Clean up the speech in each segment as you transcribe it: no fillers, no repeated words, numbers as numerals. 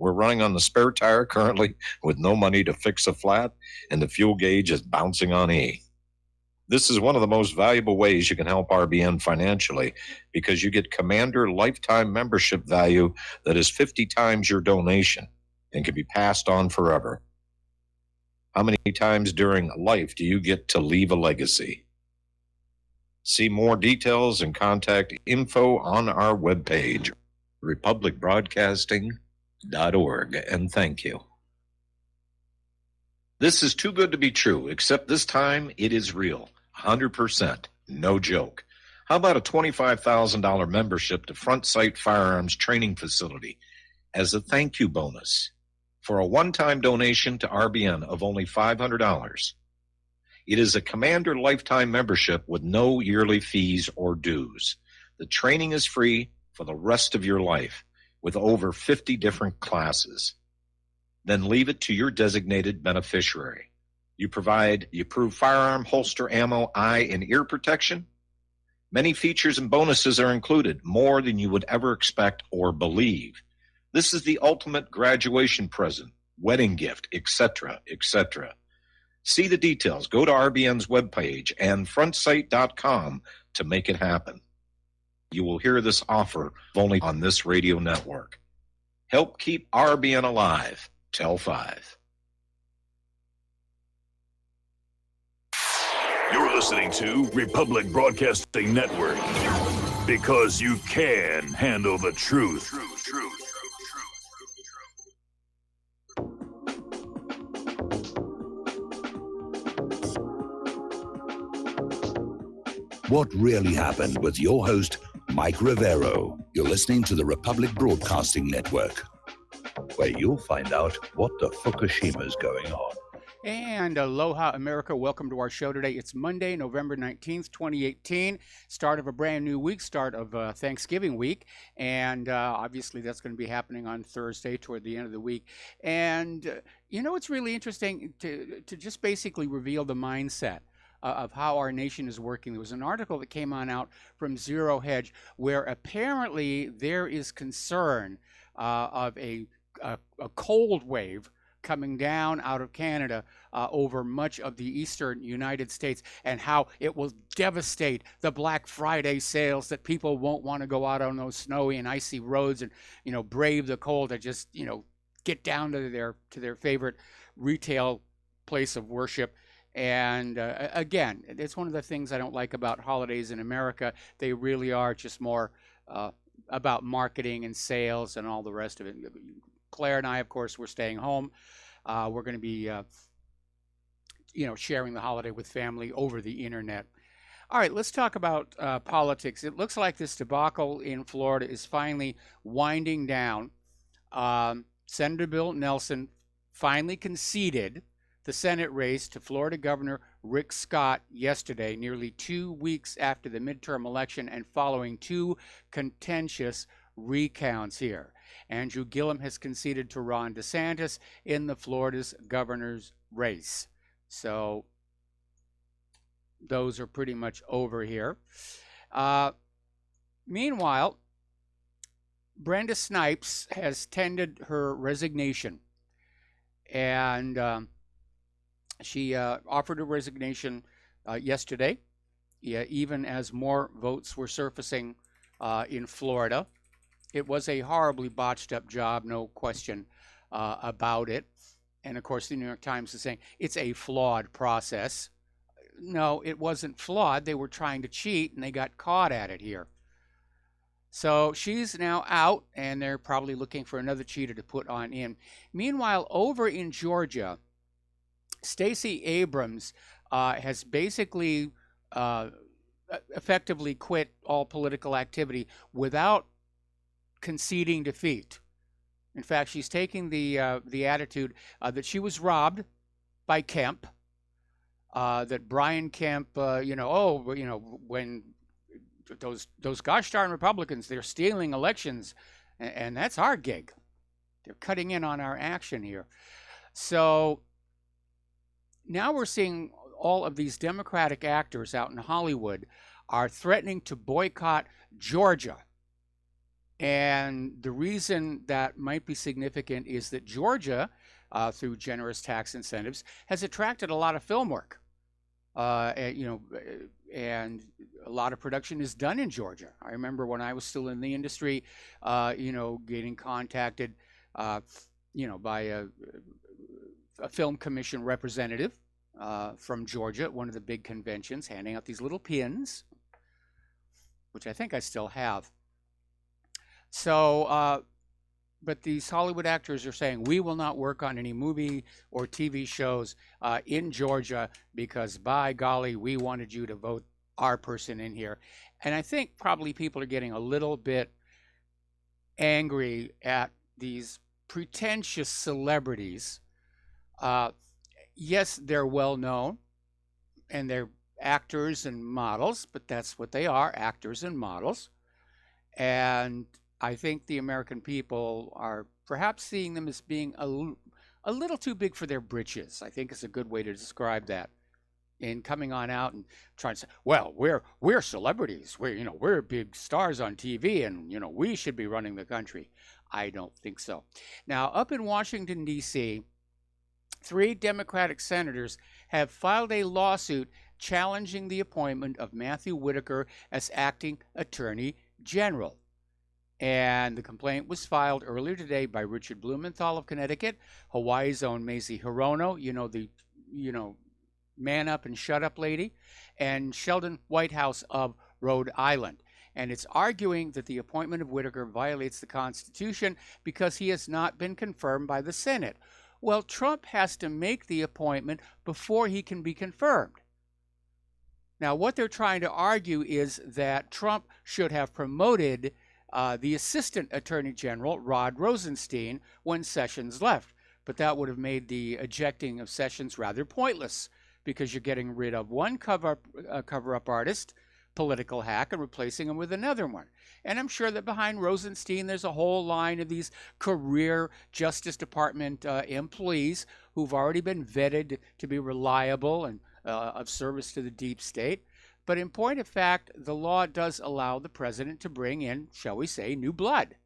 We're running on the spare tire currently with no money to fix a flat, and the fuel gauge is bouncing on E. This is one of the most valuable ways you can help RBN financially because you get Commander lifetime membership value that is 50 times your donation and can be passed on forever. How many times during life do you get to leave a legacy? See more details and contact info on our webpage, republicbroadcasting.org, and thank you. This is too good to be true, except this time it is real. 100%. No joke. How about a $25,000 membership to Front Sight Firearms Training Facility as a thank you bonus for a one-time donation to RBN of only $500? It is a Commander lifetime membership with no yearly fees or dues. The training is free for the rest of your life with over 50 different classes. Then leave it to your designated beneficiary. You prove firearm, holster, ammo, eye, and ear protection. Many features and bonuses are included, more than you would ever expect or believe. This is the ultimate graduation present, wedding gift, etc., etc. See the details. Go to RBN's webpage and frontsight.com to make it happen. You will hear this offer only on this radio network. Help keep RBN alive. Tell 5. You're listening to Republic Broadcasting Network because you can handle the truth. What really happened with your host, Mike Rivero. You're listening to the Republic Broadcasting Network, where you'll find out what the Fukushima's going on. And aloha, America. Welcome to our show today. It's Monday, November 19th, 2018. Start of a brand new week, start of Thanksgiving week. And obviously that's going to be happening on Thursday toward the end of the week. And you know, it's really interesting to just basically reveal the mindset of how our nation is working. There was an article that came out from Zero Hedge where apparently there is concern of a cold wave coming down out of Canada over much of the eastern United States, and how it will devastate the Black Friday sales, that people won't want to go out on those snowy and icy roads and, you know, brave the cold and just, you know, get down to their favorite retail place of worship. And again, it's one of the things I don't like about holidays in America. They really are just more about marketing and sales and all the rest of it. Claire and I, of course, we're staying home. We're going to be, sharing the holiday with family over the internet. All right, let's talk about politics. It looks like this debacle in Florida is finally winding down. Senator Bill Nelson finally conceded the Senate race to Florida Governor Rick Scott yesterday, nearly 2 weeks after the midterm election and following 2 contentious recounts here. Andrew Gillum has conceded to Ron DeSantis in the Florida's governor's race. So those are pretty much over here. Meanwhile, Brenda Snipes has tendered her resignation, and she offered a resignation yesterday, even as more votes were surfacing in Florida. It was a horribly botched up job, no question about it. And of course, the New York Times is saying it's a flawed process. No, it wasn't flawed. They were trying to cheat and they got caught at it here. So she's now out, and they're probably looking for another cheater to put on in. Meanwhile, over in Georgia, Stacey Abrams has basically effectively quit all political activity without conceding defeat. In fact, she's taking the attitude that she was robbed by Kemp, that Brian Kemp, when those gosh darn Republicans, they're stealing elections, and that's our gig. They're cutting in on our action here. So now we're seeing all of these Democratic actors out in Hollywood are threatening to boycott Georgia And the reason that might be significant is that Georgia, through generous tax incentives, has attracted a lot of film work. And a lot of production is done in Georgia. I remember when I was still in the industry, getting contacted, by a film commission representative from Georgia at one of the big conventions, handing out these little pins, which I think I still have. So, but these Hollywood actors are saying, we will not work on any movie or TV shows in Georgia because, by golly, we wanted you to vote our person in here. And I think probably people are getting a little bit angry at these pretentious celebrities. Yes, they're well known and they're actors and models, but that's what they are, actors and models. And I think the American people are perhaps seeing them as being a little too big for their britches. I think is a good way to describe that. In coming on out and trying to say, well, we're celebrities. We're big stars on TV, and we should be running the country. I don't think so. Now, up in Washington, D.C., 3 Democratic senators have filed a lawsuit challenging the appointment of Matthew Whitaker as acting attorney general. And the complaint was filed earlier today by Richard Blumenthal of Connecticut, Hawaii's own Mazie Hirono, the man up and shut up lady, and Sheldon Whitehouse of Rhode Island. And it's arguing that the appointment of Whitaker violates the Constitution because he has not been confirmed by the Senate. Well, Trump has to make the appointment before he can be confirmed. Now, what they're trying to argue is that Trump should have promoted the Assistant Attorney General, Rod Rosenstein, when Sessions left. But that would have made the ejecting of Sessions rather pointless, because you're getting rid of one cover-up artist, political hack, and replacing him with another one. And I'm sure that behind Rosenstein, there's a whole line of these career Justice Department employees who've already been vetted to be reliable and of service to the deep state. But in point of fact, the law does allow the president to bring in, shall we say, new blood.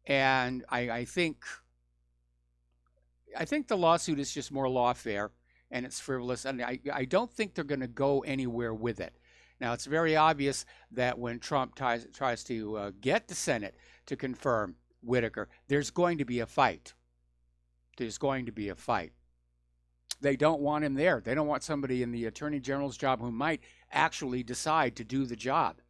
And I think the lawsuit is just more lawfare, and it's frivolous, and I don't think they're going to go anywhere with it. Now, it's very obvious that when Trump tries to get the Senate to confirm Whitaker, there's going to be a fight. There's going to be a fight. They don't want him there. They don't want somebody in the Attorney General's job who might actually decide to do the job.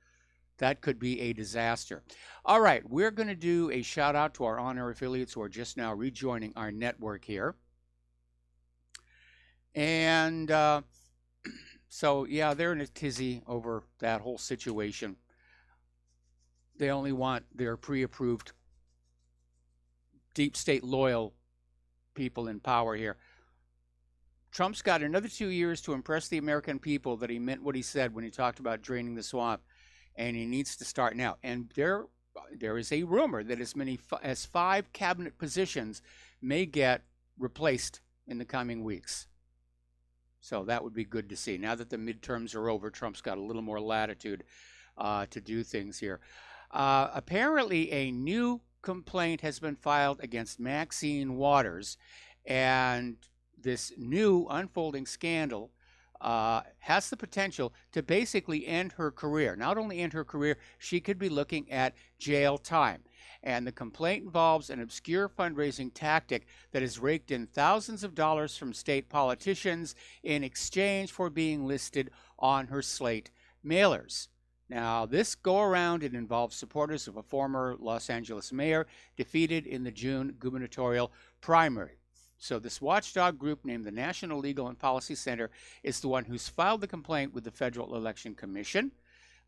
That could be a disaster. All right, we're going to do a shout out to our on-air affiliates who are just now rejoining our network here. And so, yeah, they're in a tizzy over that whole situation. They only want their pre-approved deep state loyal people in power here. Trump's got another 2 years to impress the American people that he meant what he said when he talked about draining the swamp, and he needs to start now. And there is a rumor that as many as 5 cabinet positions may get replaced in the coming weeks. So that would be good to see. Now that the midterms are over, Trump's got a little more latitude to do things here. Apparently, a new complaint has been filed against Maxine Waters, and this new unfolding scandal has the potential to basically end her career. Not only end her career, she could be looking at jail time. And the complaint involves an obscure fundraising tactic that has raked in thousands of dollars from state politicians in exchange for being listed on her slate mailers. Now, this go-around, it involves supporters of a former Los Angeles mayor defeated in the June gubernatorial primary. So this watchdog group named the National Legal and Policy Center is the one who's filed the complaint with the Federal Election Commission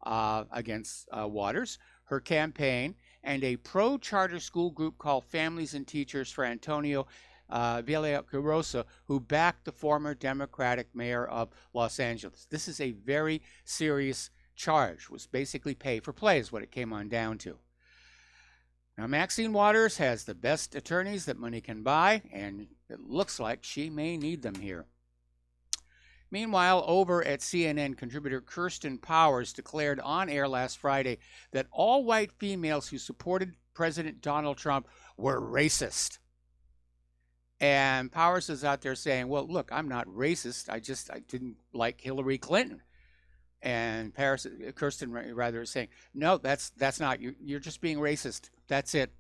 against Waters, her campaign, and a pro-charter school group called Families and Teachers for Antonio Villaraigosa, who backed the former Democratic mayor of Los Angeles. This is a very serious charge. It was basically pay for play is what it came on down to. Now, Maxine Waters has the best attorneys that money can buy, and it looks like she may need them here. Meanwhile, over at CNN, contributor Kirsten Powers declared on air last Friday that all white females who supported President Donald Trump were racist. And Powers is out there saying, well, look, I'm not racist. I didn't like Hillary Clinton. And Kirsten rather is saying, no, that's not, you're just being racist. That's it.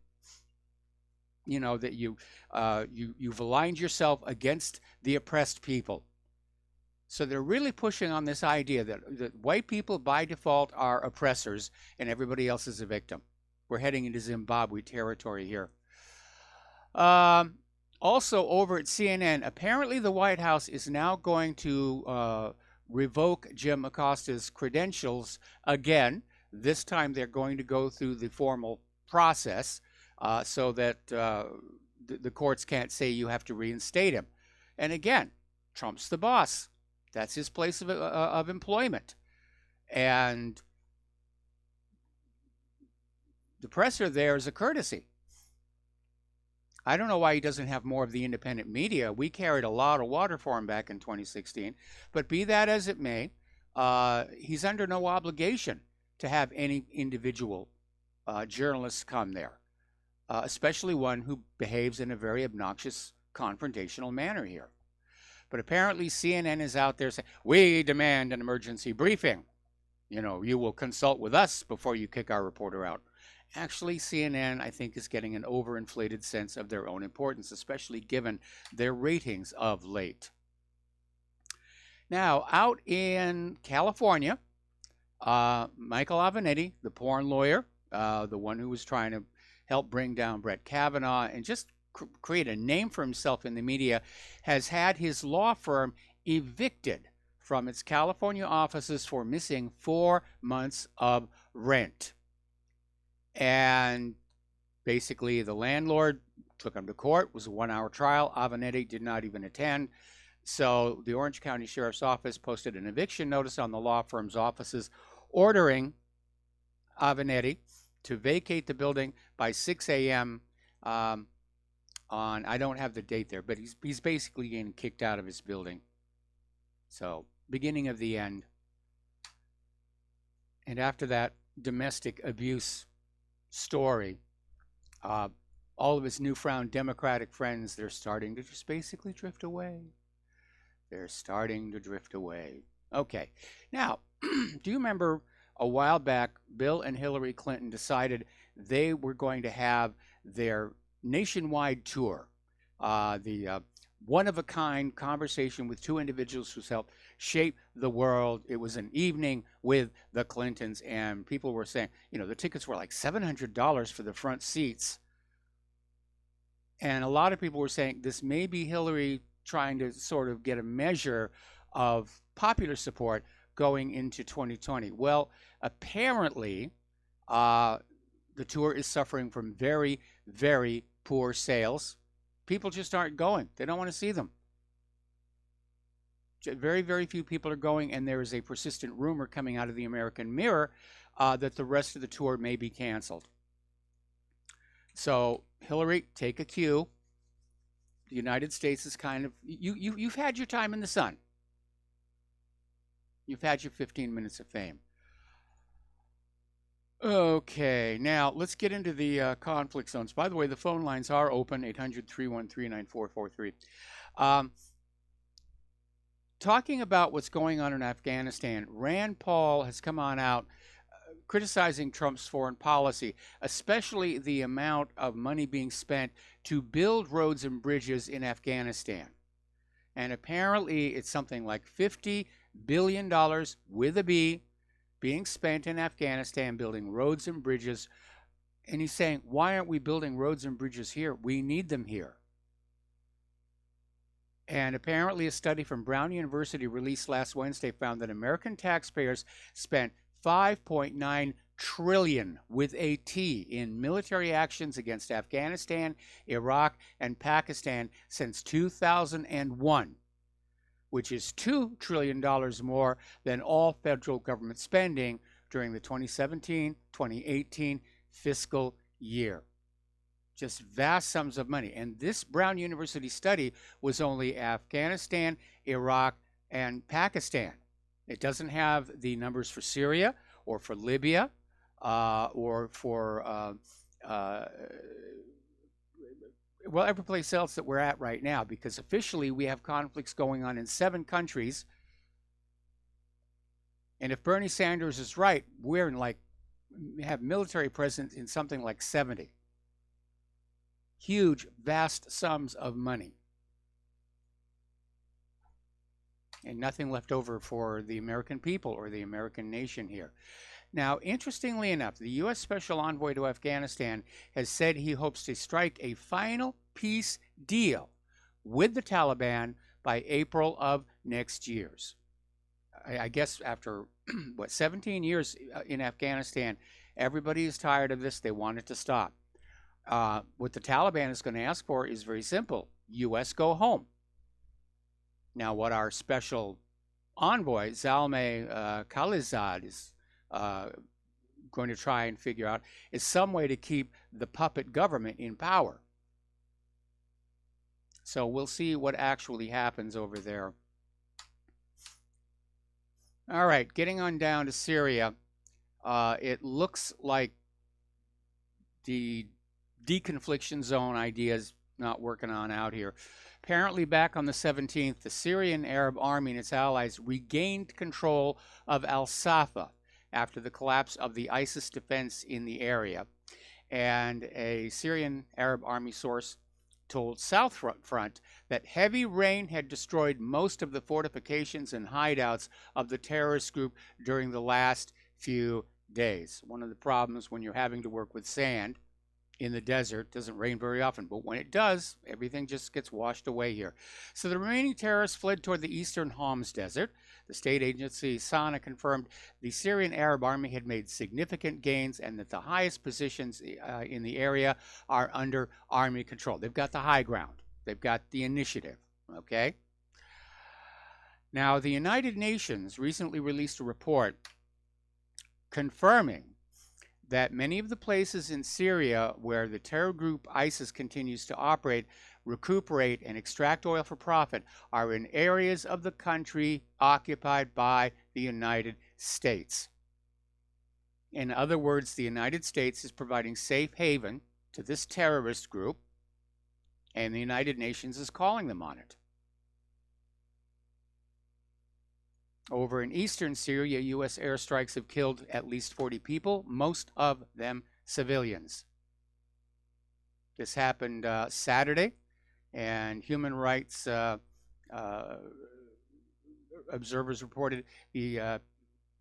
You know, that you've aligned yourself against the oppressed people. So they're really pushing on this idea that white people by default are oppressors and everybody else is a victim. We're heading into Zimbabwe territory here. Also over at CNN, apparently the White House is now going to revoke Jim Acosta's credentials again. This time they're going to go through the formal process so that the courts can't say you have to reinstate him. And again, Trump's the boss. That's his place of employment. And the presser there is a courtesy. I don't know why he doesn't have more of the independent media. We carried a lot of water for him back in 2016. But be that as it may, he's under no obligation to have any individual journalists come there, especially one who behaves in a very obnoxious, confrontational manner here. But apparently CNN is out there saying, we demand an emergency briefing. You know, you will consult with us before you kick our reporter out. Actually, CNN, I think, is getting an overinflated sense of their own importance, especially given their ratings of late. Now, out in California, Michael Avenatti, the porn lawyer, the one who was trying to help bring down Brett Kavanaugh and just create a name for himself in the media, has had his law firm evicted from its California offices for missing 4 months of rent. And basically the landlord took him to court. It was a 1-hour trial. Avenatti did not even attend. So the Orange County Sheriff's Office posted an eviction notice on the law firm's offices ordering Avenatti to vacate the building by 6 a.m. On, I don't have the date there, but he's basically getting kicked out of his building. So, beginning of the end. And after that domestic abuse story, all of his newfound Democratic friends, they're starting to just basically drift away. They're starting to drift away. Okay. Now, do you remember a while back, Bill and Hillary Clinton decided they were going to have their nationwide tour, the one-of-a-kind conversation with two individuals who's helped shape the world. It was an evening with the Clintons, and people were saying, you know, the tickets were like $700 for the front seats. And a lot of people were saying this may be Hillary trying to sort of get a measure of popular support going into 2020. Well, apparently, the tour is suffering from very, very poor sales. People just aren't going. They don't want to see them. Very, very few people are going, and there is a persistent rumor coming out of the American Mirror that the rest of the tour may be canceled. So, Hillary, take a cue. The United States is kind of, you've had your time in the sun. You've had your 15 minutes of fame. Okay, now let's get into the conflict zones. By the way, the phone lines are open, 800-313-9443. Talking about what's going on in Afghanistan, Rand Paul has come on out criticizing Trump's foreign policy, especially the amount of money being spent to build roads and bridges in Afghanistan. And apparently it's something like $50 billion with a B being spent in Afghanistan building roads and bridges. And he's saying, why aren't we building roads and bridges here? We need them here. And apparently a study from Brown University released last Wednesday found that American taxpayers spent $5.9 trillion with a T in military actions against Afghanistan, Iraq, and Pakistan since 2001. Which is $2 trillion more than all federal government spending during the 2017-2018 fiscal year. Just vast sums of money. And this Brown University study was only Afghanistan, Iraq, and Pakistan. It doesn't have the numbers for Syria or for Libya or for, well, every place else that we're at right now, because officially we have conflicts going on in 7 countries. And if Bernie Sanders is right, we're in have military presence in something like 70. Huge, vast sums of money. And nothing left over for the American people or the American nation here. Now, interestingly enough, the U.S. Special Envoy to Afghanistan has said he hopes to strike a final peace deal with the Taliban by April of next year. I guess after, 17 years in Afghanistan, everybody is tired of this. They want it to stop. What the Taliban is going to ask for is very simple. U.S. go home. Now, what our special envoy, Zalmay Khalilzad, is going to try and figure out is some way to keep the puppet government in power. So we'll see what actually happens over there. All right, getting on down to Syria. It looks like the deconfliction zone idea is not working on out here. Apparently, back on the 17th, the Syrian Arab Army and its allies regained control of Al-Safa after the collapse of the ISIS defense in the area. And a Syrian Arab Army source told South Front that heavy rain had destroyed most of the fortifications and hideouts of the terrorist group during the last few days. One of the problems when you're having to work with sand in the desert, doesn't rain very often, but when it does, everything just gets washed away here. So the remaining terrorists fled toward the eastern Homs Desert. The state agency SANA confirmed the Syrian Arab Army had made significant gains and that the highest positions in the area are under army control. They've got the high ground. They've got the initiative, okay? Now, the United Nations recently released a report confirming that many of the places in Syria where the terror group ISIS continues to operate, recuperate, and extract oil for profit are in areas of the country occupied by the United States. In other words, the United States is providing safe haven to this terrorist group, and the United Nations is calling them on it. Over in eastern Syria, U.S. airstrikes have killed at least 40 people, most of them civilians. This happened Saturday, and human rights observers reported he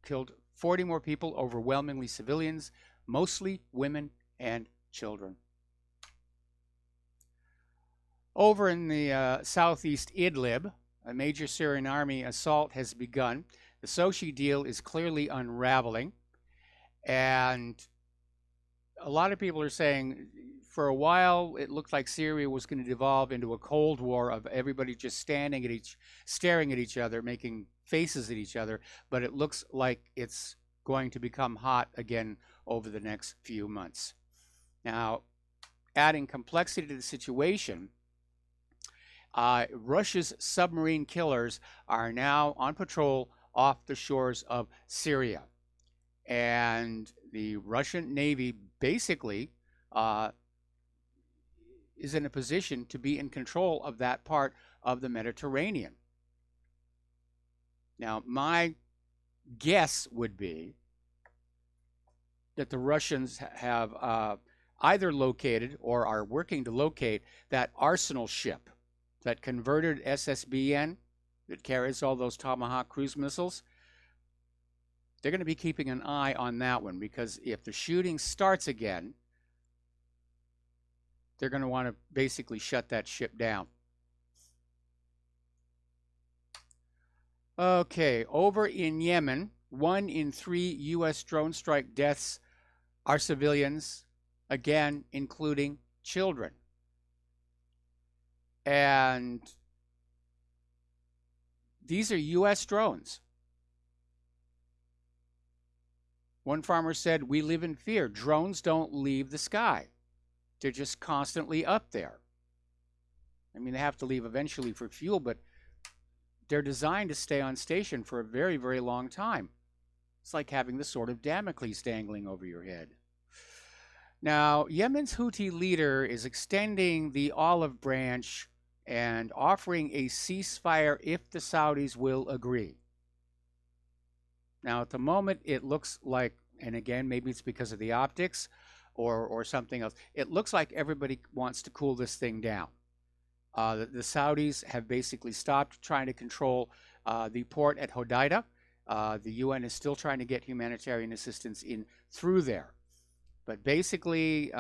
killed 40 more people, overwhelmingly civilians, mostly women and children. Over in the southeast Idlib, a major Syrian army assault has begun. The Sochi deal is clearly unraveling. And a lot of people are saying for a while it looked like Syria was going to devolve into a Cold War of everybody just staring at each other, making faces at each other. But it looks like it's going to become hot again over the next few months. Now, adding complexity to the situation, Russia's submarine killers are now on patrol off the shores of Syria. And the Russian Navy basically is in a position to be in control of that part of the Mediterranean. Now, my guess would be that the Russians have either located or are working to locate that Arsenal ship, that converted SSBN that carries all those Tomahawk cruise missiles. They're going to be keeping an eye on that one, because if the shooting starts again, they're going to want to basically shut that ship down. Okay, over in Yemen, 1 in 3 U.S. drone strike deaths are civilians, again, including children. And these are U.S. drones. One farmer said, "We live in fear. Drones don't leave the sky. They're just constantly up there. I mean, they have to leave eventually for fuel, but they're designed to stay on station for a very, very long time. It's like having the sword of Damocles dangling over your head. Now, Yemen's Houthi leader is extending the olive branch and offering a ceasefire if the Saudis will agree. Now, at the moment, it looks like, and again, maybe it's because of the optics or something else, it looks like everybody wants to cool this thing down. The Saudis have basically stopped trying to control the port at Hodeidah. The UN is still trying to get humanitarian assistance in through there. But basically,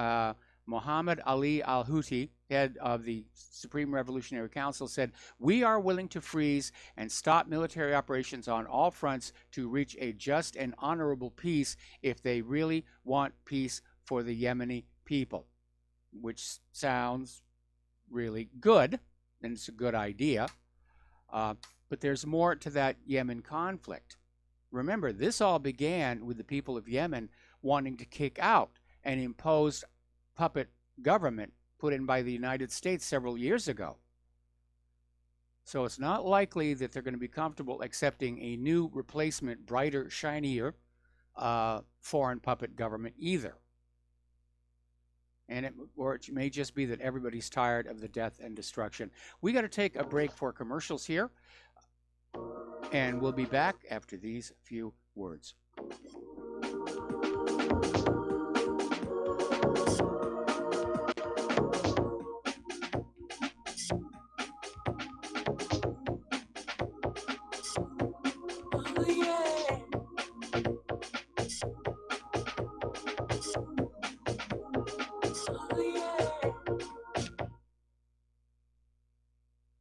Mohammed Ali al-Houthi, head of the Supreme Revolutionary Council, said, "We are willing to freeze and stop military operations on all fronts to reach a just and honorable peace if they really want peace for the Yemeni people," which sounds really good, and it's a good idea. But there's more to that Yemen conflict. Remember, this all began with the people of Yemen wanting to kick out an imposed puppet government put in by the United States several years ago. So it's not likely that they're going to be comfortable accepting a new replacement, brighter, shinier foreign puppet government either. And it may just be that everybody's tired of the death and destruction. We got to take a break for commercials here, and we'll be back after these few words.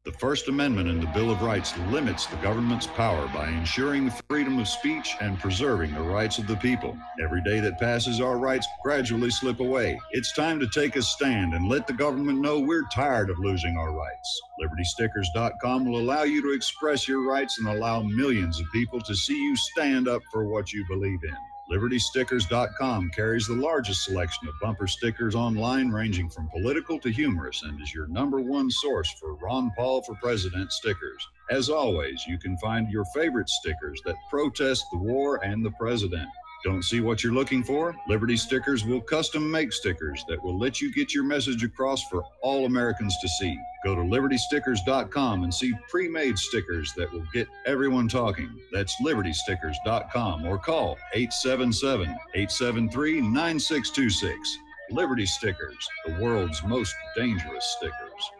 The First Amendment in the Bill of Rights limits the government's power by ensuring the freedom of speech and preserving the rights of the people. Every day that passes, our rights gradually slip away. It's time to take a stand and let the government know we're tired of losing our rights. LibertyStickers.com will allow you to express your rights and allow millions of people to see you stand up for what you believe in. LibertyStickers.com carries the largest selection of bumper stickers online, ranging from political to humorous, and is your #1 source for Ron Paul for President stickers. As always, you can find your favorite stickers that protest the war and the president. Don't see what you're looking for? Liberty Stickers will custom make stickers that will let you get your message across for all Americans to see. Go to LibertyStickers.com and see pre-made stickers that will get everyone talking. That's LibertyStickers.com or call 877-873-9626. Liberty Stickers, the world's most dangerous stickers.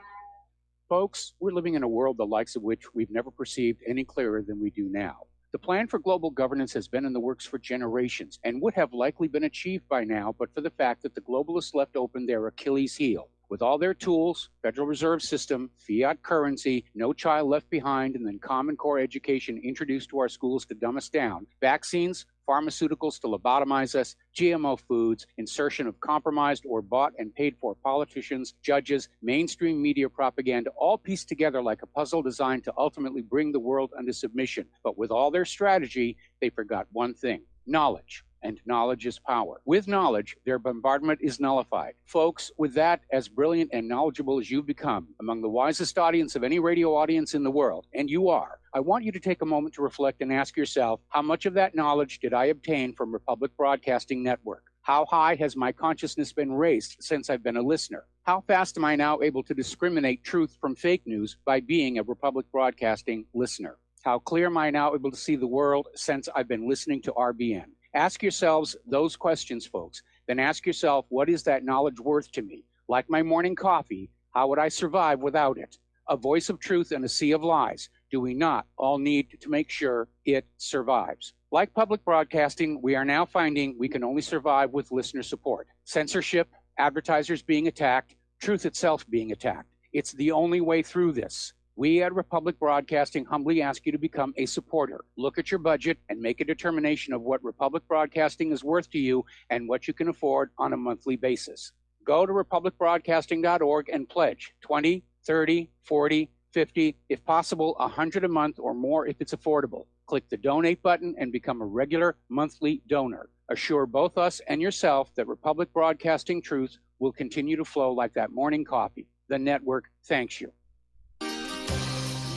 Folks, we're living in a world the likes of which we've never perceived any clearer than we do now. The plan for global governance has been in the works for generations and would have likely been achieved by now, but for the fact that the globalists left open their Achilles heel. With all their tools, Federal Reserve System, fiat currency, no child left behind, and then Common Core education introduced to our schools to dumb us down, vaccines, pharmaceuticals to lobotomize us, GMO foods, insertion of compromised or bought and paid for politicians, judges, mainstream media propaganda, all pieced together like a puzzle designed to ultimately bring the world under submission. But with all their strategy, they forgot one thing: knowledge. And knowledge is power. With knowledge, their bombardment is nullified. Folks, with that, as brilliant and knowledgeable as you've become, among the wisest audience of any radio audience in the world, and you are, I want you to take a moment to reflect and ask yourself, how much of that knowledge did I obtain from Republic Broadcasting Network? How high has my consciousness been raised since I've been a listener? How fast am I now able to discriminate truth from fake news by being a Republic Broadcasting listener? How clear am I now able to see the world since I've been listening to RBN? Ask yourselves those questions, folks. Then ask yourself, what is that knowledge worth to me? Like my morning coffee, how would I survive without it? A voice of truth in a sea of lies. Do we not all need to make sure it survives? Like public broadcasting, we are now finding we can only survive with listener support. Censorship, advertisers being attacked, truth itself being attacked. It's the only way through this. We at Republic Broadcasting humbly ask you to become a supporter. Look at your budget and make a determination of what Republic Broadcasting is worth to you and what you can afford on a monthly basis. Go to republicbroadcasting.org and pledge $20, $30, $40, $50, if possible, $100 a month or more if it's affordable. Click the donate button and become a regular monthly donor. Assure both us and yourself that Republic Broadcasting truth will continue to flow like that morning coffee. The network thanks you.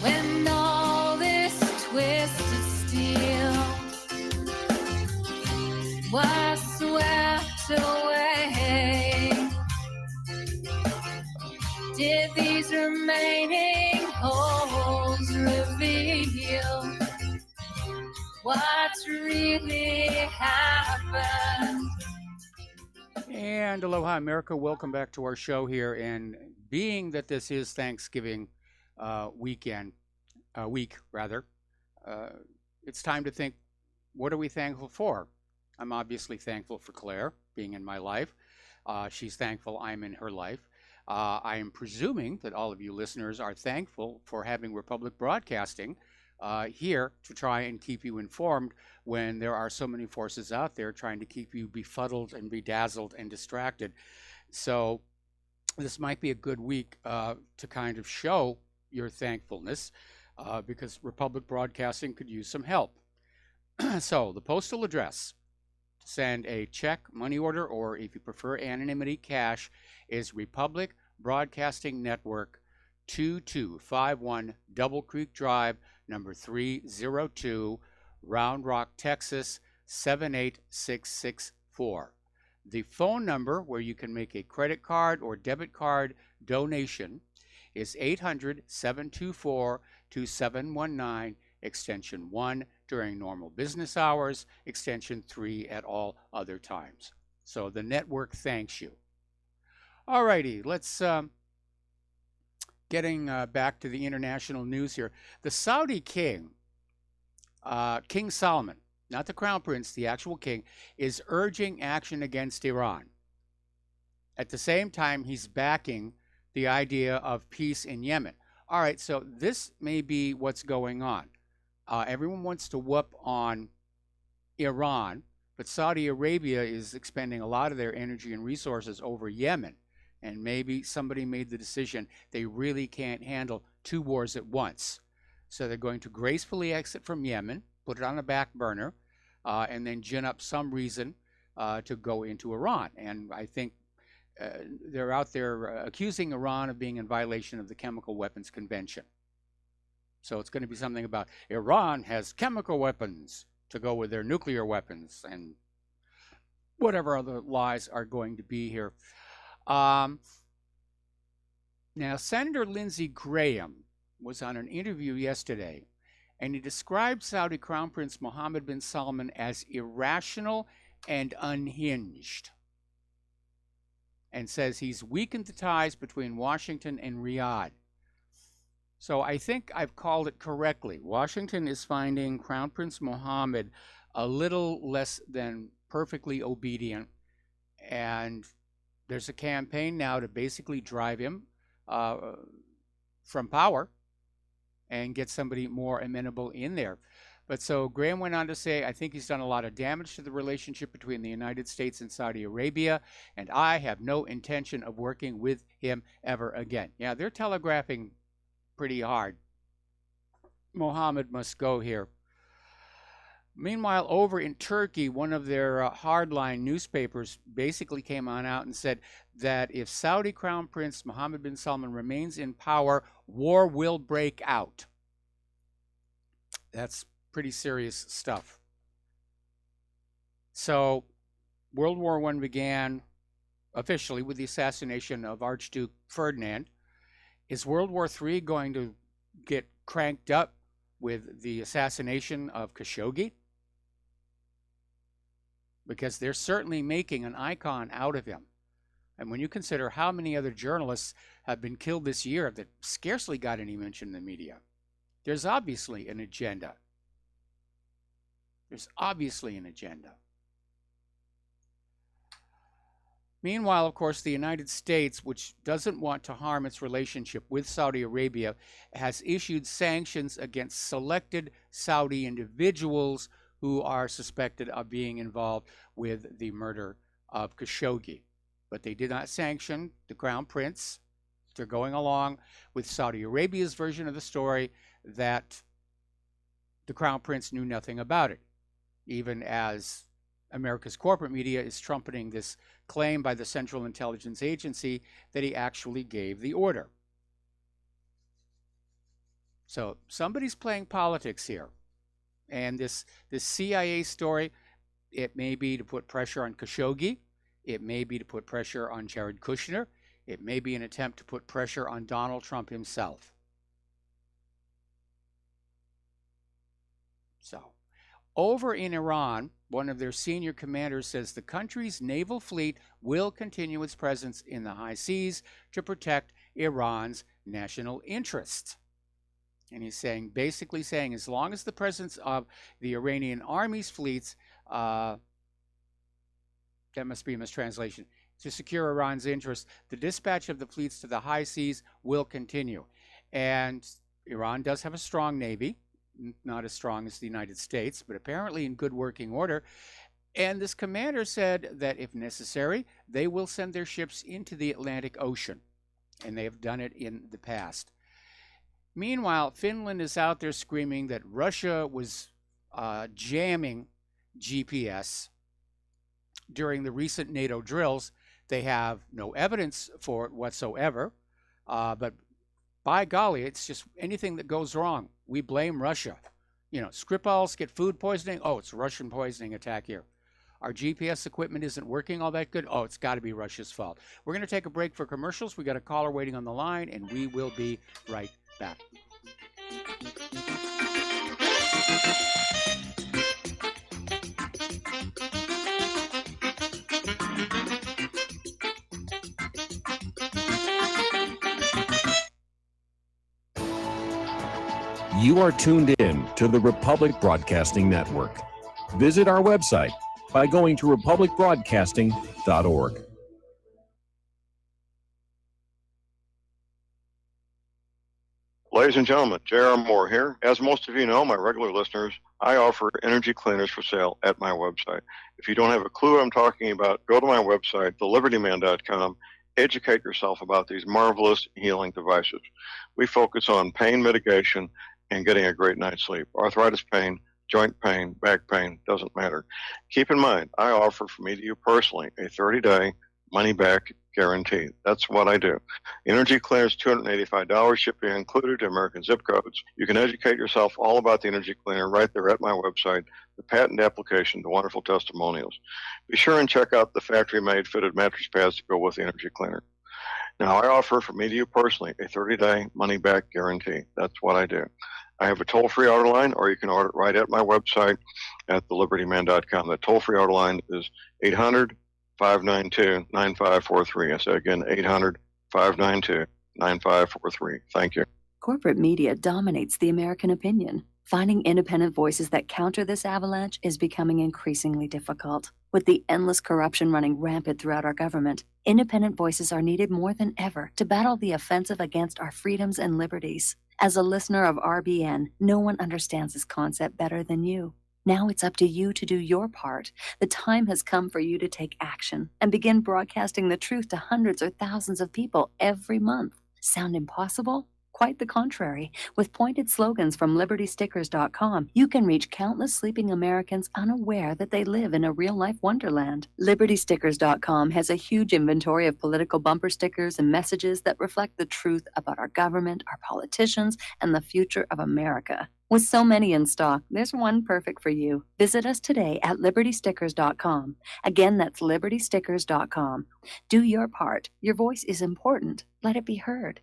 When all twisted steel was swept away. Did these remaining holes reveal what's really happened? And aloha, America. Welcome back to our show here. And being that this is Thanksgiving week, it's time to think, what are we thankful for? I'm obviously thankful for Claire being in my life. She's thankful I'm in her life. I am presuming that all of you listeners are thankful for having Republic Broadcasting here to try and keep you informed when there are so many forces out there trying to keep you befuddled and bedazzled and distracted. So this might be a good week to kind of show your thankfulness because Republic Broadcasting could use some help. So the postal address to send a check, money order, or if you prefer anonymity, cash, is Republic Broadcasting Network, 2251 Double Creek Drive, number 302, Round Rock, Texas, 78664. The phone number where you can make a credit card or debit card donation is 800-724-2719, extension 1 during normal business hours, extension 3 at all other times. So the network thanks you. All righty, let's getting back to the international news here. The Saudi king, King Salman, not the crown prince, the actual king, is urging action against Iran. At the same time, he's backing the idea of peace in Yemen. All right, so this may be what's going on. Everyone wants to whoop on Iran, but Saudi Arabia is expending a lot of their energy and resources over Yemen. And maybe somebody made the decision they really can't handle two wars at once. So they're going to gracefully exit from Yemen, put it on a back burner, and then gin up some reason to go into Iran. And I think they're out there accusing Iran of being in violation of the Chemical Weapons Convention. So it's going to be something about Iran has chemical weapons to go with their nuclear weapons and whatever other lies are going to be here. Now, Senator Lindsey Graham was on an interview yesterday, and he described Saudi Crown Prince Mohammed bin Salman as irrational and unhinged, and says he's weakened the ties between Washington and Riyadh. So I think I've called it correctly. Washington is finding Crown Prince Mohammed a little less than perfectly obedient, and there's a campaign now to basically drive him from power and get somebody more amenable in there. But so Graham went on to say, I think he's done a lot of damage to the relationship between the United States and Saudi Arabia, and I have no intention of working with him ever again. Yeah, they're telegraphing pretty hard. Mohammed must go here. Meanwhile, over in Turkey, one of their hardline newspapers basically came on out and said that if Saudi Crown Prince Mohammed bin Salman remains in power, war will break out. That's pretty serious stuff. So, World War I began officially with the assassination of Archduke Ferdinand. Is World War III going to get cranked up with the assassination of Khashoggi? Because they're certainly making an icon out of him. And when you consider how many other journalists have been killed this year that scarcely got any mention in the media, there's obviously an agenda. There's obviously an agenda. Meanwhile, of course, the United States, which doesn't want to harm its relationship with Saudi Arabia, has issued sanctions against selected Saudi individuals who are suspected of being involved with the murder of Khashoggi. But they did not sanction the Crown Prince. They're going along with Saudi Arabia's version of the story that the Crown Prince knew nothing about it, even as America's corporate media is trumpeting this claim by the Central Intelligence Agency that he actually gave the order. So somebody's playing politics here. And this CIA story, it may be to put pressure on Khashoggi. It may be to put pressure on Jared Kushner. It may be an attempt to put pressure on Donald Trump himself. So, over in Iran, one of their senior commanders says the country's naval fleet will continue its presence in the high seas to protect Iran's national interests. And he's basically saying, as long as the presence of the Iranian army's fleets, that must be a mistranslation, to secure Iran's interests, the dispatch of the fleets to the high seas will continue. And Iran does have a strong navy, not as strong as the United States, but apparently in good working order. And this commander said that if necessary, they will send their ships into the Atlantic Ocean. And they have done it in the past. Meanwhile, Finland is out there screaming that Russia was jamming GPS during the recent NATO drills. They have no evidence for it whatsoever, but by golly, it's just anything that goes wrong, we blame Russia. You know, Skripals get food poisoning. Oh, it's Russian poisoning attack here. Our GPS equipment isn't working all that good. Oh, it's got to be Russia's fault. We're going to take a break for commercials. We got a caller waiting on the line, and we will be right back. You are tuned in to the Republic Broadcasting Network. Visit our website by going to republicbroadcasting.org. Ladies and gentlemen, J.R. Moore here. As most of you know, my regular listeners, I offer energy cleaners for sale at my website. If you don't have a clue what I'm talking about, go to my website, thelibertyman.com. Educate yourself about these marvelous healing devices. We focus on pain mitigation and getting a great night's sleep. Arthritis pain, joint pain, back pain, doesn't matter. Keep in mind, I offer from me to you personally a 30-day money-back guarantee. That's what I do. Energy cleaners, $285, shipping included to American zip codes. You can educate yourself all about the energy cleaner right there at my website, the patent application, the wonderful testimonials. Be sure and check out the factory-made fitted mattress pads to go with the energy cleaner. Now, I offer from me to you personally a 30-day money-back guarantee. That's what I do. I have a toll-free order line, or you can order it right at my website at thelibertyman.com. The toll-free order line is 800-592-9543. I say again, 800-592-9543. Thank you. Corporate media dominates the American opinion. Finding independent voices that counter this avalanche is becoming increasingly difficult. With the endless corruption running rampant throughout our government, independent voices are needed more than ever to battle the offensive against our freedoms and liberties. As a listener of RBN, no one understands this concept better than you. Now it's up to you to do your part. The time has come for you to take action and begin broadcasting the truth to hundreds or thousands of people every month. Sound impossible? Quite the contrary. With pointed slogans from LibertyStickers.com, you can reach countless sleeping Americans unaware that they live in a real-life wonderland. LibertyStickers.com has a huge inventory of political bumper stickers and messages that reflect the truth about our government, our politicians, and the future of America. With so many in stock, there's one perfect for you. Visit us today at LibertyStickers.com. Again, that's LibertyStickers.com. Do your part. Your voice is important. Let it be heard.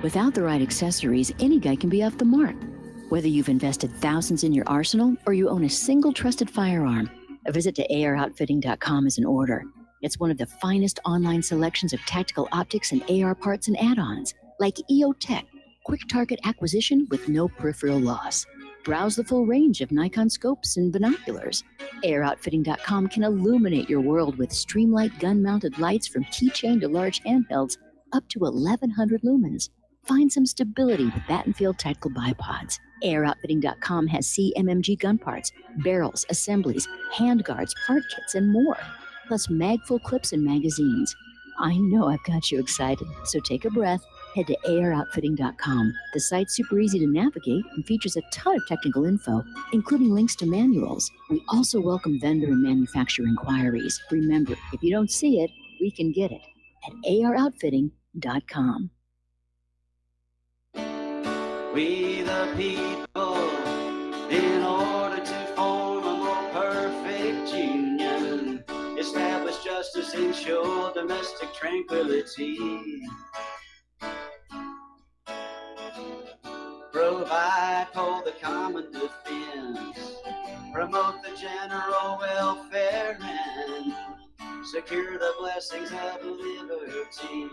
Without the right accessories, any guy can be off the mark. Whether you've invested thousands in your arsenal or you own a single trusted firearm, a visit to AROutfitting.com is in order. It's one of the finest online selections of tactical optics and AR parts and add-ons, like EOTech, quick target acquisition with no peripheral loss. Browse the full range of Nikon scopes and binoculars. AROutfitting.com can illuminate your world with Streamlight gun-mounted lights from keychain to large handhelds up to 1,100 lumens. Find some stability with Battenfield tactical bipods. AirOutfitting.com has CMMG gun parts, barrels, assemblies, handguards, part kits, and more. Plus mag-full clips and magazines. I know I've got you excited, so take a breath. Head to AirOutfitting.com. The site's super easy to navigate and features a ton of technical info, including links to manuals. We also welcome vendor and manufacturer inquiries. Remember, if you don't see it, we can get it at AirOutfitting.com. We the people, justice ensure domestic tranquility. Provide for the common defense, promote the general welfare, and secure the blessings of liberty.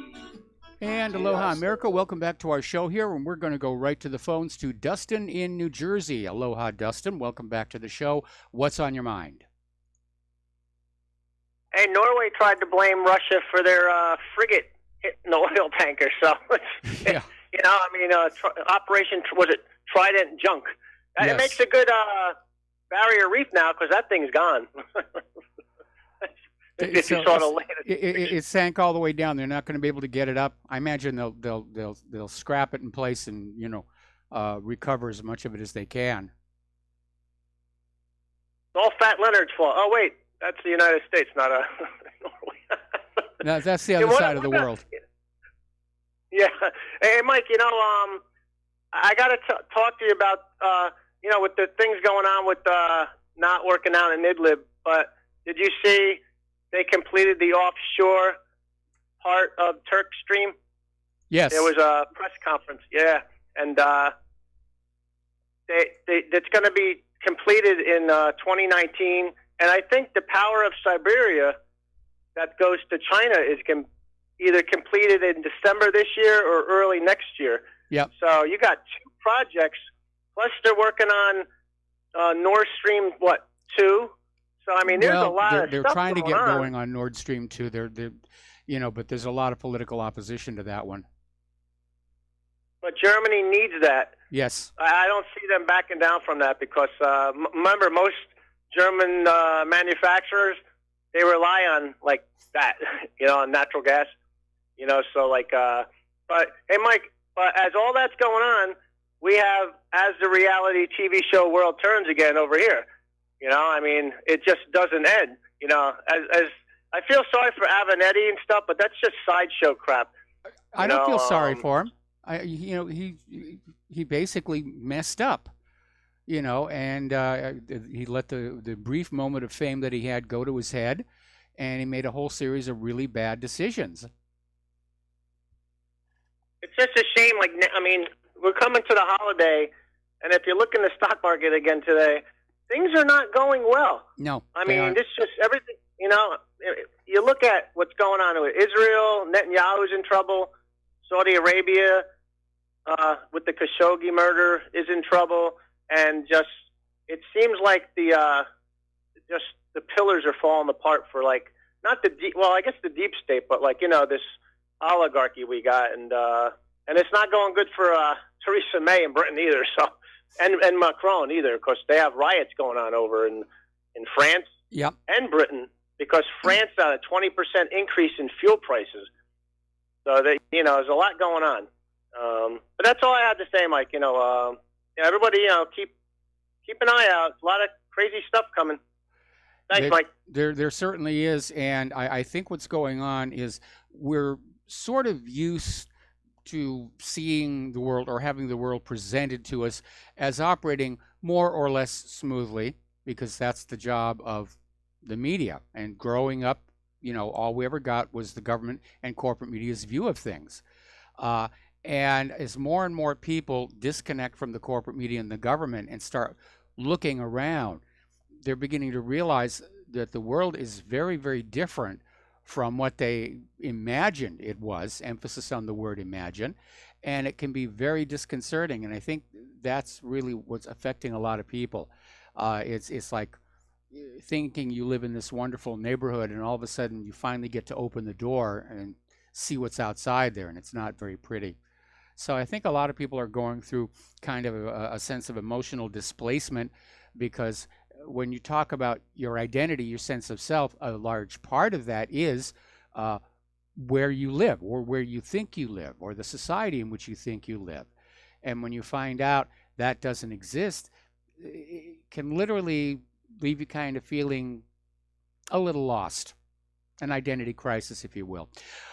And aloha, America. Welcome back to our show here, and we're going to go right to the phones to Dustin in New Jersey. Aloha, Dustin. Welcome back to the show. What's on your mind? Hey, Norway tried to blame Russia for their frigate hitting the oil tanker. So, Yeah. you know, I mean, Operation, was it Trident Junk? Yes. It makes a good barrier reef now because that thing's gone. If you saw the latest. It sank all the way down. They're not going to be able to get it up. I imagine they'll scrap it in place and recover as much of it as they can. It's all Fat Leonard's fault. Oh wait, that's the United States, not Norway. That's the other side of the world. Yeah. Hey, Mike. I got to talk to you about with the things going on with not working out in Idlib. But did you see? They completed the offshore part of Turk Stream. Yes. There was a press conference. Yeah, and it's going to be completed in 2019. And I think the power of Siberia that goes to China is either completed in December this year or early next year. Yep. So you got two projects. Plus, they're working on Nord Stream 2. So I mean, there's a lot of they're stuff trying to get on. going on Nord Stream 2. They're but there's a lot of political opposition to that one. But Germany needs that. Yes. I don't see them backing down from that because remember, most German manufacturers, they rely on like that, on natural gas. So like, but hey, Mike, but as all that's going on, we have as the reality TV show world turns again over here. I mean, it just doesn't end. As I feel sorry for Avenatti and stuff, but that's just sideshow crap. I don't feel sorry for him. He basically messed up, and he let the brief moment of fame that he had go to his head, and he made a whole series of really bad decisions. It's just a shame. Like, I mean, we're coming to the holiday, and if you look in the stock market again today, things are not going well. No. I mean, this just everything, you look at what's going on with Israel, Netanyahu's in trouble, Saudi Arabia with the Khashoggi murder is in trouble, and just it seems like the pillars are falling apart for like not the I guess the deep state, but like this oligarchy we got, and it's not going good for Theresa May in Britain either. So. And Macron either, because they have riots going on over in France and Britain because France had a 20% increase in fuel prices. So that there's a lot going on. But that's all I had to say, Mike. Everybody, keep an eye out. A lot of crazy stuff coming. Thanks, Mike. There certainly is, and I think what's going on is we're sort of used to seeing the world or having the world presented to us as operating more or less smoothly, because that's the job of the media. And growing up, all we ever got was the government and corporate media's view of things. And as more and more people disconnect from the corporate media and the government and start looking around, they're beginning to realize that the world is very, very different from what they imagined it was, emphasis on the word imagine, and it can be very disconcerting. And I think that's really what's affecting a lot of people. It's like thinking you live in this wonderful neighborhood, and all of a sudden you finally get to open the door and see what's outside there, and it's not very pretty. So I think a lot of people are going through kind of a sense of emotional displacement, because when you talk about your identity, your sense of self, a large part of that is where you live or where you think you live or the society in which you think you live. And when you find out that doesn't exist, it can literally leave you kind of feeling a little lost, an identity crisis, if you will.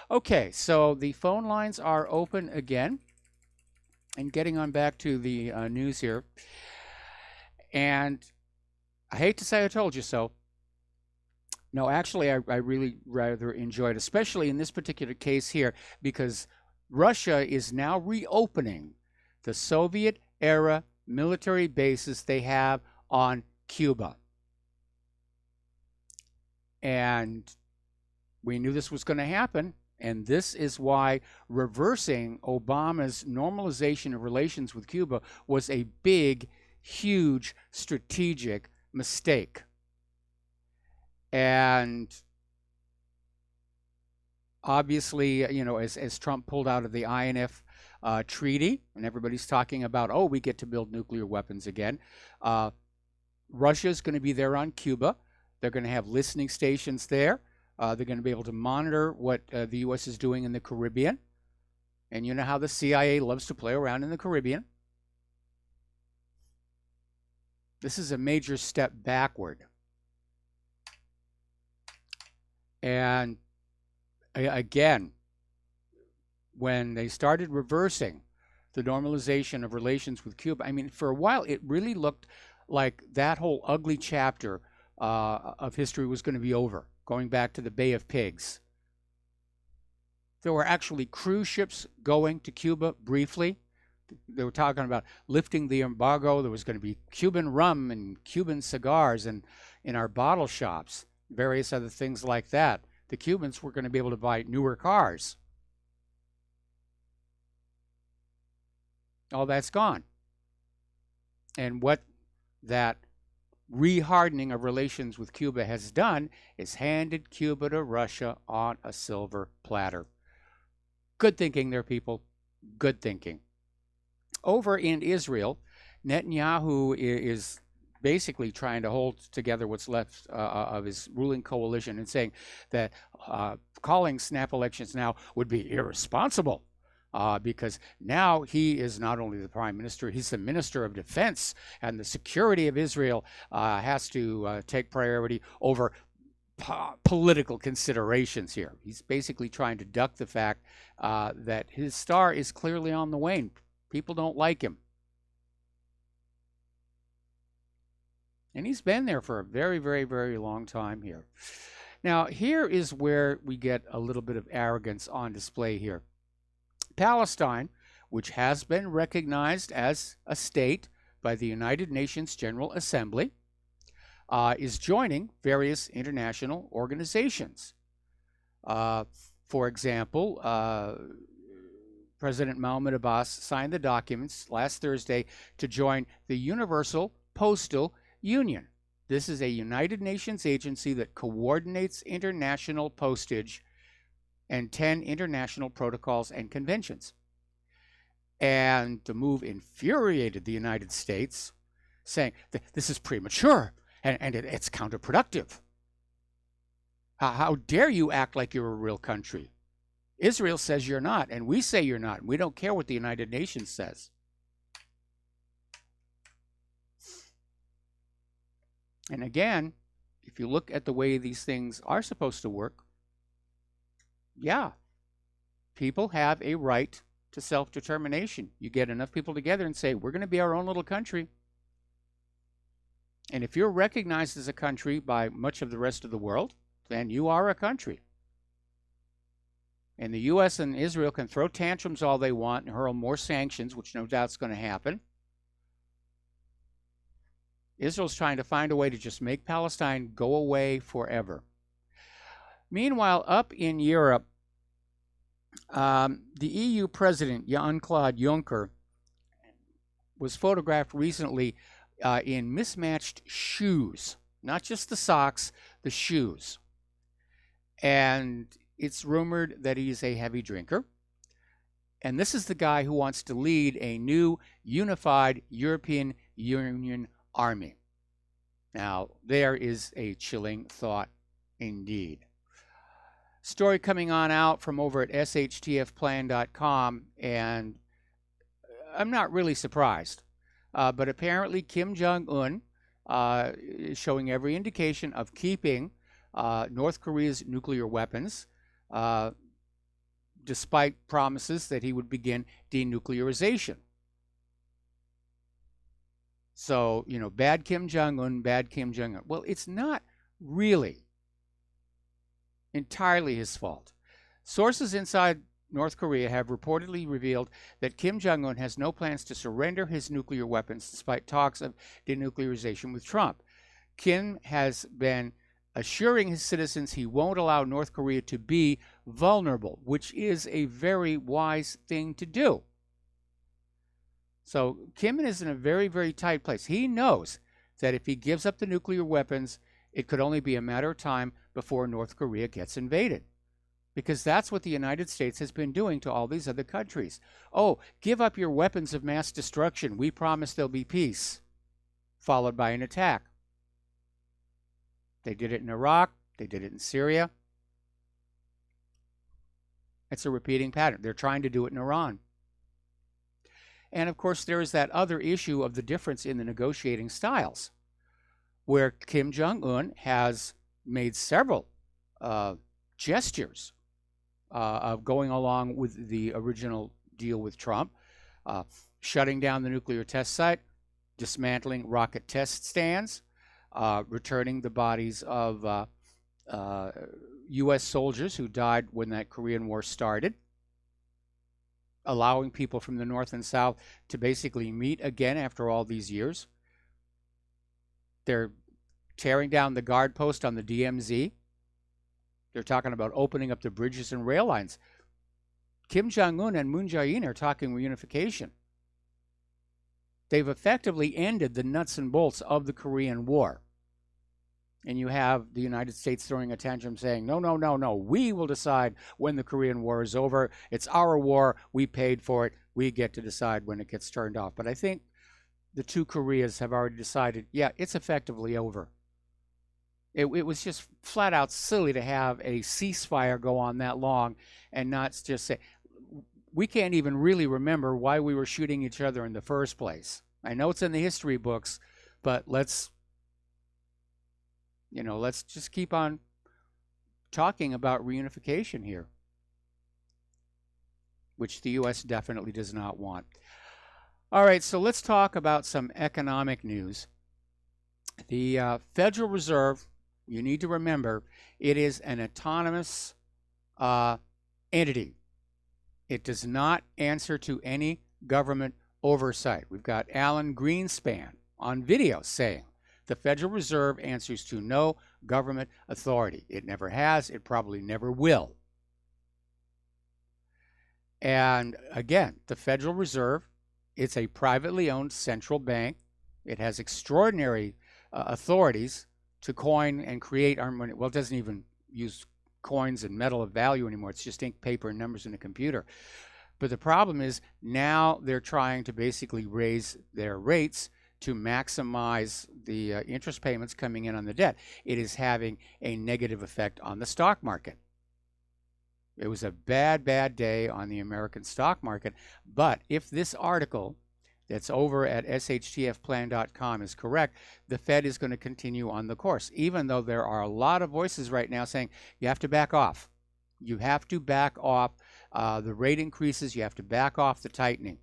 Okay, so the phone lines are open again. And getting on back to the news here. And I hate to say I told you so, No, actually, I really rather enjoy it, especially in this particular case here, because Russia is now reopening the Soviet-era military bases they have on Cuba. And we knew this was going to happen, and this is why reversing Obama's normalization of relations with Cuba was a big, huge strategic mistake. And obviously, you know, as Trump pulled out of the INF treaty, and everybody's talking about, oh, we get to build nuclear weapons again. Russia's going to be there on Cuba. They're going to have listening stations there. They're going to be able to monitor what the U.S. is doing in the Caribbean. And you know how the CIA loves to play around in the Caribbean. This is a major step backward. And again, when they started reversing the normalization of relations with Cuba, I mean, for a while, it really looked like that whole ugly chapter of history was going to be over, going back to the Bay of Pigs. There were actually cruise ships going to Cuba briefly. They were talking about lifting the embargo. There was going to be Cuban rum and Cuban cigars in our bottle shops, various other things like that. The Cubans were going to be able to buy newer cars. All that's gone. And what that re-hardening of relations with Cuba has done is handed Cuba to Russia on a silver platter. Good thinking there, people. Good thinking. Over in Israel, Netanyahu is basically trying to hold together what's left of his ruling coalition and saying that calling snap elections now would be irresponsible. Because now he is not only the prime minister, he's the minister of defense, and the security of Israel has to take priority over political considerations here. He's basically trying to duck the fact that his star is clearly on the wane. People don't like him. And he's been there for a very, very, very long time here. Now, here is where we get a little bit of arrogance on display here. Palestine, which has been recognized as a state by the United Nations General Assembly, is joining various international organizations. For example, President Mahmoud Abbas signed the documents last Thursday to join the Universal Postal Union. This is a United Nations agency that coordinates international postage and 10 international protocols and conventions. And the move infuriated the United States, saying this is premature and it's counterproductive. How dare you act like you're a real country? Israel says you're not, and we say you're not. We don't care what the United Nations says. And again, if you look at the way these things are supposed to work, yeah, people have a right to self-determination. You get enough people together and say, we're going to be our own little country. And if you're recognized as a country by much of the rest of the world, then you are a country. And the U.S. and Israel can throw tantrums all they want and hurl more sanctions, which no doubt is going to happen. Israel's trying to find a way to just make Palestine go away forever. Meanwhile, up in Europe, the EU president, Jean-Claude Juncker, was photographed recently in mismatched shoes. Not just the socks, the shoes. And it's rumored that he's a heavy drinker. And this is the guy who wants to lead a new unified European Union army. Now, there is a chilling thought indeed. Story coming on out from over at shtfplan.com, and I'm not really surprised. But apparently Kim Jong-un is showing every indication of keeping North Korea's nuclear weapons, despite promises that he would begin denuclearization. So, you know, bad Kim Jong-un, bad Kim Jong-un. Well, it's not really Entirely his fault. Sources inside North Korea have reportedly revealed that Kim Jong-un has no plans to surrender his nuclear weapons despite talks of denuclearization with Trump. Kim has been assuring his citizens he won't allow North Korea to be vulnerable, which is a very wise thing to do. So Kim is in a very, very tight place. He knows that if he gives up the nuclear weapons, it could only be a matter of time before North Korea gets invaded. Because that's what the United States has been doing to all these other countries. Oh, give up your weapons of mass destruction. We promise there'll be peace. Followed by an attack. They did it in Iraq. They did it in Syria. It's a repeating pattern. They're trying to do it in Iran. And of course, there is that other issue of the difference in the negotiating styles, where Kim Jong-un has made several gestures of going along with the original deal with Trump, shutting down the nuclear test site, dismantling rocket test stands, returning the bodies of U.S. soldiers who died when that Korean War started, allowing people from the North and South to basically meet again after all these years. They're tearing down the guard post on the DMZ. They're talking about opening up the bridges and rail lines. Kim Jong-un and Moon Jae-in are talking reunification. They've effectively ended the nuts and bolts of the Korean War. And you have the United States throwing a tantrum saying, no, no, no, no, we will decide when the Korean War is over. It's our war. We paid for it. We get to decide when it gets turned off. But I think the two Koreas have already decided, yeah, it's effectively over. It was just flat out silly to have a ceasefire go on that long and not just say, we can't even really remember why we were shooting each other in the first place. I know it's in the history books, but let's just keep on talking about reunification here, which the U.S. definitely does not want. All right, so let's talk about some economic news. The Federal Reserve, you need to remember, it is an autonomous entity. It does not answer to any government oversight. We've got Alan Greenspan on video saying the Federal Reserve answers to no government authority. It never has. It probably never will. And again, the Federal Reserve, it's a privately owned central bank. It has extraordinary authorities to coin and create our money. Well, it doesn't even use coins and metal of value anymore. It's just ink, paper, and numbers in a computer. But the problem is now they're trying to basically raise their rates to maximize the interest payments coming in on the debt. It is having a negative effect on the stock market. It was a bad, bad day on the American stock market. But if this article that's over at shtfplan.com is correct, the Fed is going to continue on the course, even though there are a lot of voices right now saying you have to back off. You have to back off the rate increases. You have to back off the tightening.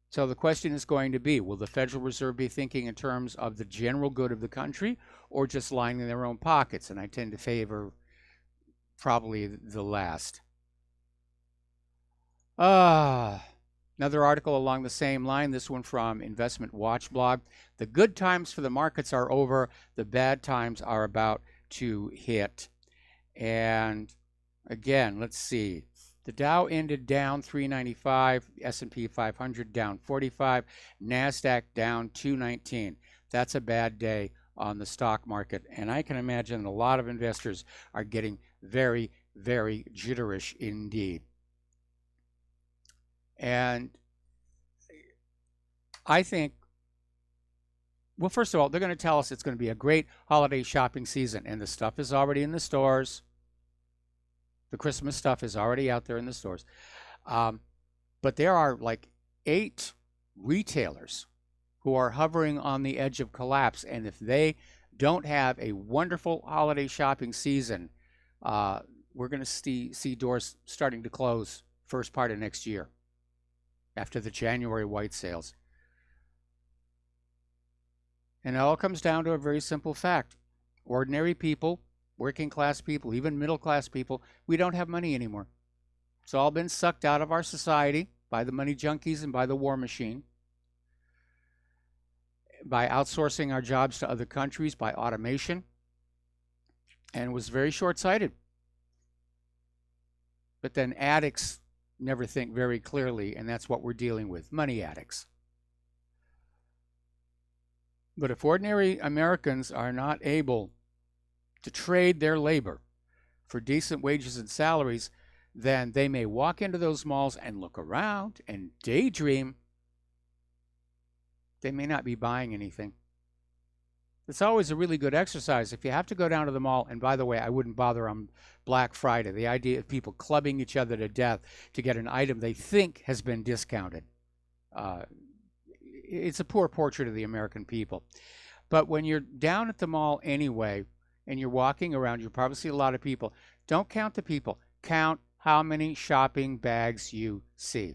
So the question is going to be, will the Federal Reserve be thinking in terms of the general good of the country or just lining their own pockets? And I tend to favor probably the last. Another article along the same line, this one from Investment Watch blog. The good times for the markets are over. The bad times are about to hit. And again, let's see. The Dow ended down 395, S&P 500 down 45, NASDAQ down 219. That's a bad day on the stock market. And I can imagine a lot of investors are getting very, very jitterish indeed. And I think, well, first of all, they're going to tell us it's going to be a great holiday shopping season, and the stuff is already in the stores. The Christmas stuff is already out there in the stores. But there are like 8 retailers who are hovering on the edge of collapse, and if they don't have a wonderful holiday shopping season, we're going to see doors starting to close first part of next year after the January white sales. And it all comes down to a very simple fact. Ordinary people working class people, even middle class people, we don't have money anymore. It's all been sucked out of our society by the money junkies and by the war machine, by outsourcing our jobs to other countries, by automation, and was very short-sighted. But then addicts never think very clearly, and that's what we're dealing with, money addicts. But if ordinary Americans are not able to trade their labor for decent wages and salaries, then they may walk into those malls and look around and daydream. They may not be buying anything. It's always a really good exercise. If you have to go down to the mall, and by the way, I wouldn't bother on Black Friday. The idea of people clubbing each other to death to get an item they think has been discounted. It's a poor portrait of the American people. But when you're down at the mall anyway, and you're walking around, you probably see a lot of people. Don't count the people. Count how many shopping bags you see.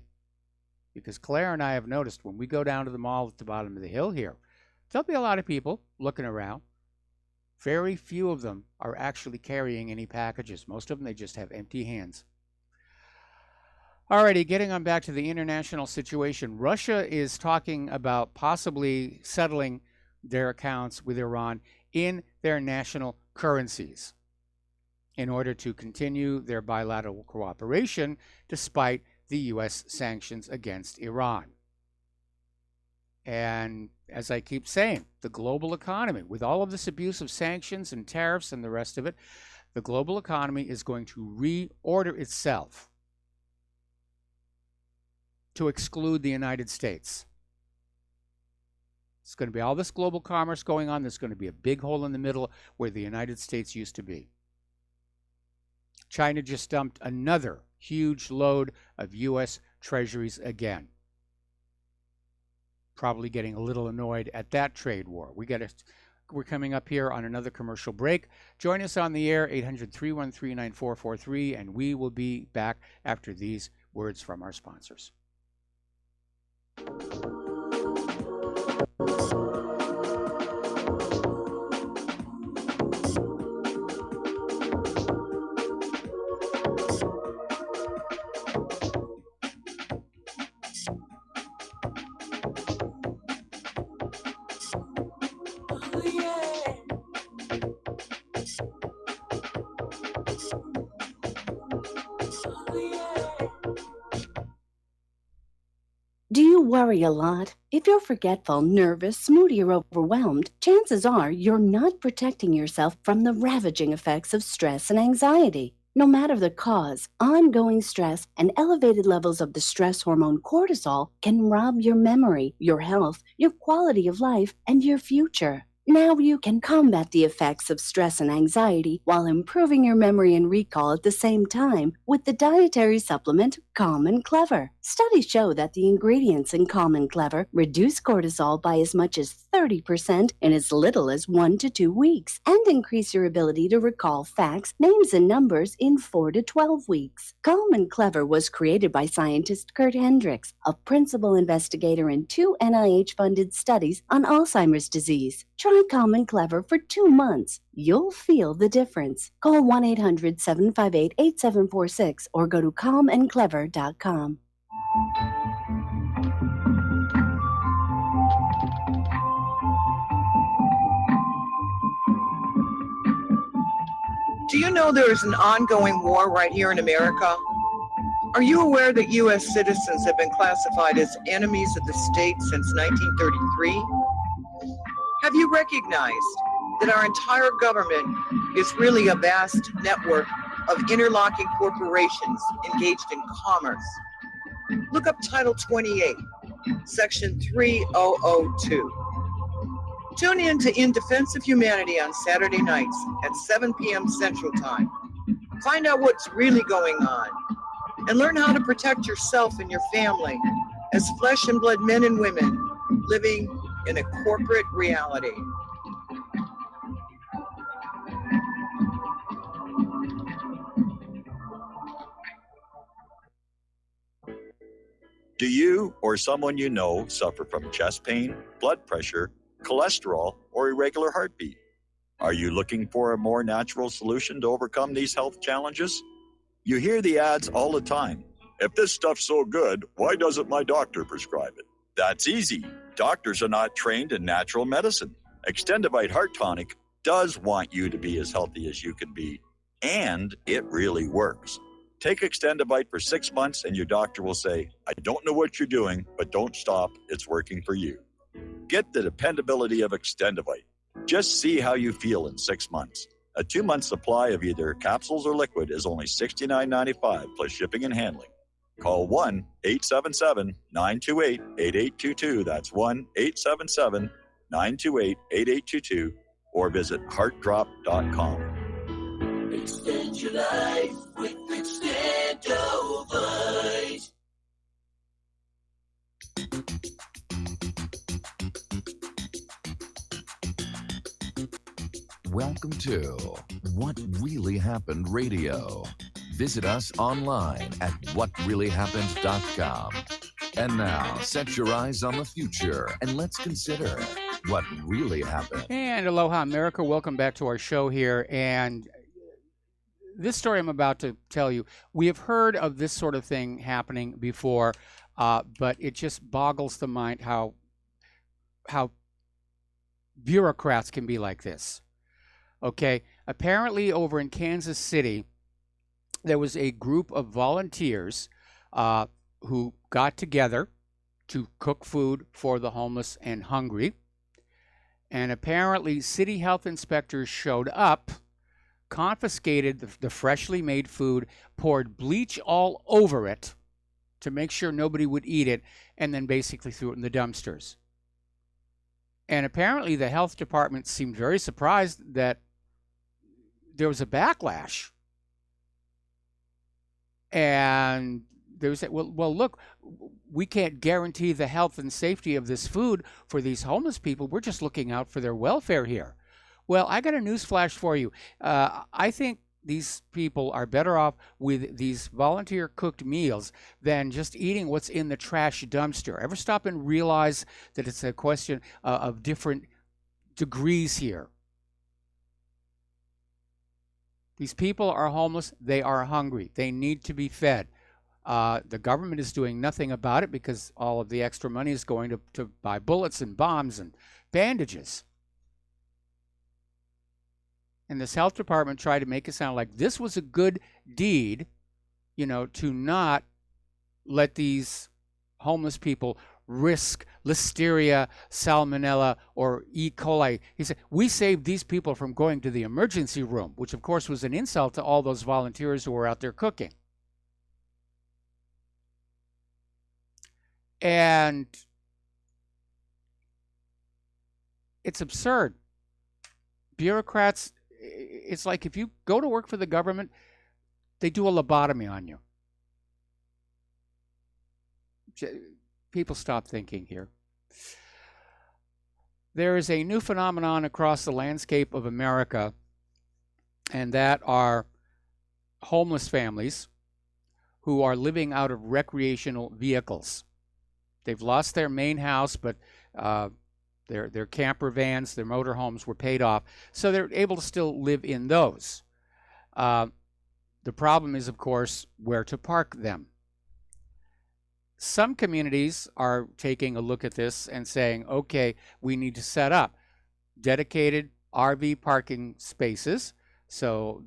Because Claire and I have noticed when we go down to the mall at the bottom of the hill here, there'll be a lot of people looking around. Very few of them are actually carrying any packages. Most of them, they just have empty hands. Alrighty, getting on back to the international situation. Russia is talking about possibly settling their accounts with Iran in their national currencies in order to continue their bilateral cooperation despite the U.S. sanctions against Iran. And as I keep saying, the global economy, with all of this abuse of sanctions and tariffs and the rest of it, the global economy is going to reorder itself to exclude the United States. It's going to be all this global commerce going on. There's going to be a big hole in the middle where the United States used to be. China just dumped another huge load of U.S. treasuries again. Probably getting a little annoyed at that trade war. We're coming up here on another commercial break. Join us on the air, 800-313-9443, and we will be back after these words from our sponsors. Do you worry a lot? If you're forgetful, nervous, moody, or overwhelmed, chances are you're not protecting yourself from the ravaging effects of stress and anxiety. No matter the cause, ongoing stress and elevated levels of the stress hormone cortisol can rob your memory, your health, your quality of life, and your future. Now you can combat the effects of stress and anxiety while improving your memory and recall at the same time with the dietary supplement Calm and Clever. Studies show that the ingredients in Calm and Clever reduce cortisol by as much as 30% in as little as 1 to 2 weeks and increase your ability to recall facts, names, and numbers in 4 to 12 weeks. Calm and Clever was created by scientist Kurt Hendricks, a principal investigator in 2 NIH-funded studies on Alzheimer's disease. Try Calm and Clever for 2 months. You'll feel the difference. Call 1-800-758-8746 or go to calmandclever.com. Do you know there is an ongoing war right here in America? Are you aware that U.S. citizens have been classified as enemies of the state since 1933? Have you recognized that our entire government is really a vast network of interlocking corporations engaged in commerce? Look up Title 28, Section 3002. Tune in to In Defense of Humanity on Saturday nights at 7 p.m. Central Time. Find out what's really going on and learn how to protect yourself and your family as flesh and blood men and women living in a corporate reality. Do you or someone you know suffer from chest pain, blood pressure, cholesterol, or irregular heartbeat? Are you looking for a more natural solution to overcome these health challenges? You hear the ads all the time. If this stuff's so good, why doesn't my doctor prescribe it? That's easy. Doctors are not trained in natural medicine. Extendivite Heart Tonic does want you to be as healthy as you can be, and it really works. Take Extendivite for 6 months and your doctor will say, I don't know what you're doing, but don't stop. It's working for you. Get the dependability of Extendivite. Just see how you feel in 6 months. A 2-month supply of either capsules or liquid is only $69.95 plus shipping and handling. Call 1-877-928-8822. That's 1-877-928-8822 or visit heartdrop.com. Extend your life with Extendovite. Welcome to What Really Happened Radio. Visit us online at whatreallyhappened.com. And now, set your eyes on the future and let's consider what really happened. And aloha, America. Welcome back to our show here. And this story I'm about to tell you, we have heard of this sort of thing happening before, but it just boggles the mind how bureaucrats can be like this. Okay, apparently over in Kansas City, there was a group of volunteers who got together to cook food for the homeless and hungry. And apparently city health inspectors showed up, confiscated the freshly made food, poured bleach all over it to make sure nobody would eat it, and then basically threw it in the dumpsters. And apparently the health department seemed very surprised that there was a backlash. And they said, well, look, we can't guarantee the health and safety of this food for these homeless people. We're just looking out for their welfare here. Well, I got a news flash for you. I think these people are better off with these volunteer cooked meals than just eating what's in the trash dumpster. Ever stop and realize that it's a question of different degrees here? These people are homeless. They are hungry. They need to be fed. The government is doing nothing about it because all of the extra money is going to buy bullets and bombs and bandages. And this health department tried to make it sound like this was a good deed, to not let these homeless people risk Listeria, Salmonella, or E. coli. He said, we saved these people from going to the emergency room, which of course was an insult to all those volunteers who were out there cooking. And it's absurd. Bureaucrats, it's like if you go to work for the government, they do a lobotomy on you. People stop thinking here. There is a new phenomenon across the landscape of America, and that are homeless families who are living out of recreational vehicles. They've lost their main house, but their camper vans, their motorhomes were paid off, so they're able to still live in those. The problem is, of course, where to park them. Some communities are taking a look at this and saying, okay, we need to set up dedicated RV parking spaces, so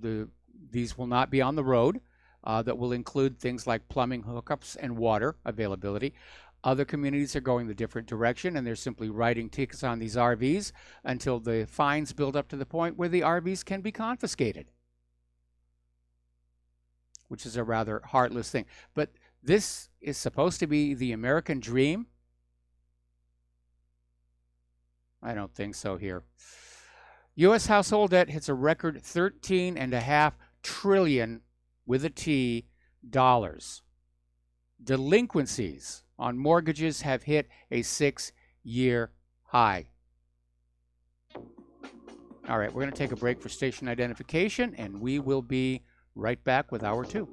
these will not be on the road, that will include things like plumbing hookups and water availability. Other communities are going the different direction, and they're simply writing tickets on these RVs until the fines build up to the point where the RVs can be confiscated, which is a rather heartless thing. But this is supposed to be the American dream? I don't think so here. U.S. household debt hits a record $13.5 trillion with a T dollars. Delinquencies on mortgages have hit a 6-year high. All right, we're going to take a break for station identification, and we will be right back with Hour 2.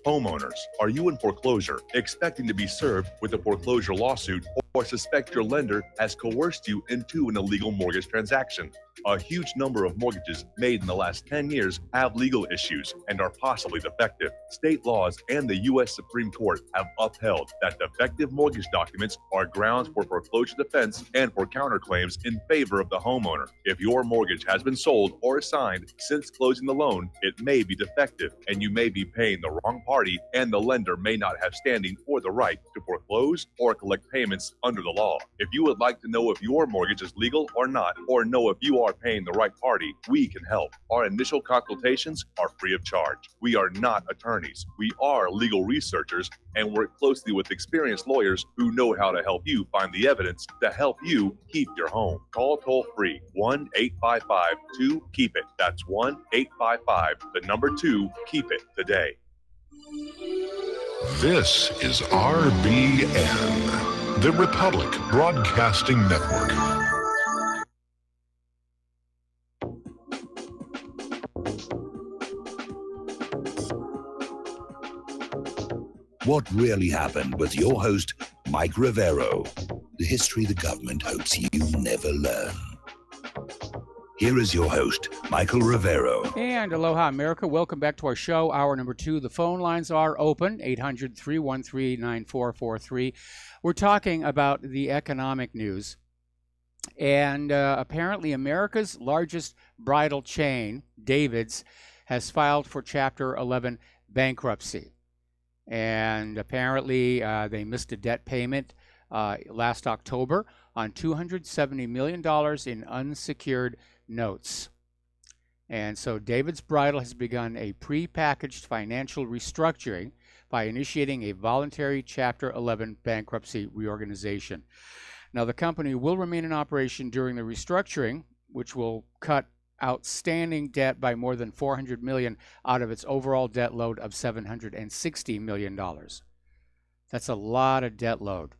Homeowners, are you in foreclosure, expecting to be served with a foreclosure lawsuit, or suspect your lender has coerced you into an illegal mortgage transaction? A huge number of mortgages made in the last 10 years have legal issues and are possibly defective. State laws and the U.S. Supreme Court have upheld that defective mortgage documents are grounds for foreclosure defense and for counterclaims in favor of the homeowner. If your mortgage has been sold or assigned since closing the loan, it may be defective and you may be paying the wrong party, and the lender may not have standing or the right to foreclose or collect payments under the law. If you would like to know if your mortgage is legal or not, or know if you are paying the right party, we can help. Our initial consultations are free of charge. We are not attorneys. We are legal researchers and work closely with experienced lawyers who know how to help you find the evidence to help you keep your home. Call toll free 1-855-2-KEEP-IT. That's 1-855-2-KEEP-IT today. This is RBN, the Republic Broadcasting Network. What Really Happened with your host, Mike Rivero. The history the government hopes you never learn. Here is your host, Michael Rivero. And aloha, America. Welcome back to our show, hour number 2. The phone lines are open, 800-313-9443. We're talking about the economic news. And apparently America's largest bridal chain, David's, has filed for Chapter 11 bankruptcy. And apparently they missed a debt payment last October on $270 million in unsecured notes. And so David's Bridal has begun a pre-packaged financial restructuring by initiating a voluntary Chapter 11 bankruptcy reorganization. Now, the company will remain in operation during the restructuring, which will cut outstanding debt by more than $400 million out of its overall debt load of $760 million. That's a lot of debt load.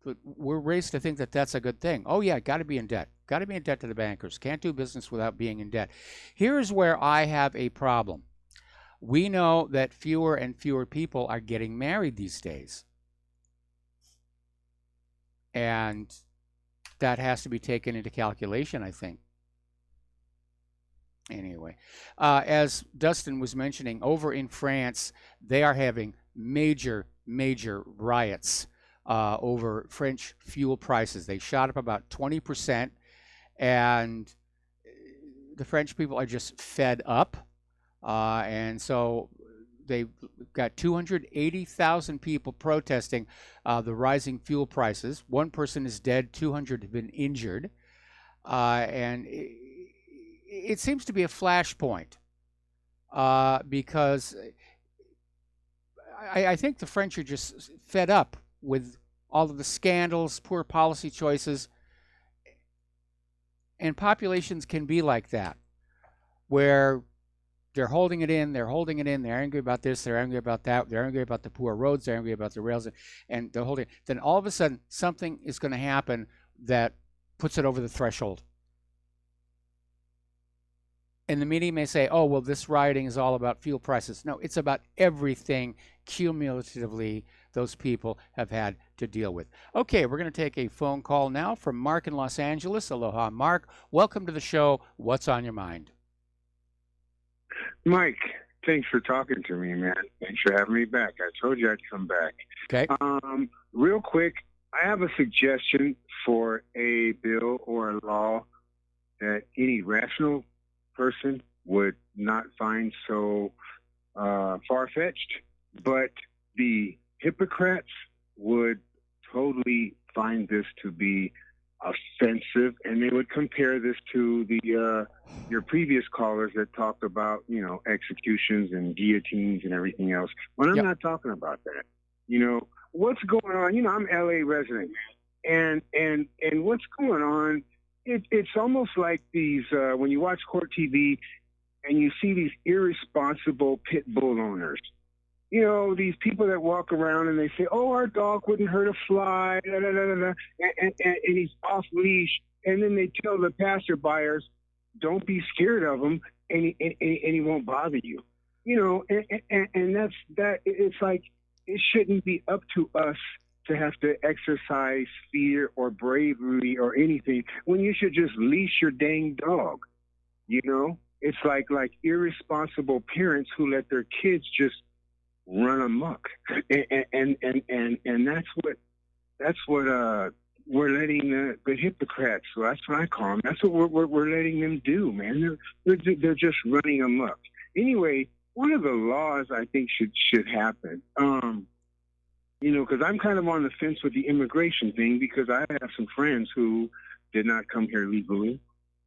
But we're raised to think that that's a good thing. Oh yeah, got to be in debt. Got to be in debt to the bankers. Can't do business without being in debt. Here's where I have a problem. We know that fewer and fewer people are getting married these days. And that has to be taken into calculation, I think. Anyway, as Dustin was mentioning, over in France, they are having major riots over French fuel prices. They shot up about 20%, and the French people are just fed up. And so they've got 280,000 people protesting the rising fuel prices. One person is dead, 200 have been injured. And it seems to be a flashpoint because I think the French are just fed up with all of the scandals, poor policy choices, and populations can be like that, where they're holding it in, they're angry about this, they're angry about that, they're angry about the poor roads, they're angry about the rails, and they're holding it. Then all of a sudden, something is going to happen that puts it over the threshold. And the media may say, oh, well, this rioting is all about fuel prices. No, it's about everything cumulatively those people have had to deal with. Okay, we're going to take a phone call now from Mark in Los Angeles. Aloha, Mark. Welcome to the show. What's on your mind? Mike, thanks for talking to me, man. Thanks for having me back. I told you I'd come back. Okay. Real quick, I have a suggestion for a bill or a law that any rational person would not find so far-fetched, but the hypocrites would totally find this to be offensive, and they would compare this to the your previous callers that talked about, you know, executions and guillotines and everything else. When I'm not talking about that, you know, what's going on? You know, I'm LA resident, man, and what's going on? It's almost like these when you watch court TV and you see these irresponsible pit bull owners you know, these people that walk around and they say, "Oh, our dog wouldn't hurt a fly," da, da, da, da, da, and he's off leash, and then they tell the passerbyers, "Don't be scared of him, and he won't bother you." You know, and that's that. It's like it shouldn't be up to us to have to exercise fear or bravery or anything when you should just leash your dang dog. You know, it's like irresponsible parents who let their kids just run amok, and that's what we're letting the hypocrites. So that's what I call them. That's what we're letting them do, man. They're just running amok. Anyway, one of the laws I think should happen. You know, because I'm kind of on the fence with the immigration thing because I have some friends who did not come here legally.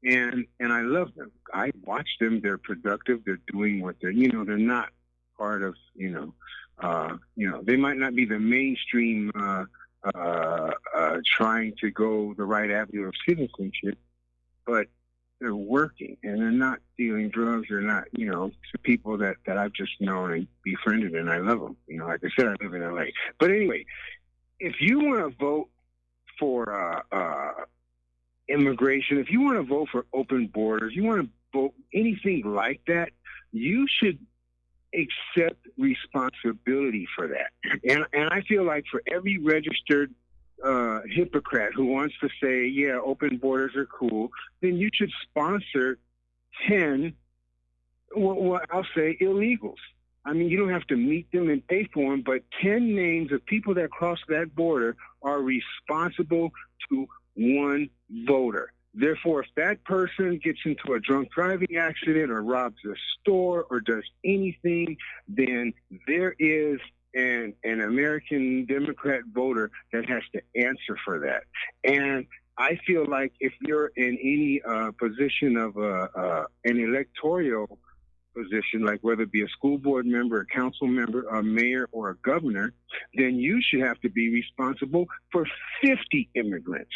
And I love them. I watch them. They're productive. They're doing what they're not part of, they might not be the mainstream trying to go the right avenue of citizenship, but they're working and they're not dealing drugs. They're not, to people that I've just known and befriended, and I love them. Like I said, I live in LA. But anyway, if you want to vote for immigration, if you want to vote for open borders, you want to vote anything like that, you should accept responsibility for that. And I feel like for every registered hypocrite who wants to say, yeah, open borders are cool, then you should sponsor 10, I'll say illegals. I mean, you don't have to meet them and pay for them, but 10 names of people that cross that border are responsible to one voter. Therefore, if that person gets into a drunk driving accident or robs a store or does anything, then there is an American Democrat voter that has to answer for that. And I feel like if you're in any position of an electoral position, like whether it be a school board member, a council member, a mayor, or a governor, then you should have to be responsible for 50 immigrants.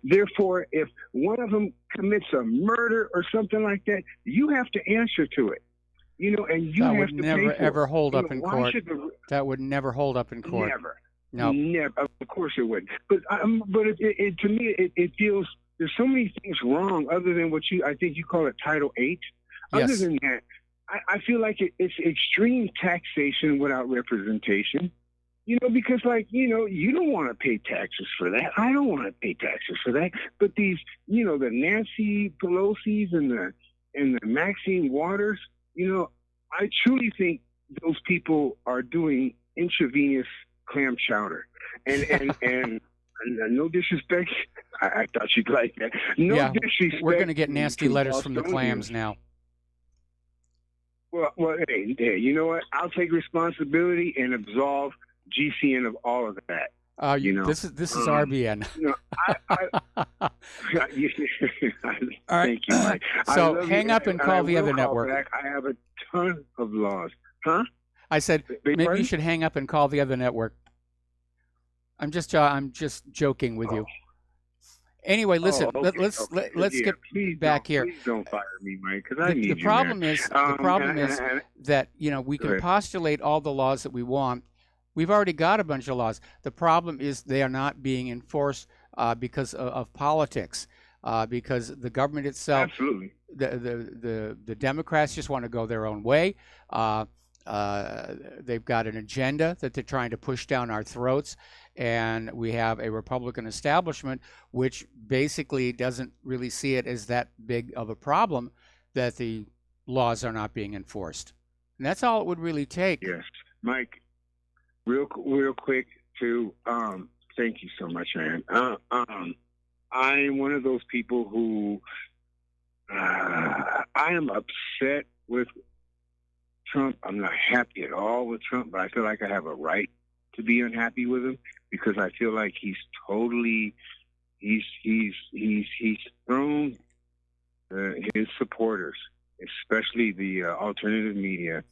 Therefore, if one of them commits a murder or something like that, you have to answer to it. And you have to pay for it. That would never ever hold up in court. That would never hold up in court. Never. No. Never. Of course it would. But to me, it feels there's so many things wrong other than what I think you call it Title VIII. Yes. Other than that, I feel like it's extreme taxation without representation. Because you don't want to pay taxes for that. I don't want to pay taxes for that. But these, the Nancy Pelosi's and the Maxine Waters, I truly think those people are doing intravenous clam chowder. And no disrespect, I thought you'd like that. No disrespect. We're going to get nasty letters from the clams now. Well, hey, you know what? I'll take responsibility and absolve GCN of all of that. This is RBN. All right. Thank you, Mike. So hang up and call the other network. I have a ton of laws. Huh? I said maybe you should hang up and call the other network. I'm just joking with you. Anyway, listen. Let's get back here. Please don't fire me, Mike, because I need you. The problem is that we can postulate all the laws that we want. We've already got a bunch of laws. The problem is they are not being enforced because of politics, because the government itself, absolutely, the Democrats just want to go their own way. They've got an agenda that they're trying to push down our throats, and we have a Republican establishment which basically doesn't really see it as that big of a problem that the laws are not being enforced. And that's all it would really take. Yes, Mike. Real quick, too. Thank you so much, man. I'm one of those people who I am upset with Trump. I'm not happy at all with Trump, but I feel like I have a right to be unhappy with him because I feel like he's thrown his supporters, especially the alternative media,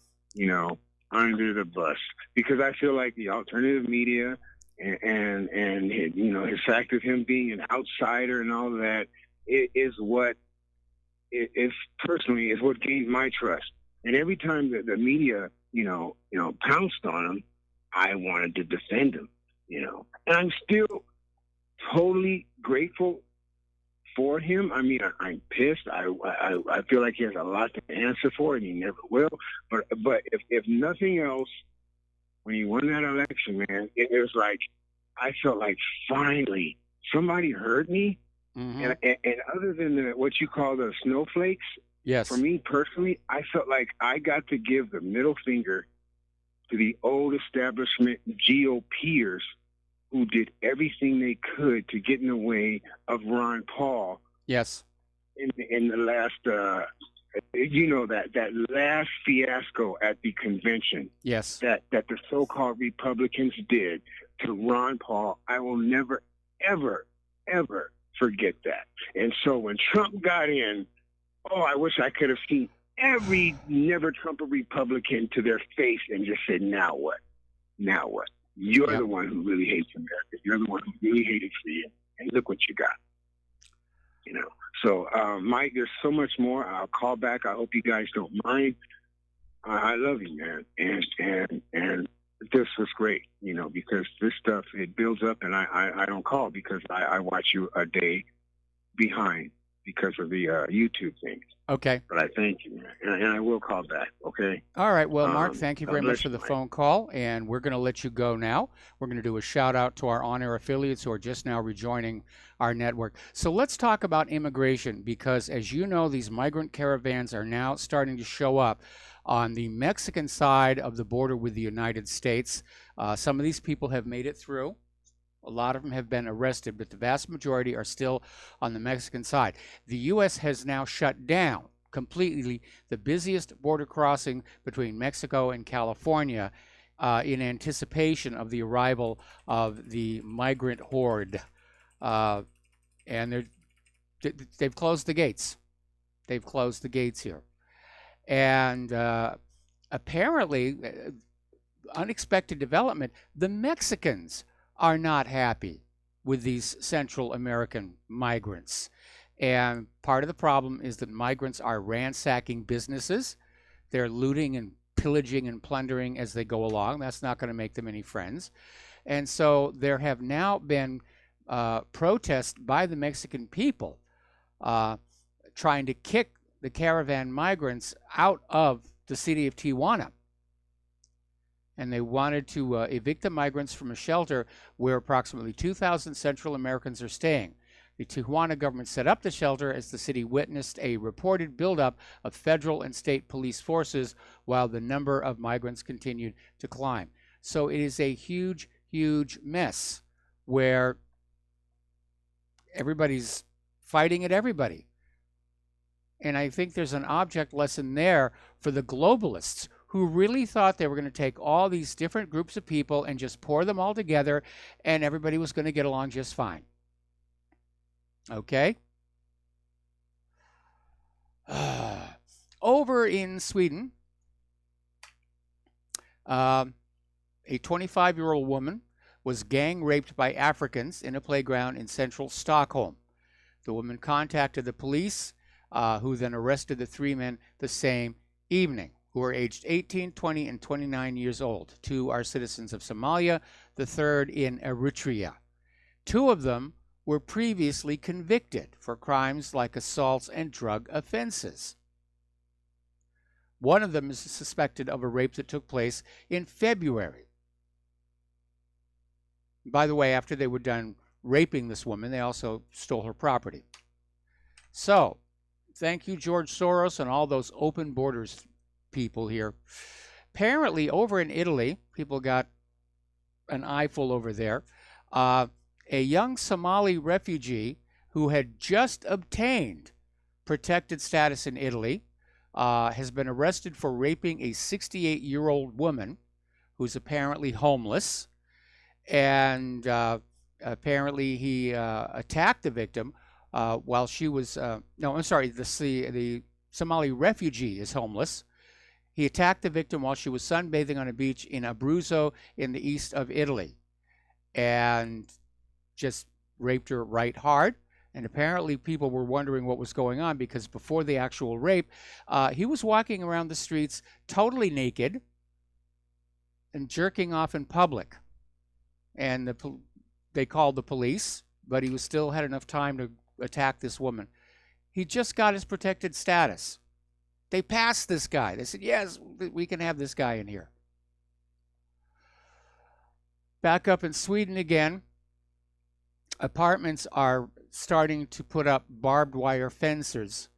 under the bus, because I feel like the alternative media and his fact of him being an outsider and all of that is what what gained my trust. And every time the media pounced on him, I wanted to defend him, and I'm still totally grateful for him. I mean, I'm pissed. I feel like he has a lot to answer for, and he never will. But if nothing else, when he won that election, man, it was like I felt like finally somebody heard me. Mm-hmm. And other than what you call the snowflakes, yes, for me personally, I felt like I got to give the middle finger to the old establishment GOPers who did everything they could to get in the way of Ron Paul. Yes. In the last, that last fiasco at the convention. Yes. That the so-called Republicans did to Ron Paul. I will never, ever, ever forget that. And so when Trump got in, I wish I could have seen every never Trump Republican to their face and just said, now what? Now what? You're the one who really hates America. You're the one who really hated freedom. And look what you got. So, Mike, there's so much more. I'll call back. I hope you guys don't mind. I love you, man. And this was great, because this stuff, it builds up, and I don't call because I watch you a day behind because of the YouTube thing. Okay. But I thank you, man. And I will call back, okay? All right. Well, Mark, thank you very much for the Mike. phone call, and we're going to let you go now. We're going to do a shout-out to our on-air affiliates who are just now rejoining our network. So let's talk about immigration, because, as you know, these migrant caravans are now starting to show up on the Mexican side of the border with the United States. Some of these people have made it through. A lot of them have been arrested, but the vast majority are still on the Mexican side. The U.S. has now shut down completely the busiest border crossing between Mexico and California in anticipation of the arrival of the migrant horde. And they've closed the gates. They've closed the gates here. And apparently, unexpected development, the Mexicans are not happy with these Central American migrants. And part of the problem is that migrants are ransacking businesses. They're looting and pillaging and plundering as they go along. That's not going to make them any friends. And so there have now been protests by the Mexican people trying to kick the caravan migrants out of the city of Tijuana. And they wanted to evict the migrants from a shelter where approximately 2,000 Central Americans are staying. The Tijuana government set up the shelter as the city witnessed a reported buildup of federal and state police forces while the number of migrants continued to climb. So it is a huge, huge mess where everybody's fighting at everybody. And I think there's an object lesson there for the globalists who really thought they were going to take all these different groups of people and just pour them all together and everybody was going to get along just fine. Okay? Over in Sweden, a 25-year-old woman was gang raped by Africans in a playground in central Stockholm. The woman contacted the police, who then arrested the three men the same evening, who are aged 18, 20, and 29 years old. Two are citizens of Somalia, the third in Eritrea. Two of them were previously convicted for crimes like assaults and drug offenses. One of them is suspected of a rape that took place in February. By the way, after they were done raping this woman, they also stole her property. So, thank you, George Soros, and all those open borders people here. Apparently, over in Italy, people got an eyeful over there. A young Somali refugee who had just obtained protected status in Italy has been arrested for raping a 68-year-old woman who's apparently homeless. And apparently he attacked the victim while she was... the Somali refugee is homeless. He attacked the victim while she was sunbathing on a beach in Abruzzo in the east of Italy and just raped her right hard. And apparently people were wondering what was going on because before the actual rape, he was walking around the streets totally naked, and jerking off in public. And they called the police, but he still had enough time to attack this woman. He just got his protected status. They passed this guy. They said, yes, we can have this guy in here. Back up in Sweden again, apartments are starting to put up barbed wire fences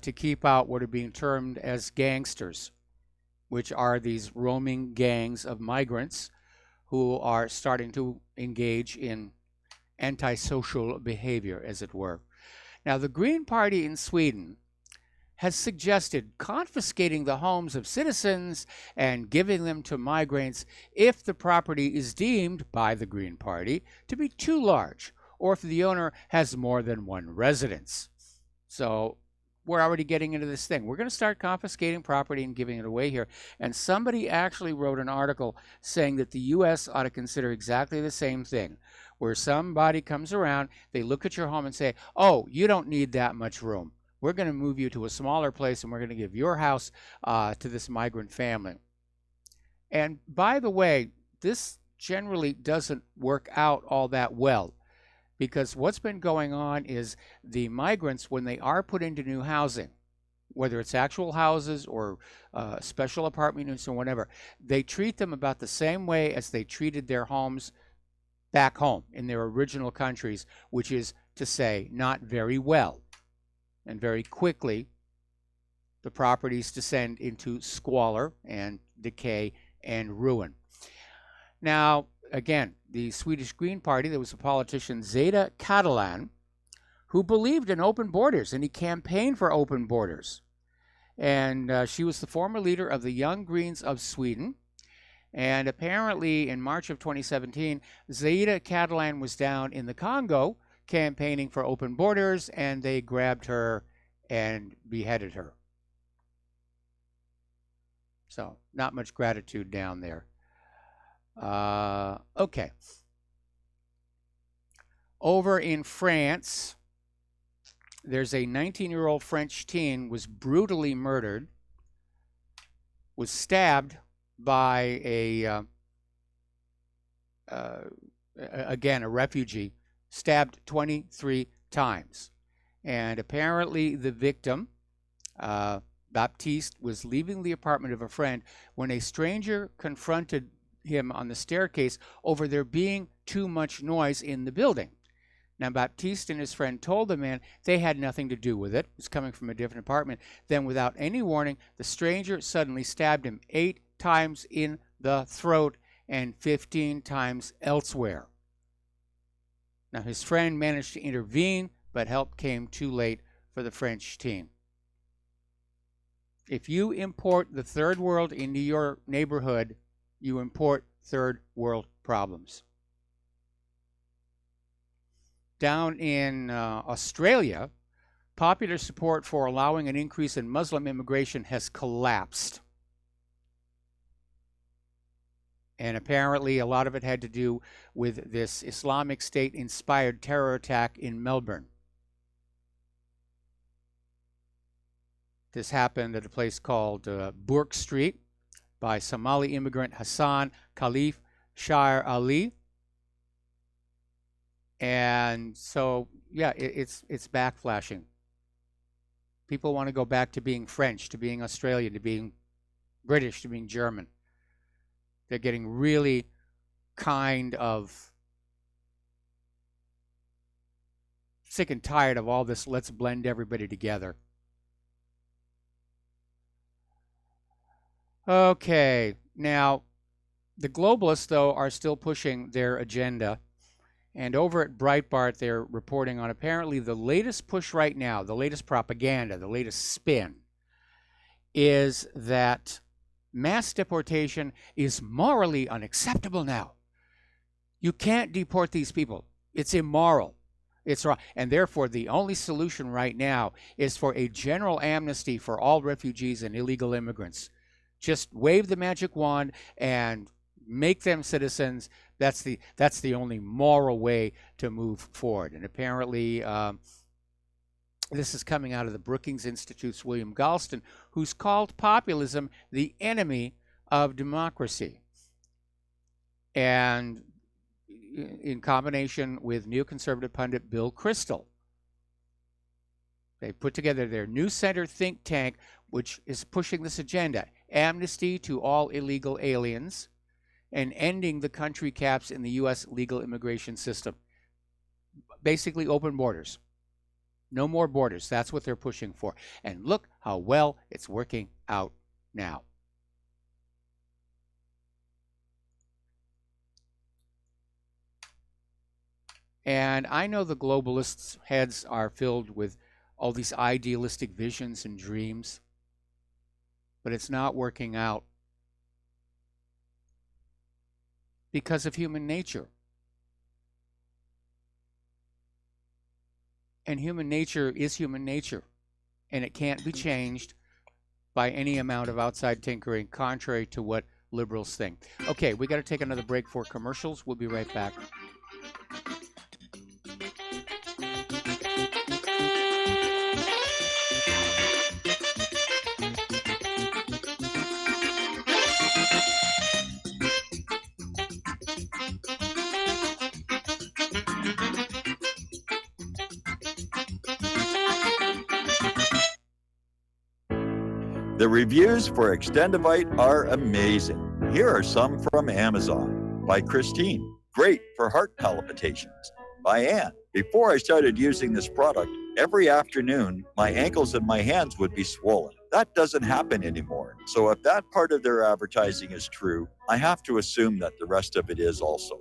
to keep out what are being termed as gangsters, which are these roaming gangs of migrants who are starting to engage in antisocial behavior, as it were. Now, the Green Party in Sweden has suggested confiscating the homes of citizens and giving them to migrants if the property is deemed by the Green Party to be too large, or if the owner has more than one residence. So we're already getting into this thing. We're going to start confiscating property and giving it away here. And somebody actually wrote an article saying that the U.S. ought to consider exactly the same thing, where somebody comes around, they look at your home and say, oh, you don't need that much room. We're going to move you to a smaller place, and we're going to give your house to this migrant family. And by the way, this generally doesn't work out all that well, because what's been going on is the migrants, when they are put into new housing, whether it's actual houses or special apartment units or whatever, they treat them about the same way as they treated their homes back home in their original countries, which is to say, not very well. And very quickly, the properties descend into squalor and decay and ruin. Now, again, the Swedish Green Party, there was a politician, Zeta Catalan, who believed in open borders, and he campaigned for open borders. And she was the former leader of the Young Greens of Sweden. And apparently, in March of 2017, Zeta Catalan was down in the Congo campaigning for open borders, and they grabbed her and beheaded her. So, not much gratitude down there. Okay. Over in France, there's a 19-year-old French teen was brutally murdered, was stabbed by again, a refugee, stabbed 23 times. And apparently the victim, Baptiste, was leaving the apartment of a friend when a stranger confronted him on the staircase over there being too much noise in the building. Now, Baptiste and his friend told the man they had nothing to do with it. It was coming from a different apartment. Then, without any warning, the stranger suddenly stabbed him 8 times in the throat and 15 times elsewhere. Now, his friend managed to intervene, but help came too late for the French teen. If you import the third world into your neighborhood, you import third world problems. Down in Australia, popular support for allowing an increase in Muslim immigration has collapsed. And apparently a lot of it had to do with this Islamic State-inspired terror attack in Melbourne. This happened at a place called Bourke Street by Somali immigrant Hassan Khalif Shire Ali. And so, yeah, it's backflashing. People want to go back to being French, to being Australian, to being British, to being German. They're getting really kind of sick and tired of all this let's blend everybody together. Okay, now the globalists, though, are still pushing their agenda. And over at Breitbart, they're reporting on apparently the latest push right now, the latest propaganda, the latest spin, is that mass deportation is morally unacceptable now. You can't deport these people. It's immoral. It's wrong. And therefore, the only solution right now is for a general amnesty for all refugees and illegal immigrants. Just wave the magic wand and make them citizens. That's the only moral way to move forward. And apparently, this is coming out of the Brookings Institute's William Galston, who's called populism the enemy of democracy. and in combination with neoconservative pundit Bill Kristol. They put together their New Center think tank, which is pushing this agenda: amnesty to all illegal aliens and ending the country caps in the U.S. legal immigration system. Basically, open borders. No more borders. That's what they're pushing for. And look how well it's working out now. And I know the globalists' heads are filled with all these idealistic visions and dreams, but it's not working out because of human nature. And human nature is human nature, and it can't be changed by any amount of outside tinkering, contrary to what liberals think. Okay, we got to take another break for commercials. We'll be right back. The reviews for Extendivite are amazing. Here are some from Amazon. By Christine, great for heart palpitations. By Ann, before I started using this product, every afternoon my ankles and my hands would be swollen. That doesn't happen anymore. So if that part of their advertising is true, I have to assume that the rest of it is also.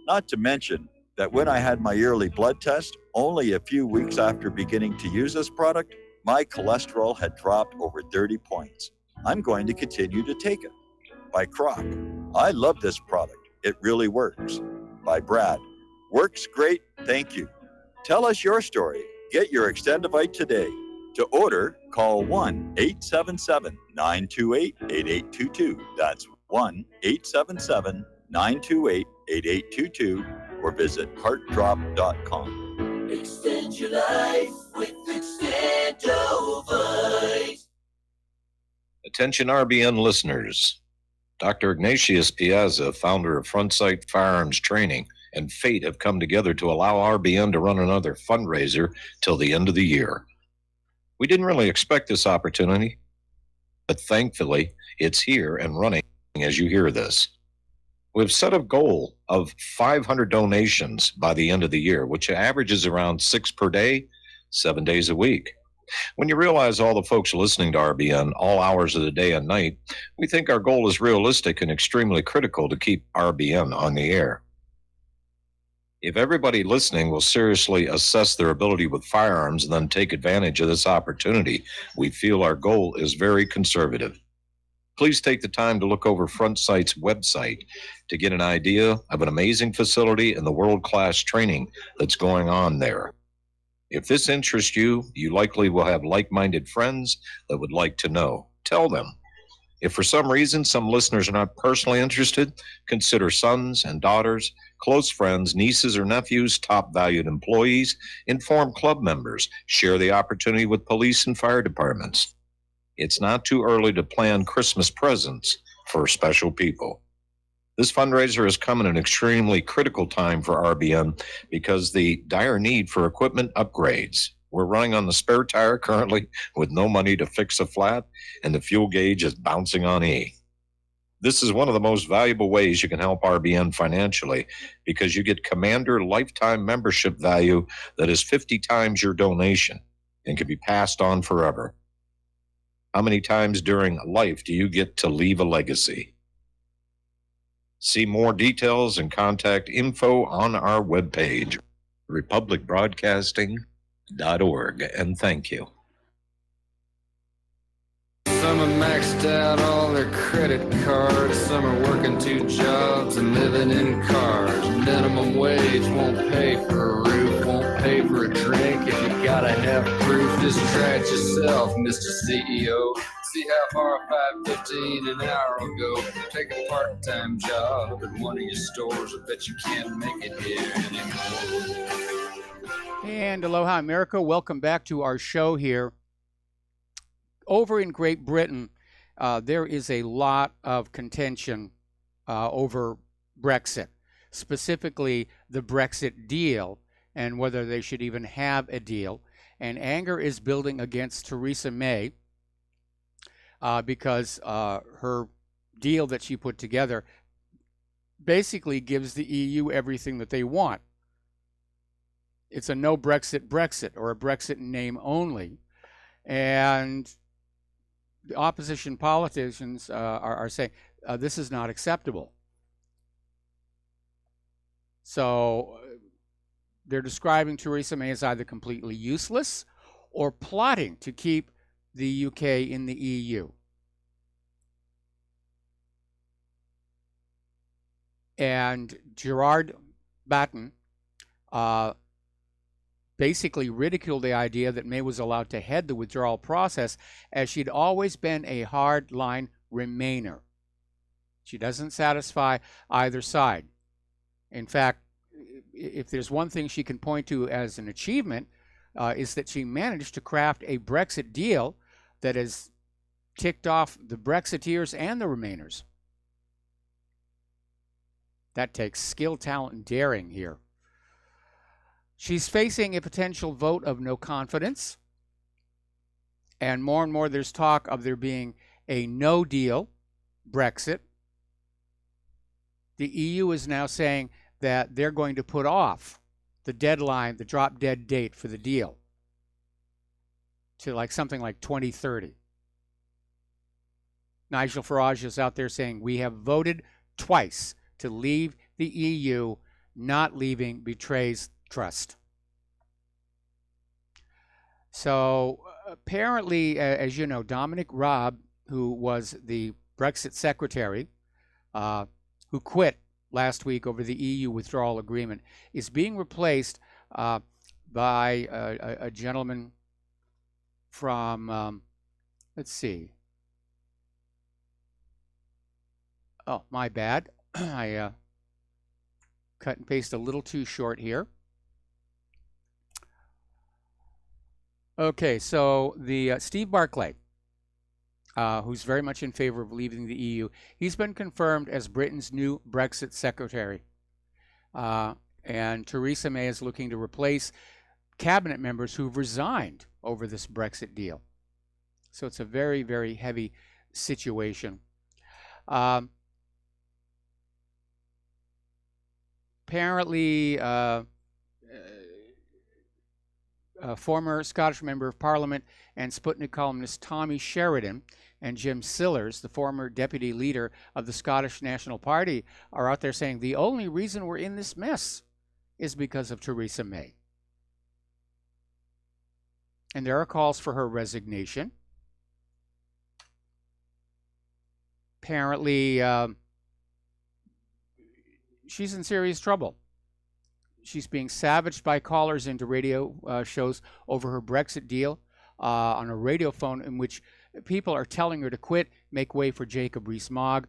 Not to mention that when I had my yearly blood test, only a few weeks after beginning to use this product, my cholesterol had dropped over 30 points. I'm going to continue to take it. By Croc, I love this product. It really works. By Brad, works great, thank you. Tell us your story. Get your Extendivite today. To order, call 1-877-928-8822. That's 1-877-928-8822 or visit heartdrop.com. Extend your life with Extendovite. Attention RBN listeners. Dr. Ignatius Piazza, founder of Frontsight Firearms Training, and fate have come together to allow RBN to run another fundraiser till the end of the year. We didn't really expect this opportunity, but thankfully it's here and running as you hear this. We've set a goal of 500 donations by the end of the year, which averages around 6 per day, 7 days a week. When you realize all the folks listening to RBN all hours of the day and night, we think our goal is realistic and extremely critical to keep RBN on the air. If everybody listening will seriously assess their ability with firearms and then take advantage of this opportunity, we feel our goal is very conservative. Please take the time to look over Frontsight's website to get an idea of an amazing facility and the world-class training that's going on there. If this interests you, you likely will have like-minded friends that would like to know. Tell them. If for some reason some listeners are not personally interested, consider sons and daughters, close friends, nieces or nephews, top valued employees, inform club members, share the opportunity with police and fire departments. It's not too early to plan Christmas presents for special people. This fundraiser has come at an extremely critical time for RBN because the dire need for equipment upgrades. We're running on the spare tire currently with no money to fix a flat, and the fuel gauge is bouncing on E. This is one of the most valuable ways you can help RBN financially because you get Commander lifetime membership value that is 50 times your donation and can be passed on forever. How many times during life do you get to leave a legacy? See more details and contact info on our webpage, republicbroadcasting.org, and thank you. Some are maxed out all their credit cards. Some are working 2 jobs and living in cars. Minimum wage won't pay for a roof, won't pay for a drink. If you gotta have proof, just try it yourself, Mr. CEO. See how far $5.15 an hour will go. Take a part-time job at one of your stores. I bet you can't make it here anymore. And aloha, America. Welcome back to our show here. Over in Great Britain, there is a lot of contention over Brexit, specifically the Brexit deal and whether they should even have a deal. And anger is building against Theresa May because her deal that she put together basically gives the EU everything that they want. It's a no Brexit or a Brexit in name only. And the opposition politicians are saying this is not acceptable. So they're describing Theresa May as either completely useless or plotting to keep the UK in the EU. And Gerard Batten basically ridiculed the idea that May was allowed to head the withdrawal process, as she'd always been a hard-line Remainer. She doesn't satisfy either side. In fact, if there's one thing she can point to as an achievement, is that she managed to craft a Brexit deal that has ticked off the Brexiteers and the Remainers. That takes skill, talent, and daring here. She's facing a potential vote of no confidence. And more there's talk of there being a no-deal Brexit. The EU is now saying that they're going to put off the deadline, the drop-dead date for the deal to something like 2030. Nigel Farage is out there saying, we have voted twice to leave the EU. Not leaving betrays trust. So apparently, as you know, Dominic Raab, who was the Brexit secretary, who quit last week over the EU withdrawal agreement, is being replaced by a gentleman from, let's see. Oh, my bad. I cut and paste a little too short here. Okay, so the Steve Barclay, who's very much in favor of leaving the EU, he's been confirmed as Britain's new Brexit secretary. And Theresa May is looking to replace cabinet members who've resigned over this Brexit deal. So it's a very, very heavy situation. Apparently, former Scottish Member of Parliament and Sputnik columnist Tommy Sheridan and Jim Sillars, the former deputy leader of the Scottish National Party, are out there saying the only reason we're in this mess is because of Theresa May. And there are calls for her resignation. Apparently, she's in serious trouble. She's being savaged by callers into radio shows over her Brexit deal on a radio phone in which people are telling her to quit, make way for Jacob Rees-Mogg.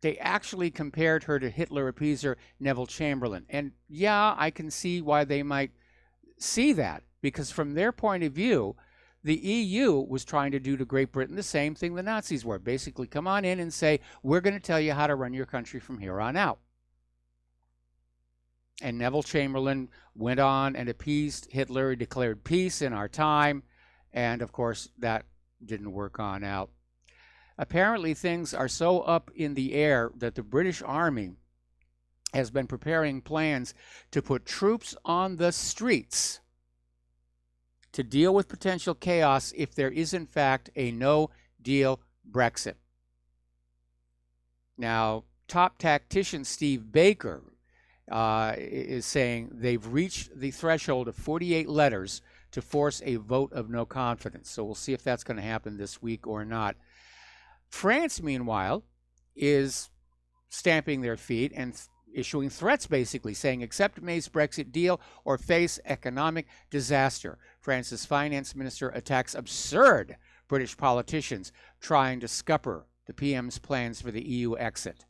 They actually compared her to Hitler appeaser Neville Chamberlain. And yeah, I can see why they might see that, because from their point of view, the EU was trying to do to Great Britain the same thing the Nazis were. Basically, come on in and say, we're going to tell you how to run your country from here on out. And Neville Chamberlain went on and appeased Hitler. He declared peace in our time. And, of course, that didn't work on out. Apparently, things are so up in the air that the British Army has been preparing plans to put troops on the streets to deal with potential chaos if there is, in fact, a no-deal Brexit. Now, top tactician Steve Baker is saying they've reached the threshold of 48 letters to force a vote of no confidence. So we'll see if that's going to happen this week or not. France, meanwhile, is stamping their feet and issuing threats, basically saying accept May's Brexit deal or face economic disaster. France's finance minister attacks absurd British politicians trying to scupper the PM's plans for the EU exit.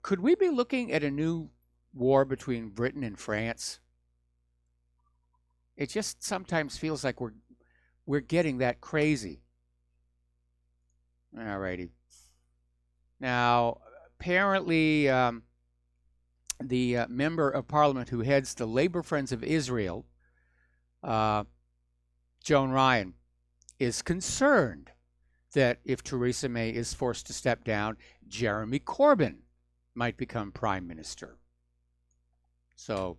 Could we be looking at a new war between Britain and France? It just sometimes feels like we're getting that crazy. All righty. Now, apparently, the member of parliament who heads the Labor Friends of Israel, Joan Ryan, is concerned that if Theresa May is forced to step down, Jeremy Corbyn might become prime minister. So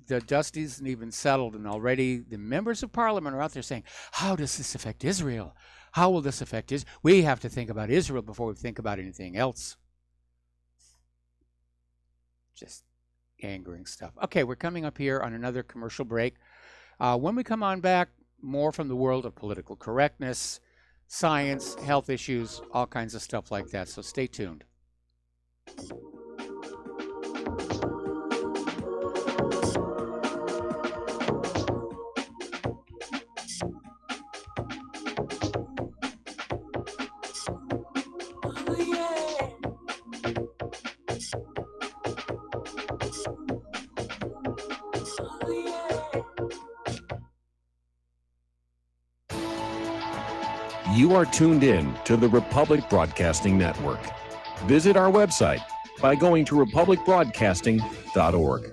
the dust isn't even settled, and already the members of parliament are out there saying, how does this affect Israel? How will this affect Israel? We have to think about Israel before we think about anything else. Just angering stuff. Okay, we're coming up here on another commercial break. When we come on back, more from the world of political correctness, science, health issues, all kinds of stuff like that. So stay tuned. You are tuned in to the Republic Broadcasting Network. Visit our website by going to republicbroadcasting.org.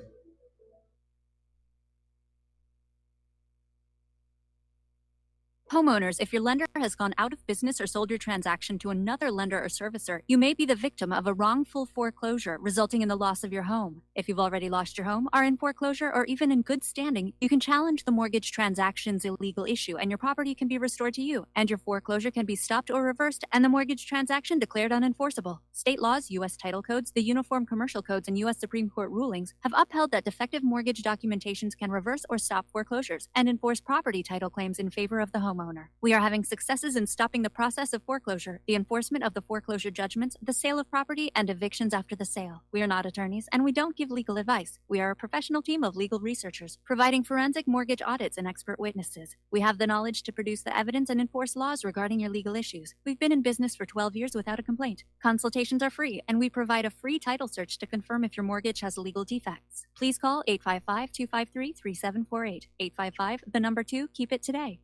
Homeowners, if your lender has gone out of business or sold your transaction to another lender or servicer, you may be the victim of a wrongful foreclosure, resulting in the loss of your home. If you've already lost your home, are in foreclosure, or even in good standing, you can challenge the mortgage transaction's illegal issue, and your property can be restored to you, and your foreclosure can be stopped or reversed, and the mortgage transaction declared unenforceable. State laws, U.S. title codes, the Uniform Commercial Codes, and U.S. Supreme Court rulings have upheld that defective mortgage documentations can reverse or stop foreclosures and enforce property title claims in favor of the homeowner. We are having successes in stopping the process of foreclosure, the enforcement of the foreclosure judgments, the sale of property, and evictions after the sale. We are not attorneys, and we don't give legal advice. We are a professional team of legal researchers, providing forensic mortgage audits and expert witnesses. We have the knowledge to produce the evidence and enforce laws regarding your legal issues. We've been in business for 12 years without a complaint. Consultations are free, and we provide a free title search to confirm if your mortgage has legal defects. Please call 855-253-3748. 855, the number 2, keep it today.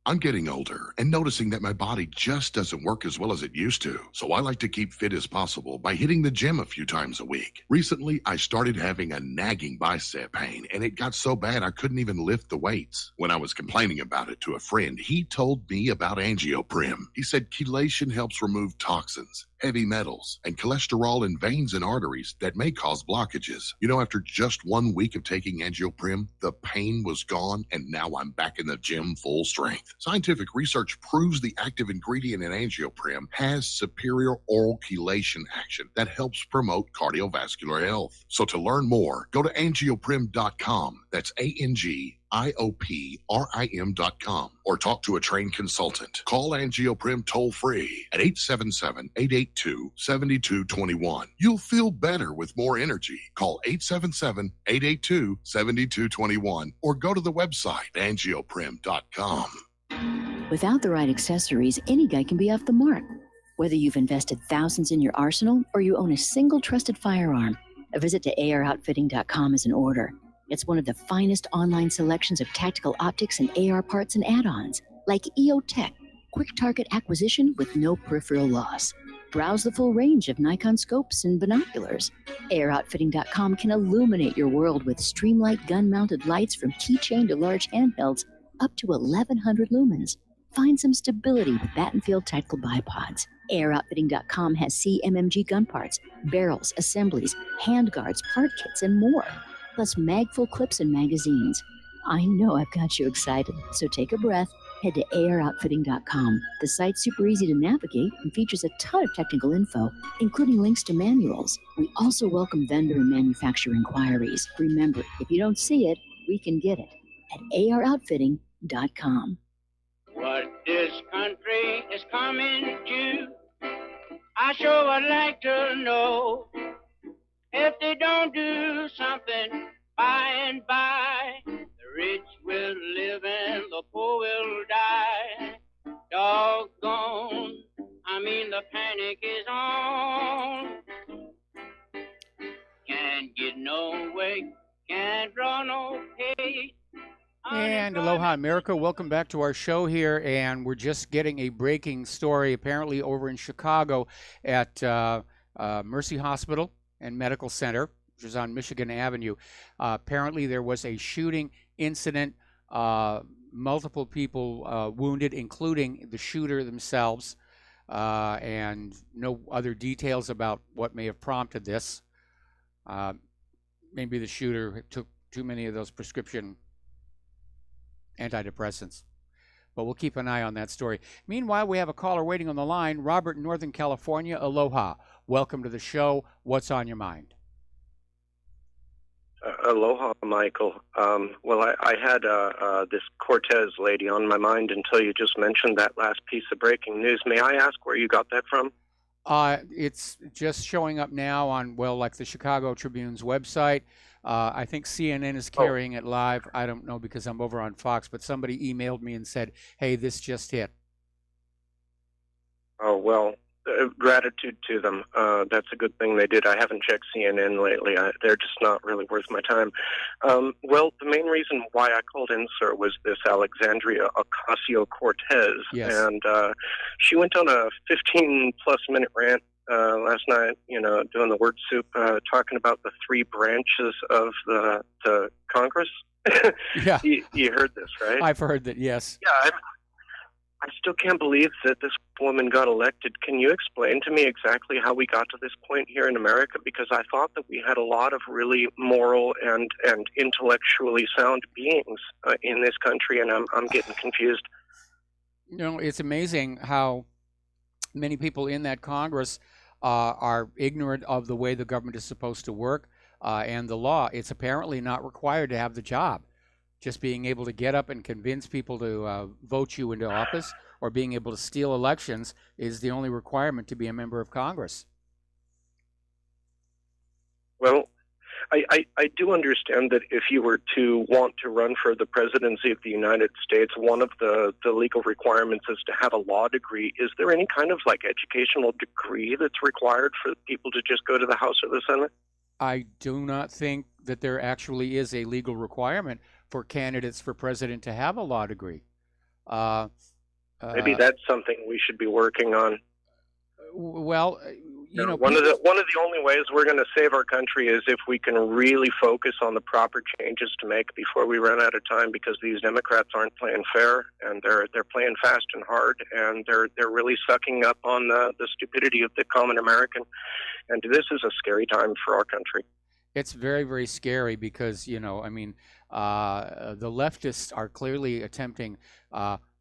I'm getting older and noticing that my body just doesn't work as well as it used to. So I like to keep fit as possible by hitting the gym a few times a week. Recently, I started having a nagging bicep pain, and it got so bad I couldn't even lift the weights. When I was complaining about it to a friend, he told me about Angioprim. He said chelation helps remove toxins, heavy metals, and cholesterol in veins and arteries that may cause blockages. You know, after just 1 week of taking Angioprim, the pain was gone, and now I'm back in the gym full strength. Scientific research proves the active ingredient in Angioprim has superior oral chelation action that helps promote cardiovascular health. So to learn more, go to angioprim.com. That's ANGIOPRIM.com, or talk to a trained consultant. Call Angioprim toll free at 877-882-7221. You'll feel better with more energy. Call 877-882-7221 or go to the website angioprim.com. Without the right accessories, any guy can be off the mark. Whether you've invested thousands in your arsenal or you own a single trusted firearm, a visit to AROutfitting.com is in order. It's one of the finest online selections of tactical optics and AR parts and add-ons, like EOTech, quick target acquisition with no peripheral loss. Browse the full range of Nikon scopes and binoculars. AROutfitting.com can illuminate your world with Streamlight gun-mounted lights from keychain to large handhelds up to 1,100 lumens. Find some stability with Battenfield tactical bipods. AirOutfitting.com has CMMG gun parts, barrels, assemblies, handguards, part kits, and more. Plus mag-full clips and magazines. I know I've got you excited, so take a breath. Head to AirOutfitting.com. The site's super easy to navigate and features a ton of technical info, including links to manuals. We also welcome vendor and manufacturer inquiries. Remember, if you don't see it, we can get it at AirOutfitting.com. What this country is coming to, I sure would like to know. If they don't do something by and by, the rich will live and the poor will die. Doggone, I mean the panic is on. Can't get no way, can't draw no pay. And aloha, America. Welcome back to our show here. And we're just getting a breaking story, apparently over in Chicago at Mercy Hospital and Medical Center, which is on Michigan Avenue. Apparently there was a shooting incident, multiple people wounded, including the shooter themselves, and no other details about what may have prompted this. Maybe the shooter took too many of those prescription antidepressants. But we'll keep an eye on that story. Meanwhile, we have a caller waiting on the line. Robert in Northern California. Aloha. Welcome to the show. What's on your mind? Aloha, Michael. I had this Cortez lady on my mind until you just mentioned that last piece of breaking news. May I ask where you got that from? It's just showing up now on, like the Chicago Tribune's website. I think CNN is carrying it live. I don't know because I'm over on Fox, but somebody emailed me and said, hey, this just hit. Oh, well, gratitude to them. That's a good thing they did. I haven't checked CNN lately. They're just not really worth my time. The main reason why I called in, sir, was this Alexandria Ocasio-Cortez. Yes. And she went on a 15-plus minute rant last night, doing the word soup, talking about the three branches of the Congress. Yeah. You heard this, right? I've heard that, yes. Yeah, I still can't believe that this woman got elected. Can you explain to me exactly how we got to this point here in America? Because I thought that we had a lot of really moral and intellectually sound beings in this country, and I'm getting confused. It's amazing how many people in that Congress are ignorant of the way the government is supposed to work and the law. It's apparently not required to have the job. Just being able to get up and convince people to vote you into office or being able to steal elections is the only requirement to be a member of Congress. Well, I do understand that if you were to want to run for the presidency of the United States, one of the legal requirements is to have a law degree. Is there any kind of educational degree that's required for people to just go to the House or the Senate? I do not think that there actually is a legal requirement for candidates for president to have a law degree. Maybe that's something we should be working on. Well, one of the only ways we're going to save our country is if we can really focus on the proper changes to make before we run out of time, because these Democrats aren't playing fair, and they're playing fast and hard, and they're really sucking up on the stupidity of the common American. And this is a scary time for our country. It's very, very scary because, the leftists are clearly attempting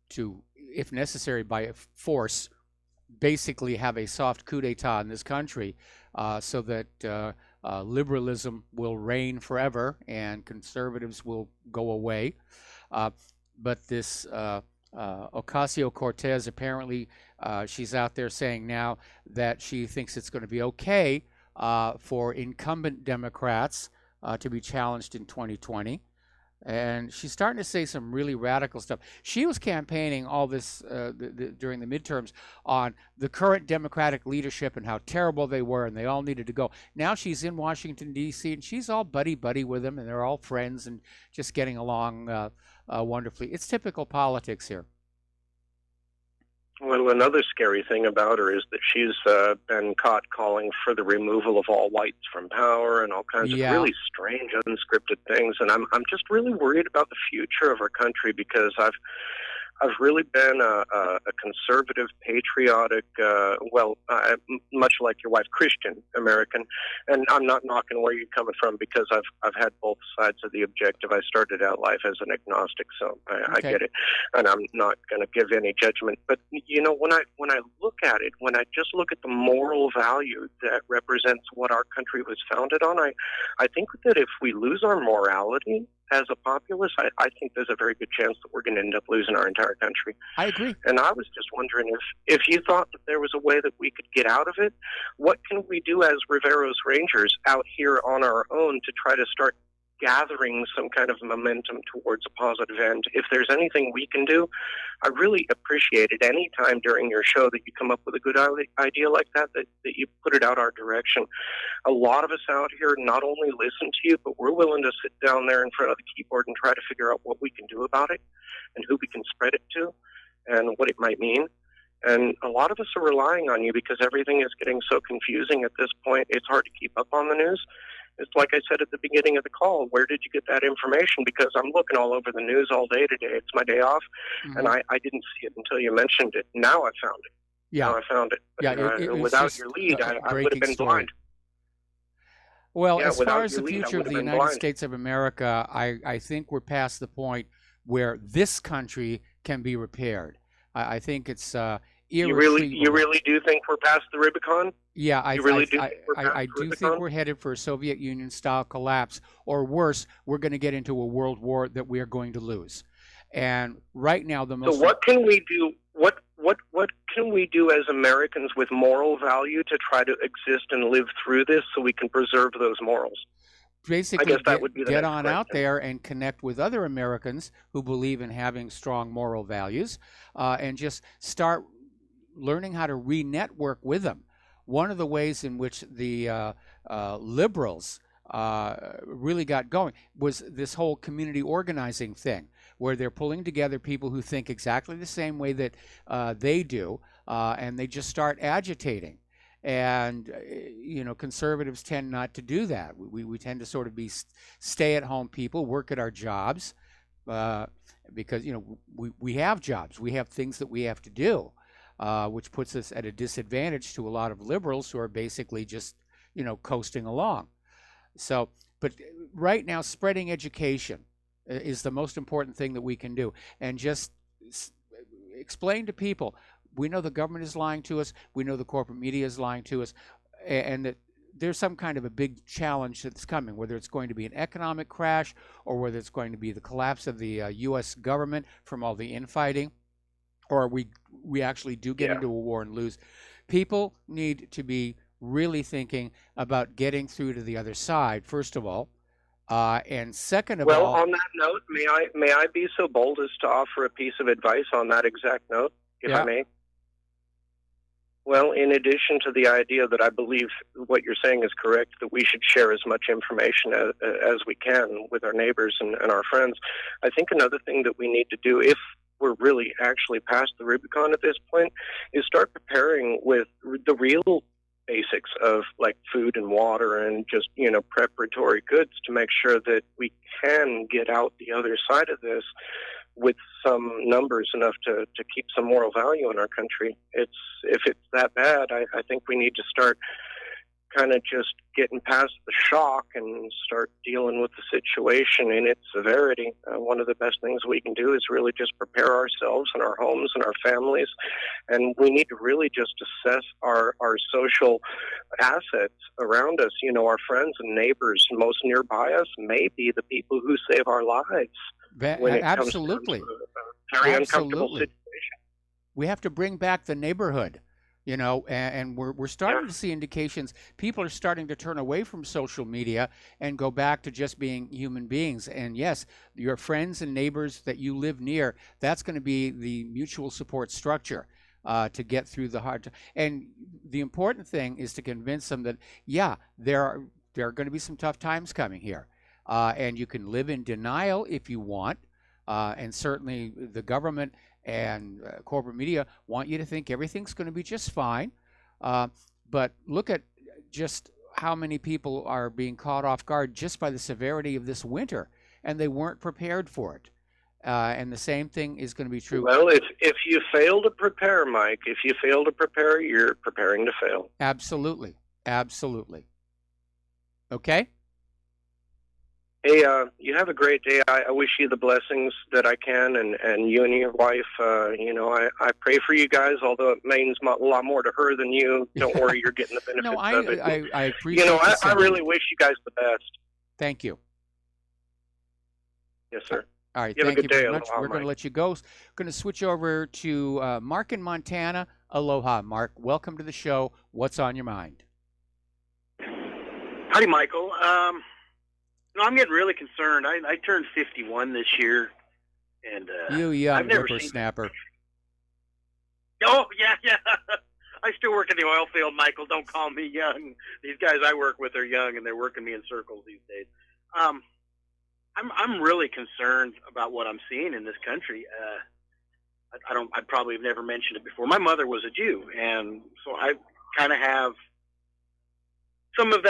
to, if necessary, by force, basically have a soft coup d'etat in this country so that liberalism will reign forever and conservatives will go away. But this Ocasio-Cortez, apparently she's out there saying now that she thinks it's going to be okay for incumbent Democrats to be challenged in 2020. And she's starting to say some really radical stuff. She was campaigning all this during the midterms on the current Democratic leadership and how terrible they were and they all needed to go. Now she's in Washington, D.C., and she's all buddy-buddy with them, and they're all friends and just getting along wonderfully. It's typical politics here. Well, another scary thing about her is that she's been caught calling for the removal of all whites from power and all kinds of really strange, unscripted things. And I'm just really worried about the future of our country, because I've really been a conservative, patriotic, much like your wife, Christian American. And I'm not knocking where you're coming from, because I've had both sides of the objective. I started out life as an agnostic, so I get it, and I'm not going to give any judgment. But when I look at it, when I just look at the moral value that represents what our country was founded on, I think that if we lose our morality as a populace, I think there's a very good chance that we're going to end up losing our entire country. I agree. And I was just wondering if you thought that there was a way that we could get out of it. What can we do as Rivero's Rangers out here on our own to try to start gathering some kind of momentum towards a positive end. If there's anything we can do, I really appreciate it any time during your show that you come up with a good idea like that you put it out our direction. A lot of us out here not only listen to you, but we're willing to sit down there in front of the keyboard and try to figure out what we can do about it and who we can spread it to and what it might mean. And a lot of us are relying on you because everything is getting so confusing at this point. It's hard to keep up on the news. It's like I said at the beginning of the call, where did you get that information? Because I'm looking all over the news all day today. It's my day off, and I didn't see it until you mentioned it. Now I found it. Yeah. Now I found it. But, It was without just your lead, I would have breaking been story. blind. Well, Yeah, as without far as the your lead, I future of would the have been United blind. States of America, I think we're past the point where this country can be repaired. I think it's You irretrievable. really do think we're past the Rubicon? Yeah, You really do think we're past I the do think Rubicon? we're headed for a Soviet Union style collapse, or worse, we're going to get into a world war that we are going to lose. And right now, the most So what can we do? What can we do as Americans with moral value to try to exist and live through this so we can preserve those morals? basically guess that would be the get next on out question. there and connect with other Americans who believe in having strong moral values, and just start learning how to re-network with them. One of the ways in which the liberals really got going was this whole community organizing thing, where they're pulling together people who think exactly the same way that they do, and they just start agitating. And conservatives tend not to do that. We tend to sort of be stay-at-home people, work at our jobs, because we have jobs, we have things that we have to do, which puts us at a disadvantage to a lot of liberals who are basically just coasting along. So, but right now, spreading education is the most important thing that we can do, and just explain to people. We know the government is lying to us. We know the corporate media is lying to us, and that there's some kind of a big challenge that's coming, whether it's going to be an economic crash or whether it's going to be the collapse of the U.S. government from all the infighting, or we actually do get into a war and lose. People need to be really thinking about getting through to the other side, first of all, and second of all. Well, on that note, may I be so bold as to offer a piece of advice on that exact note, if I may? Well, in addition to the idea that I believe what you're saying is correct, that we should share as much information as we can with our neighbors and our friends, I think another thing that we need to do, if we're really actually past the Rubicon at this point, is start preparing with the real basics of like food and water and just, preparatory goods to make sure that we can get out the other side of this with some numbers enough to keep some moral value in our country. If it's that bad, I think we need to start kind of just getting past the shock and start dealing with the situation in its severity. One of the best things we can do is really just prepare ourselves and our homes and our families, and we need to really just assess our social assets around us. Our friends and neighbors most nearby us may be the people who save our lives. When it Absolutely. comes to a very uncomfortable situation. We have to bring back the neighborhood, and we're starting to see indications. People are starting to turn away from social media and go back to just being human beings. And yes, your friends and neighbors that you live near, that's going to be the mutual support structure to get through the hard time. And the important thing is to convince them that, there are going to be some tough times coming here. And you can live in denial if you want, and certainly the government and corporate media want you to think everything's going to be just fine. But look at just how many people are being caught off guard just by the severity of this winter, and they weren't prepared for it. And the same thing is going to be true. Well, if you fail to prepare, Mike, if you fail to prepare, you're preparing to fail. Absolutely. Absolutely. Okay? Hey, you have a great day. I wish you the blessings that I can, and you and your wife. I pray for you guys, although it means a lot more to her than you. Don't worry, you're getting the benefits of it. I appreciate I really wish you guys the best. Thank you. Yes, sir. All right, You have a thank good you day. very much. Aloha, We're going to Mike. let you go. Going to switch over to Mark in Montana. Aloha, Mark. Welcome to the show. What's on your mind? Howdy, Michael. No, I'm getting really concerned. I turned 51 this year, and you young I've never whippersnapper. Oh yeah. I still work in the oil field, Michael. Don't call me young. These guys I work with are young, and they're working me in circles these days. I'm really concerned about what I'm seeing in this country. I probably have never mentioned it before. My mother was a Jew, and so I kind of have some of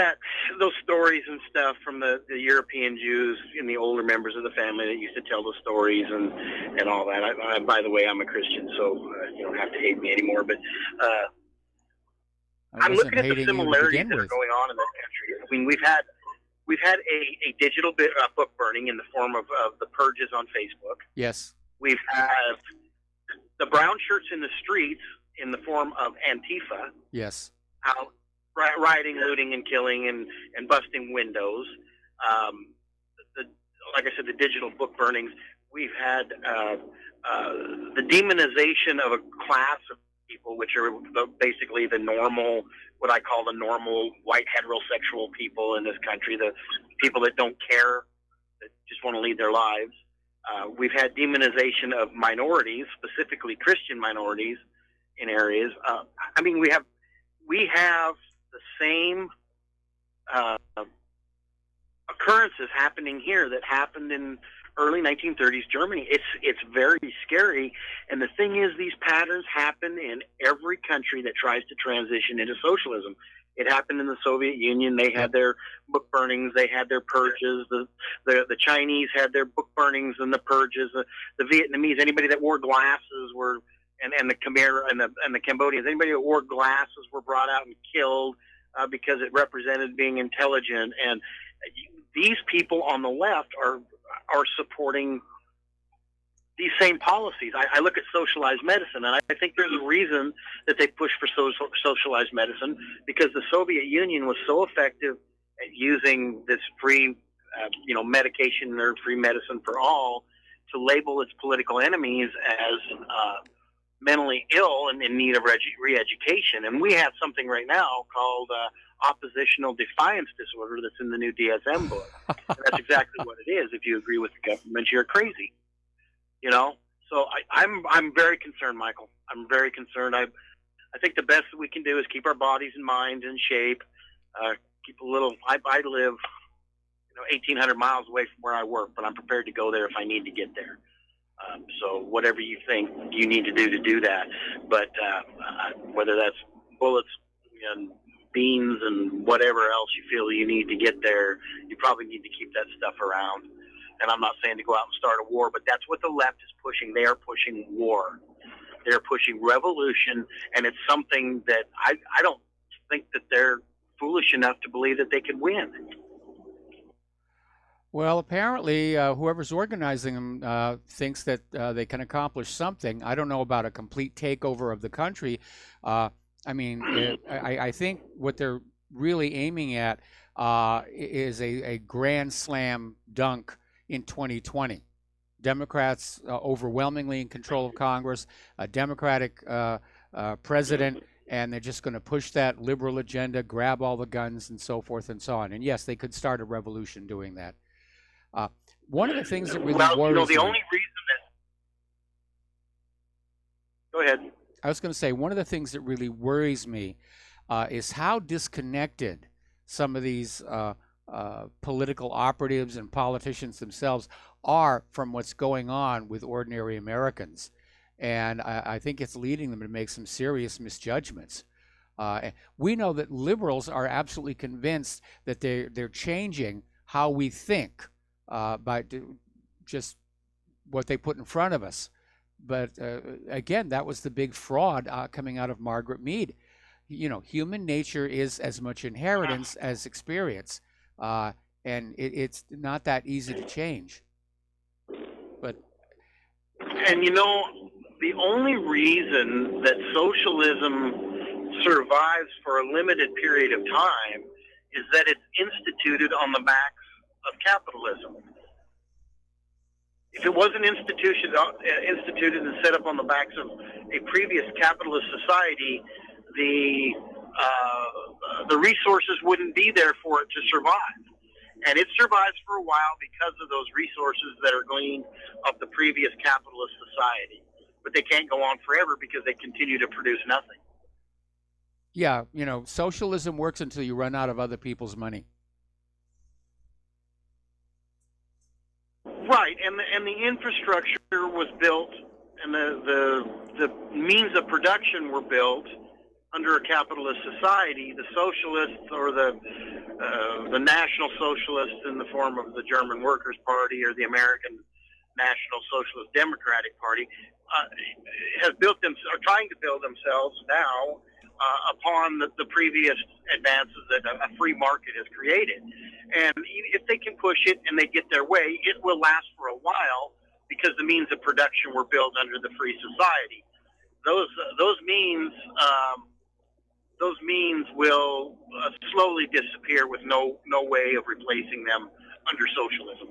those stories and stuff from the European Jews and the older members of the family that used to tell the stories and all that. I by the way, I'm a Christian, so you don't have to hate me anymore. But I'm looking at the similarities that are going on in this country. I mean, we've had a digital book burning in the form of the purges on Facebook. Yes. We've had the brown shirts in the streets in the form of Antifa. Yes. Out rioting, looting, and killing, and busting windows. Like I said, the digital book burnings. We've had the demonization of a class of people, which are basically the normal, what I call the normal white heterosexual people in this country, the people that don't care, that just want to lead their lives. We've had demonization of minorities, specifically Christian minorities in areas. I mean, we have the same occurrences happening here that happened in early 1930s Germany. It's very scary. And the thing is, these patterns happen in every country that tries to transition into socialism. It happened in the Soviet Union. They had their book burnings. They had their purges. The Chinese had their book burnings and the purges. The Vietnamese, anybody that wore glasses were, and the Khmer and the Cambodians, anybody that wore glasses were brought out and killed because it represented being intelligent. And these people on the left are supporting these same policies. I look at socialized medicine, and I think there's a reason that they push for socialized medicine, because the Soviet Union was so effective at using this free, medication or free medicine for all to label its political enemies as mentally ill and in need of re-education. And we have something right now called oppositional defiance disorder that's in the new DSM book. And that's exactly what it is. If you agree with the government, you're crazy. So I'm very concerned, Michael. I'm very concerned. I think the best that we can do is keep our bodies and minds in shape. Keep a little. I live, 1,800 miles away from where I work, but I'm prepared to go there if I need to get there. So whatever you think you need to do that. But whether that's bullets and beans and whatever else you feel you need to get there, you probably need to keep that stuff around. And I'm not saying to go out and start a war, but that's what the left is pushing. They are pushing war. They're pushing revolution, and it's something that I don't think that they're foolish enough to believe that they could win. Well, apparently, whoever's organizing them thinks that they can accomplish something. I don't know about a complete takeover of the country. I think what they're really aiming at is a grand slam dunk in 2020. Democrats overwhelmingly in control of Congress, a Democratic president, and they're just going to push that liberal agenda, grab all the guns, and so forth and so on. And yes, they could start a revolution doing that. One of the things that really worries me... only reason that... Go ahead. I was going to say, one of the things that really worries me is how disconnected some of these political operatives and politicians themselves are from what's going on with ordinary Americans. And I think it's leading them to make some serious misjudgments. We know that liberals are absolutely convinced that they're changing how we think by just what they put in front of us. But again, that was the big fraud coming out of Margaret Mead. Human nature is as much inheritance as experience. And it's not that easy to change. And the only reason that socialism survives for a limited period of time is that it's instituted on the backs of capitalism. If it wasn't instituted and set up on the backs of a previous capitalist society, the resources wouldn't be there for it to survive. And it survives for a while because of those resources that are gleaned of the previous capitalist society. But they can't go on forever because they continue to produce nothing. Yeah, socialism works until you run out of other people's money. Right, and the infrastructure was built, and the means of production were built under a capitalist society. The socialists, or the National Socialists in the form of the German Workers' Party or the American National Socialist Democratic Party, are trying to build themselves now upon the previous advances that a free market has created. And if they can push it and they get their way, it will last for a while because the means of production were built under the free society. Those means will slowly disappear with no way of replacing them under socialism.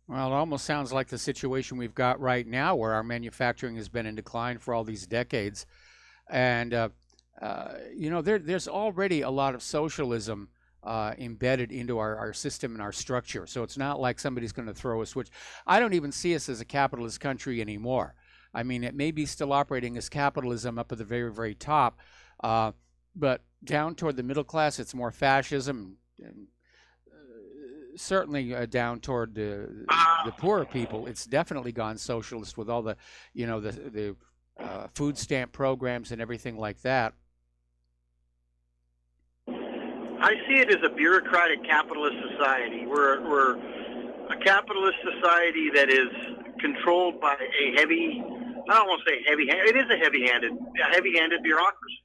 Well, it almost sounds like the situation we've got right now, where our manufacturing has been in decline for all these decades. And, there's already a lot of socialism embedded into our system and our structure. So it's not like somebody's going to throw a switch. I don't even see us as a capitalist country anymore. I mean, it may be still operating as capitalism up at the very, very top, but down toward the middle class, it's more fascism, and certainly down toward the poorer people, it's definitely gone socialist with all the food stamp programs and everything like that. I see it as a bureaucratic capitalist society. We're a capitalist society that is controlled by I don't want to say heavy-handed, it is a heavy-handed bureaucracy.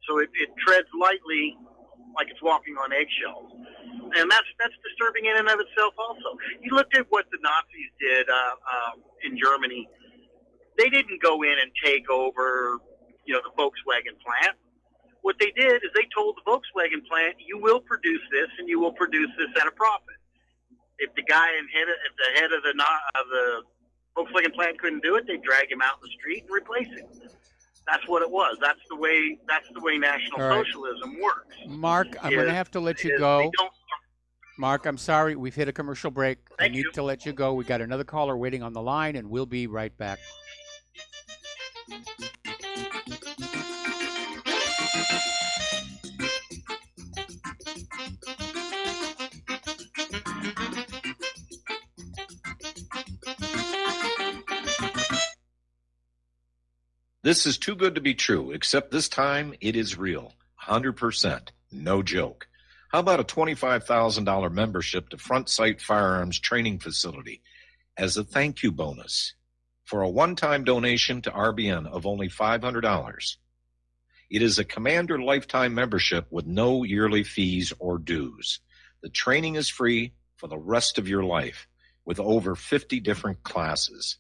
So it treads lightly like it's walking on eggshells. And that's disturbing in and of itself also. You looked at what the Nazis did in Germany. They didn't go in and take over, the Volkswagen plant. What they did is they told the Volkswagen plant, you will produce this and you will produce this at a profit. If the guy at the head of the Volkswagen plant couldn't do it, they'd drag him out in the street and replace him. That's what it was. That's the way National Socialism works. Mark, I'm going to have to let you go. Mark, I'm sorry. We've hit a commercial break. I need to let you go. We got another caller waiting on the line, and we'll be right back. This is too good to be true, except this time it is real. 100%. No joke. How about a $25,000 membership to Front Sight Firearms Training Facility as a thank you bonus for a one-time donation to RBN of only $500? It is a Commander lifetime membership with no yearly fees or dues. The training is free for the rest of your life with over 50 different classes.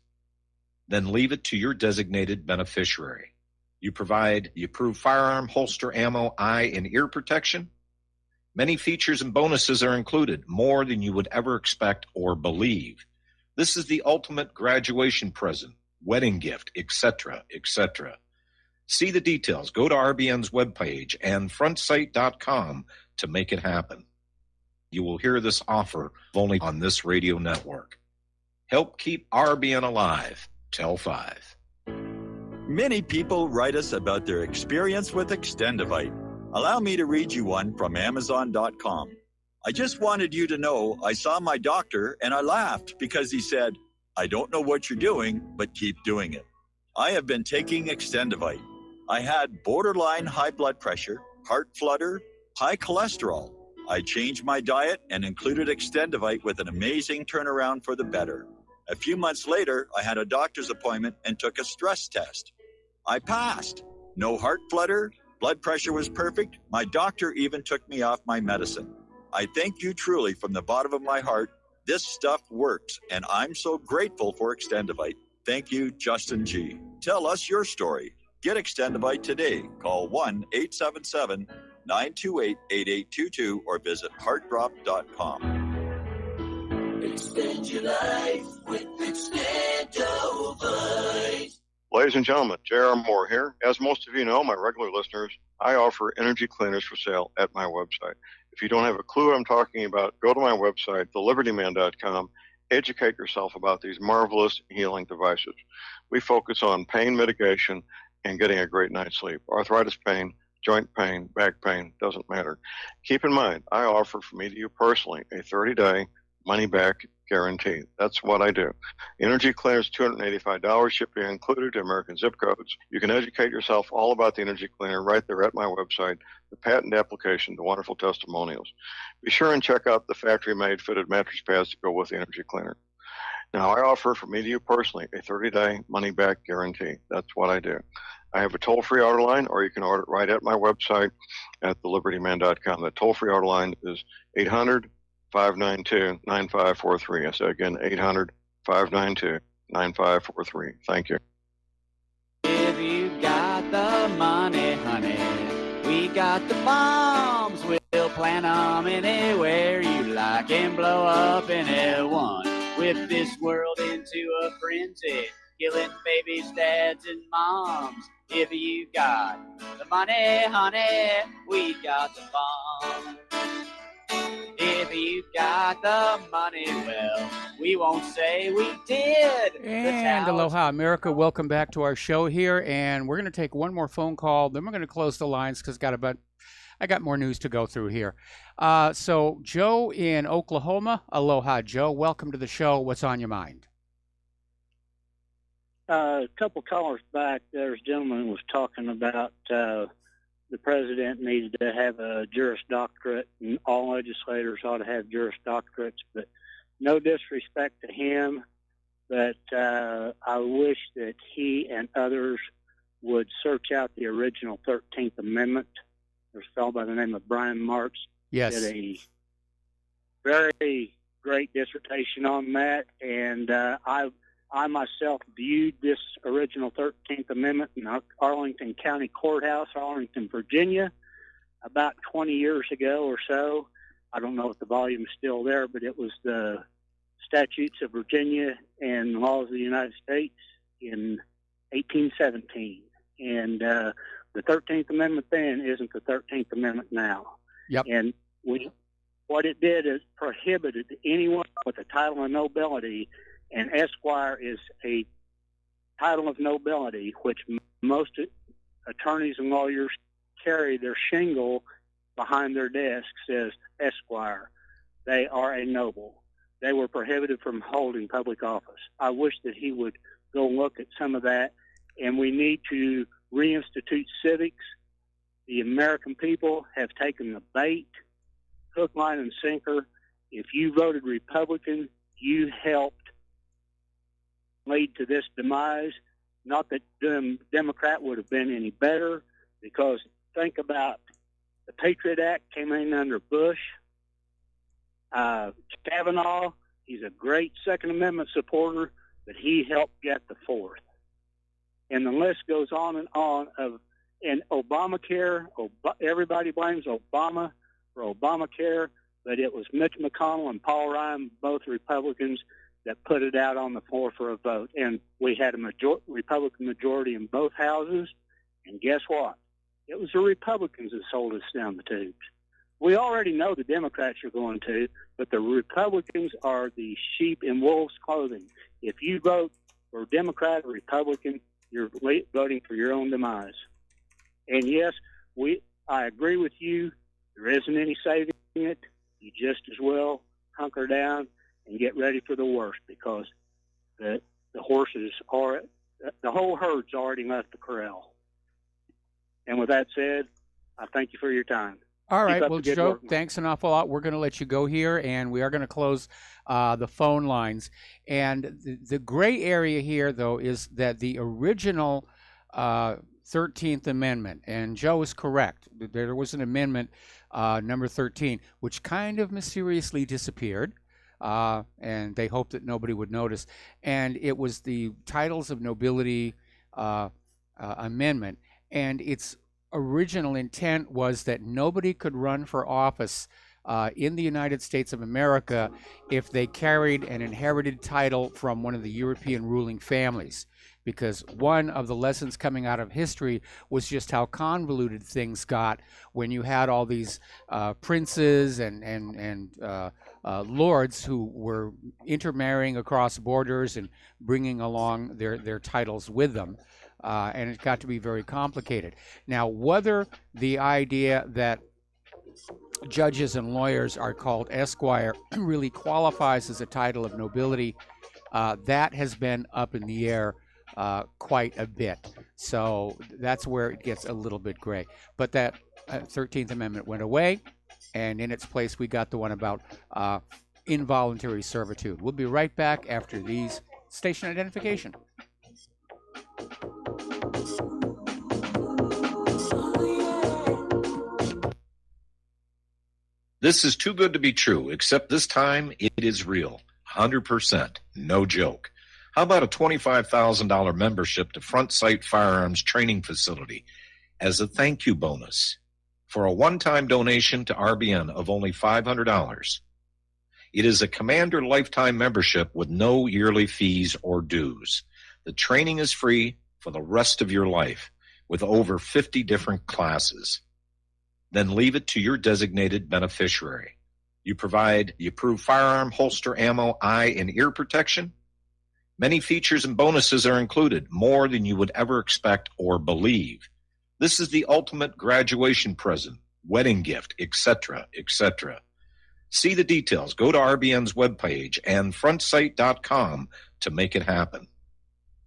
Then leave it to your designated beneficiary. You provide the approved firearm, holster, ammo, eye, and ear protection. Many features and bonuses are included, more than you would ever expect or believe. This is the ultimate graduation present, wedding gift, etc., etc. See the details. Go to RBN's webpage and frontsight.com to make it happen. You will hear this offer only on this radio network. Help keep RBN alive. Tell 5. Many people write us about their experience with Extendivite. Allow me to read you one from Amazon.com. I just wanted you to know I saw my doctor and I laughed because he said, I don't know what you're doing, but keep doing it. I have been taking Extendivite. I had borderline high blood pressure, heart flutter, high cholesterol. I changed my diet and included Extendivite with an amazing turnaround for the better. A few months later, I had a doctor's appointment and took a stress test. I passed. No heart flutter. Blood pressure was perfect. My doctor even took me off my medicine. I thank you truly from the bottom of my heart. This stuff works, and I'm so grateful for Extendivite. Thank you, Justin G. Tell us your story. Get Extendivite today. Call 1-877-928-8822 or visit heartdrop.com. Extend your life with Extendivite. Ladies and gentlemen, J.R. Moore here. As most of you know, my regular listeners, I offer energy cleaners for sale at my website. If you don't have a clue what I'm talking about, go to my website, thelibertyman.com. Educate yourself about these marvelous healing devices. We focus on pain mitigation and getting a great night's sleep. Arthritis pain, joint pain, back pain, doesn't matter. Keep in mind, I offer from me to you personally a 30-day money-back guarantee. That's what I do. Energy Cleaner is $285, shipping included to American zip codes. You can educate yourself all about the Energy Cleaner right there at my website, the patent application, the wonderful testimonials. Be sure and check out the factory-made fitted mattress pads to go with the Energy Cleaner. Now, I offer from me to you personally a 30-day money-back guarantee. That's what I do. I have a toll-free order line, or you can order it right at my website at thelibertyman.com. The toll-free order line is 800-592-9543. I say again, 800-592-9543. Thank you. If you got the money, honey, we got the bombs. We'll plant them anywhere you like and blow up anyone. Whip this world into a frenzy, killing babies, dads, and moms. If you got the money, honey, we got the bombs. If you got the money, well, we won't say we did. And aloha, America. Welcome back to our show here. And we're going to take one more phone call. Then we're going to close the lines because I got more news to go through here. So Joe in Oklahoma. Aloha, Joe. Welcome to the show. What's on your mind? A couple callers back, there's a gentleman who was talking about the president needed to have a Juris Doctorate, and all legislators ought to have Juris Doctorates, but no disrespect to him, but I wish that he and others would search out the original 13th Amendment. There's a fellow by the name of Brian Marks. Yes. Did a very great dissertation on that, and I myself viewed this original 13th Amendment in Arlington County Courthouse, Arlington, Virginia, about 20 years ago or so. I don't know if the volume's still there, but it was the statutes of Virginia and laws of the United States in 1817. And the 13th Amendment then isn't the 13th Amendment now. Yep. And what it did is prohibited anyone with a title of nobility, and Esquire is a title of nobility, which most attorneys and lawyers carry. Their shingle behind their desk says Esquire. They are a noble. They were prohibited from holding public office. I wish that he would go look at some of that, and we need to reinstitute civics. The American people have taken the bait, hook, line, and sinker. If you voted Republican, you helped lead to this demise. Not that Democrat would have been any better, because think about the Patriot Act came in under Bush. Kavanaugh, he's a great Second Amendment supporter, but he helped get the Fourth. And the list goes on and on and Obamacare, everybody blames Obama for Obamacare, but it was Mitch McConnell and Paul Ryan, both Republicans, that put it out on the floor for a vote. And we had a Republican majority in both houses. And guess what? It was the Republicans that sold us down the tubes. We already know the Democrats are going to, but the Republicans are the sheep in wolves' clothing. If you vote for Democrat or Republican, you're voting for your own demise. And yes, I agree with you. There isn't any saving it. You just as well hunker down and get ready for the worst, because the horses are, the whole herd's already left the corral. And with that said, I thank you for your time. All right. Well, Joe, thanks an awful lot. We're going to let you go here, and we are going to close the phone lines. And the gray area here, though, is that the original 13th Amendment, and Joe is correct, there was an amendment, number 13, which kind of mysteriously disappeared. And they hoped that nobody would notice. And it was the Titles of Nobility Amendment. And its original intent was that nobody could run for office in the United States of America if they carried an inherited title from one of the European ruling families, because one of the lessons coming out of history was just how convoluted things got when you had all these princes and lords who were intermarrying across borders and bringing along their titles with them. And it got to be very complicated. Now, whether the idea that judges and lawyers are called esquire really qualifies as a title of nobility, that has been up in the air quite a bit. So that's where it gets a little bit gray. But that 13th Amendment went away, and in its place we got the one about involuntary servitude. We'll be right back after these station identification. This is too good to be true, except this time it is real. 100%. No joke. How about a $25,000 membership to Front Sight Firearms Training Facility as a thank you bonus for a one-time donation to RBN of only $500? It is a Commander lifetime membership with no yearly fees or dues. The training is free for the rest of your life with over 50 different classes. Then leave it to your designated beneficiary. You provide the approved firearm, holster, ammo, eye, and ear protection. Many features and bonuses are included, more than you would ever expect or believe. This is the ultimate graduation present, wedding gift, etc., etc. See the details. Go to RBN's webpage and frontsight.com to make it happen.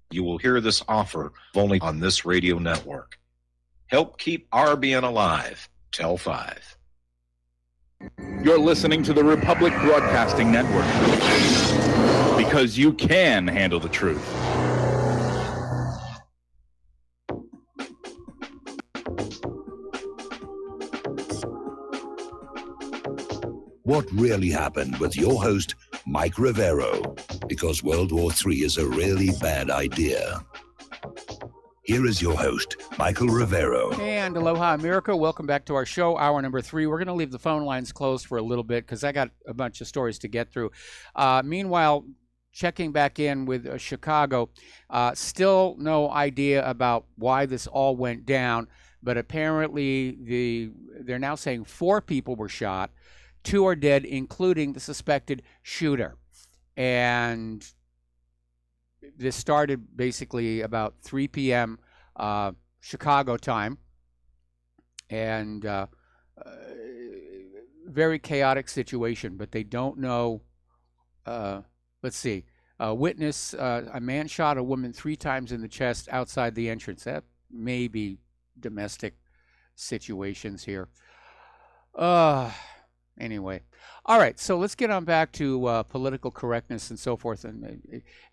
You will hear this offer only on this radio network. Help keep RBN alive. Tell 5. You're listening to the Republic Broadcasting Network, because you can handle the truth. What really happened with your host, Mike Rivero, because World War III is a really bad idea. Here is your host, Michael Rivero. And aloha, America. Welcome back to our show, hour number 3. We're going to leave the phone lines closed for a little bit because I got a bunch of stories to get through. Meanwhile, checking back in with Chicago, still no idea about why this all went down, but apparently they're now saying 4 people were shot. 2 are dead, including the suspected shooter. And this started basically about 3 p.m. Chicago time, and very chaotic situation, but they don't know. Let's see. Witness, a man shot a woman 3 times in the chest outside the entrance. That may be domestic situations here. Anyway, all right. So let's get on back to political correctness and so forth,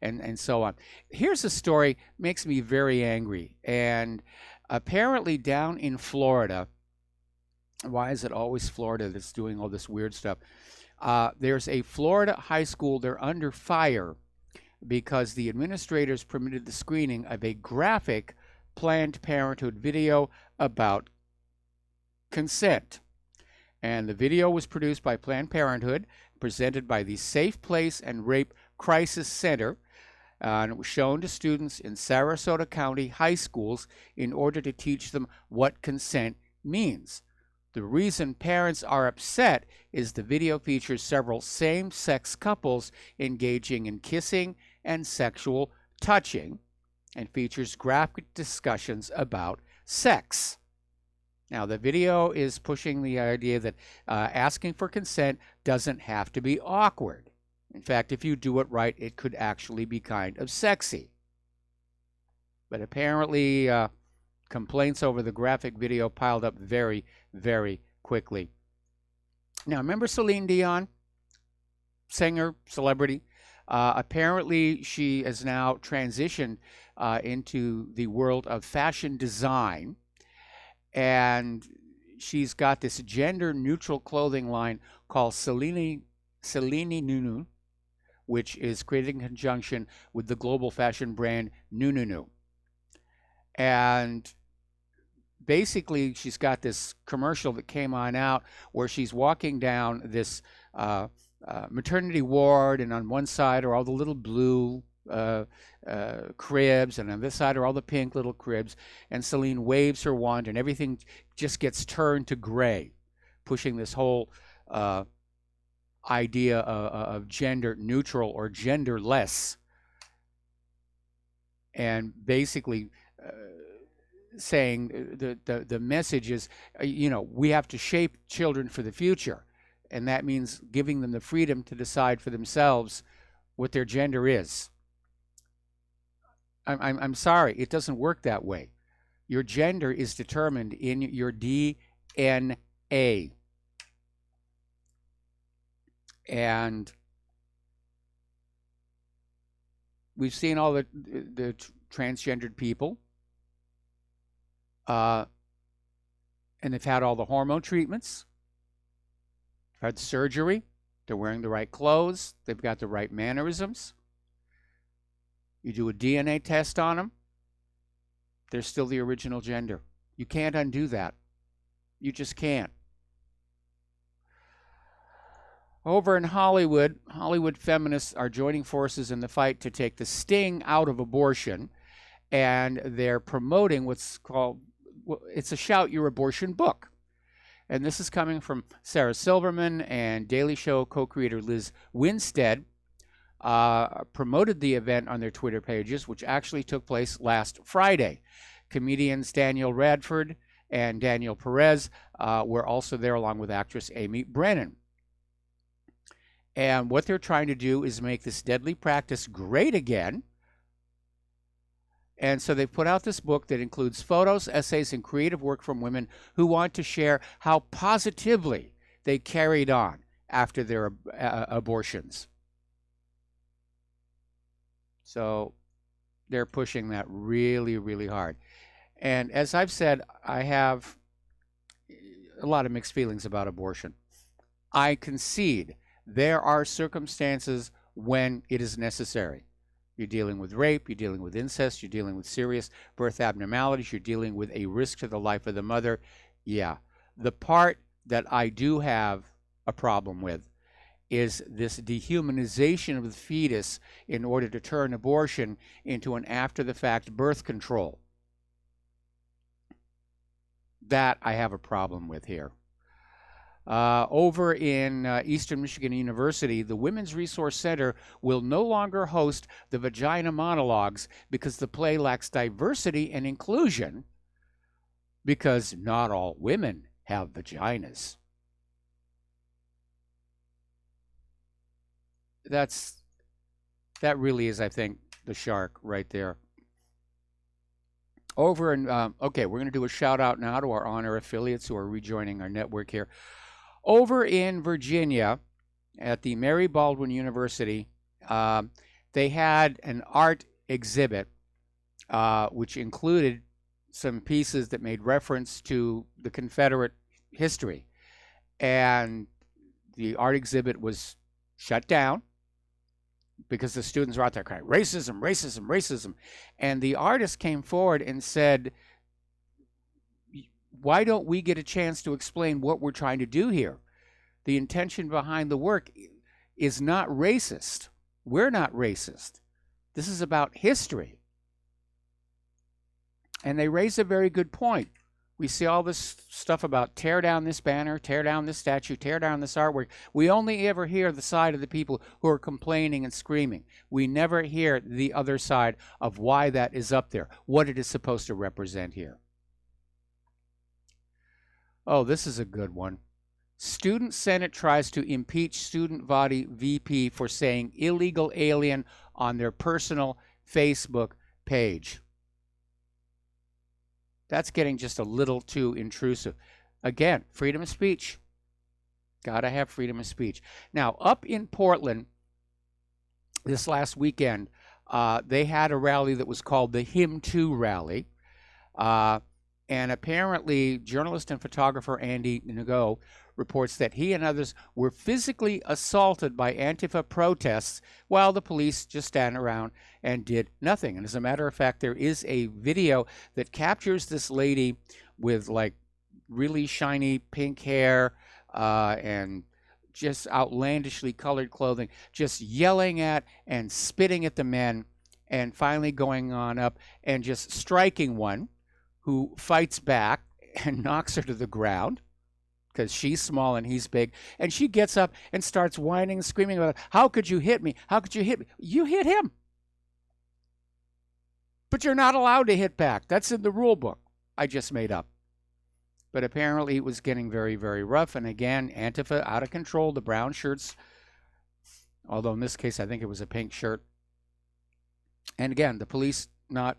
and so on. Here's a story makes me very angry, and apparently down in Florida. Why is it always Florida that's doing all this weird stuff? There's a Florida high school. They're under fire because the administrators permitted the screening of a graphic Planned Parenthood video about consent. And the video was produced by Planned Parenthood, presented by the Safe Place and Rape Crisis Center, and it was shown to students in Sarasota County high schools in order to teach them what consent means. The reason parents are upset is the video features several same-sex couples engaging in kissing and sexual touching, and features graphic discussions about sex. Now, the video is pushing the idea that asking for consent doesn't have to be awkward. In fact, if you do it right, it could actually be kind of sexy. But apparently, complaints over the graphic video piled up very, very quickly. Now, remember Celine Dion? Singer, celebrity. Apparently, she has now transitioned into the world of fashion design. And she's got this gender-neutral clothing line called Celine Nunu, which is created in conjunction with the global fashion brand Nunu. And basically, she's got this commercial that came on out where she's walking down this maternity ward, and on one side are all the little blue cribs, and on this side are all the pink little cribs. And Celine waves her wand, and everything just gets turned to gray, pushing this whole idea of gender neutral or genderless, and basically saying the message is, we have to shape children for the future, and that means giving them the freedom to decide for themselves what their gender is. I'm sorry, it doesn't work that way. Your gender is determined in your DNA. And we've seen all the transgendered people, and they've had all the hormone treatments, had surgery, they're wearing the right clothes, they've got the right mannerisms. You do a DNA test on them, they're still the original gender. You can't undo that. You just can't. Over in Hollywood, Hollywood feminists are joining forces in the fight to take the sting out of abortion, and they're promoting what's called, it's a Shout Your Abortion book. And this is coming from Sarah Silverman, and Daily Show co-creator Liz Winstead promoted the event on their Twitter pages, which actually took place last Friday. Comedians Daniel Radford and Daniel Perez were also there, along with actress Amy Brennan. And what they're trying to do is make this deadly practice great again. And so they've put out this book that includes photos, essays, and creative work from women who want to share how positively they carried on after their abortions. So they're pushing that really, really hard. And as I've said, I have a lot of mixed feelings about abortion. I concede there are circumstances when it is necessary. You're dealing with rape, you're dealing with incest, you're dealing with serious birth abnormalities, you're dealing with a risk to the life of the mother. Yeah. The part that I do have a problem with is this dehumanization of the fetus in order to turn abortion into an after-the-fact birth control. That I have a problem with here. Over in Eastern Michigan University, the Women's Resource Center will no longer host the Vagina Monologues because the play lacks diversity and inclusion, because not all women have vaginas. That really is, I think, the shark right there. Over in, okay, we're going to do a shout out now to our honor affiliates who are rejoining our network here. Over in Virginia, at the Mary Baldwin University, they had an art exhibit which included some pieces that made reference to the Confederate history. And the art exhibit was shut down because the students were out there crying, racism, racism, racism. And the artist came forward and said, why don't we get a chance to explain what we're trying to do here? The intention behind the work is not racist. We're not racist. This is about history. And they raise a very good point. We see all this stuff about tear down this banner, tear down this statue, tear down this artwork. We only ever hear the side of the people who are complaining and screaming. We never hear the other side of why that is up there, what it is supposed to represent here. Oh, this is a good one. Student Senate tries to impeach student body VP for saying illegal alien on their personal Facebook page. That's getting just a little too intrusive. Again, freedom of speech. Gotta have freedom of speech. Now, up in Portland, this last weekend, they had a rally that was called the Him Too Rally. And apparently, journalist and photographer Andy Ngo reports that he and others were physically assaulted by Antifa protests while the police just stand around and did nothing. And as a matter of fact, there is a video that captures this lady with like really shiny pink hair and just outlandishly colored clothing, just yelling at and spitting at the men and finally going on up and just striking one who fights back and knocks her to the ground because she's small and he's big. And she gets up and starts whining and screaming about, how could you hit me? How could you hit me? You hit him. But you're not allowed to hit back. That's in the rule book I just made up. But apparently it was getting very, very rough. And again, Antifa out of control. The brown shirts, although in this case I think it was a pink shirt. And again, the police not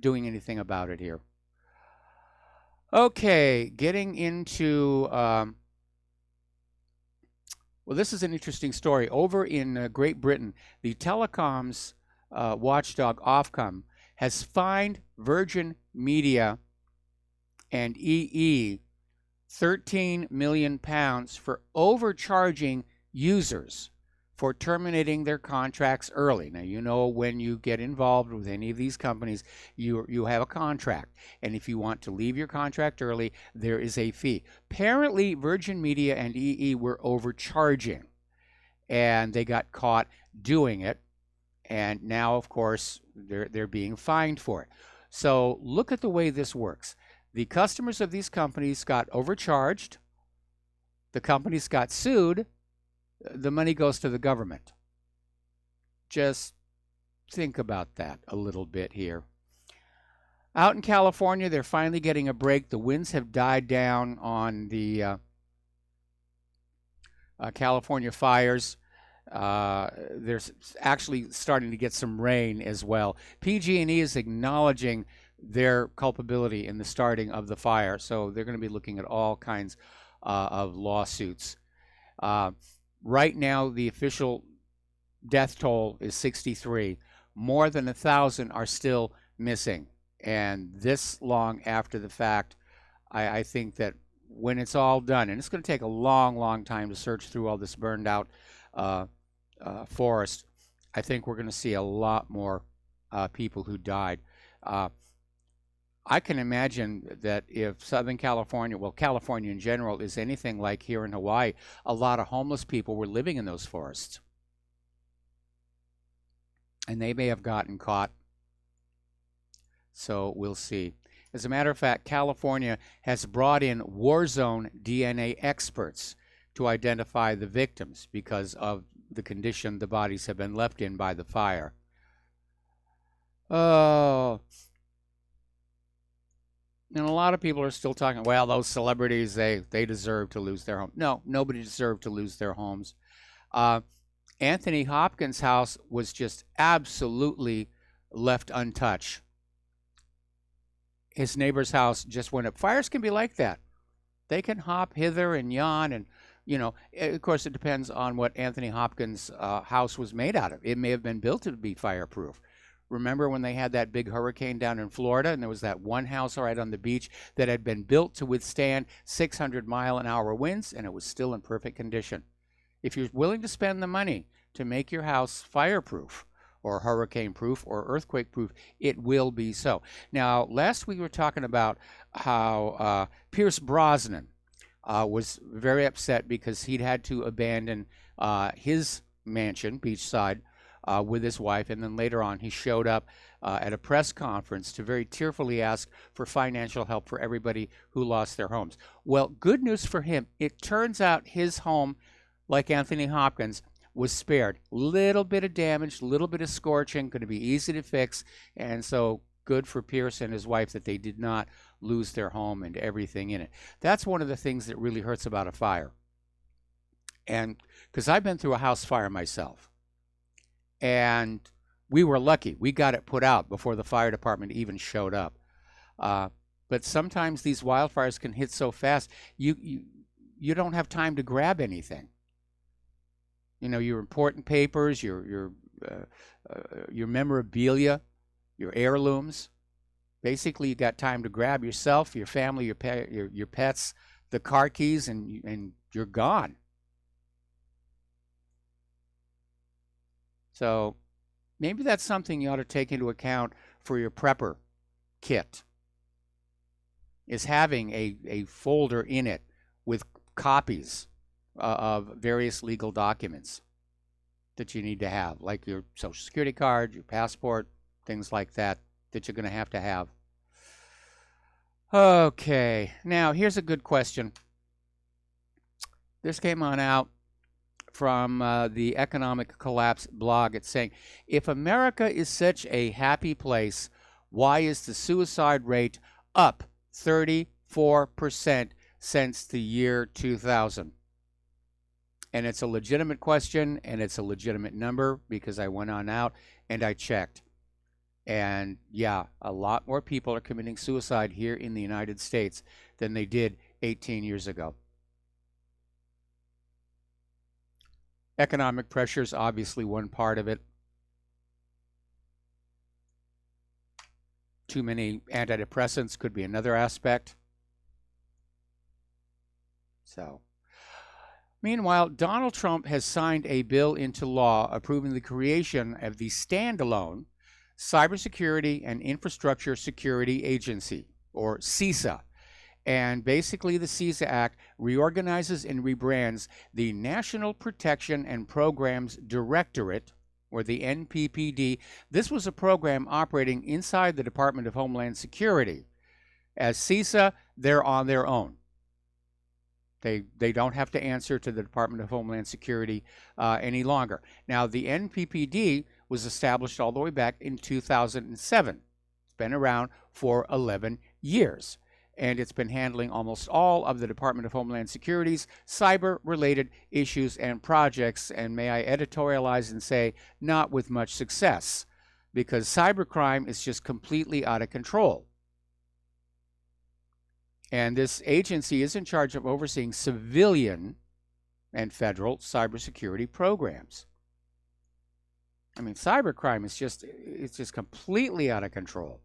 doing anything about it here. Okay, getting into, well, this is an interesting story. Over in Great Britain, the telecoms watchdog Ofcom has fined Virgin Media and EE £13 million for overcharging users for terminating their contracts early. Now, you know, when you get involved with any of these companies, you have a contract. And if you want to leave your contract early, there is a fee. Apparently, Virgin Media and EE were overcharging, and they got caught doing it. And now, of course, they're being fined for it. So look at the way this works. The customers of these companies got overcharged. The companies got sued. The money goes to the government. Just think about that a little bit here. Out in California, they're finally getting a break. The winds have died down on the California fires. There's actually starting to get some rain as well. PG&E is acknowledging their culpability in the starting of the fire, so they're going to be looking at all kinds of lawsuits. Right now, the official death toll is 63. More than 1,000 are still missing. And this long after the fact, I think that when it's all done, and it's going to take a long, long time to search through all this burned out forest, I think we're going to see a lot more people who died. I can imagine that if Southern California, well, California in general, is anything like here in Hawaii, a lot of homeless people were living in those forests. And they may have gotten caught. So we'll see. As a matter of fact, California has brought in war zone DNA experts to identify the victims because of the condition the bodies have been left in by the fire. Oh. And a lot of people are still talking, well, those celebrities, they deserve to lose their home. No, nobody deserved to lose their homes. Anthony Hopkins' house was just absolutely left untouched. His neighbor's house just went up. Fires can be like that. They can hop hither and yon, and, you know, of course, it depends on what Anthony Hopkins' house was made out of. It may have been built to be fireproof. Remember when they had that big hurricane down in Florida, and there was that one house right on the beach that had been built to withstand 600-mile-an-hour winds, and it was still in perfect condition. If you're willing to spend the money to make your house fireproof or hurricane-proof or earthquake-proof, it will be so. Now, last week we were talking about how Pierce Brosnan was very upset because he'd had to abandon his mansion, beachside, with his wife, and then later on he showed up at a press conference to very tearfully ask for financial help for everybody who lost their homes. Well, good news for him. It turns out his home, like Anthony Hopkins, was spared. Little bit of damage, little bit of scorching, going to be easy to fix, and so good for Pierce and his wife that they did not lose their home and everything in it. That's one of the things that really hurts about a fire. And because I've been through a house fire myself, and we were lucky. We got it put out before the fire department even showed up. But sometimes these wildfires can hit so fast, you don't have time to grab anything. You know, your important papers, your memorabilia, your heirlooms. Basically, you got time to grab yourself, your family, your pets, the car keys, and you're gone. So maybe that's something you ought to take into account for your prepper kit, is having a folder in it with copies of various legal documents. that you need to have, like your Social Security card, your passport, things like that you're going to have. Okay, now here's a good question. This came on out from the Economic Collapse blog. It's saying, if America is such a happy place, why is the suicide rate up 34% since the year 2000? And it's a legitimate question, and it's a legitimate number, because I went on out and I checked. And yeah, a lot more people are committing suicide here in the United States than they did 18 years ago. Economic pressure is obviously one part of it. Too many antidepressants could be another aspect. So, meanwhile, Donald Trump has signed a bill into law approving the creation of the standalone Cybersecurity and Infrastructure Security Agency, or CISA. And basically, the CISA Act reorganizes and rebrands the National Protection and Programs Directorate, or the NPPD. This was a program operating inside the Department of Homeland Security. As CISA, they're on their own. They don't have to answer to the Department of Homeland Security any longer. Now, the NPPD was established all the way back in 2007. It's been around for 11 years. And it's been handling almost all of the Department of Homeland Security's cyber-related issues and projects, and may I editorialize and say, not with much success, because cybercrime is just completely out of control. And this agency is in charge of overseeing civilian and federal cybersecurity programs. I mean, cybercrime is just completely out of control.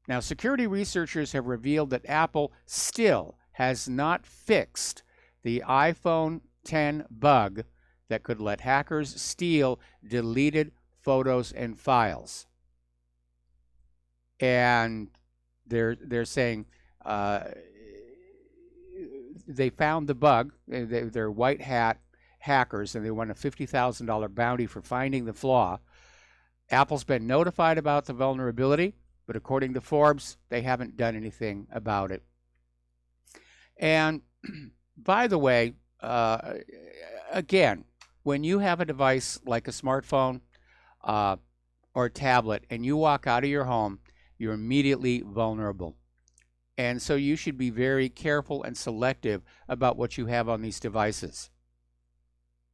Now, security researchers have revealed that Apple still has not fixed the iPhone X bug that could let hackers steal deleted photos and files. And they're saying they found the bug. They're white hat hackers, and they won a $50,000 bounty for finding the flaw. Apple's been notified about the vulnerability, but according to Forbes, they haven't done anything about it. And by the way, again, when you have a device like a smartphone or a tablet and you walk out of your home, you're immediately vulnerable. And so you should be very careful and selective about what you have on these devices.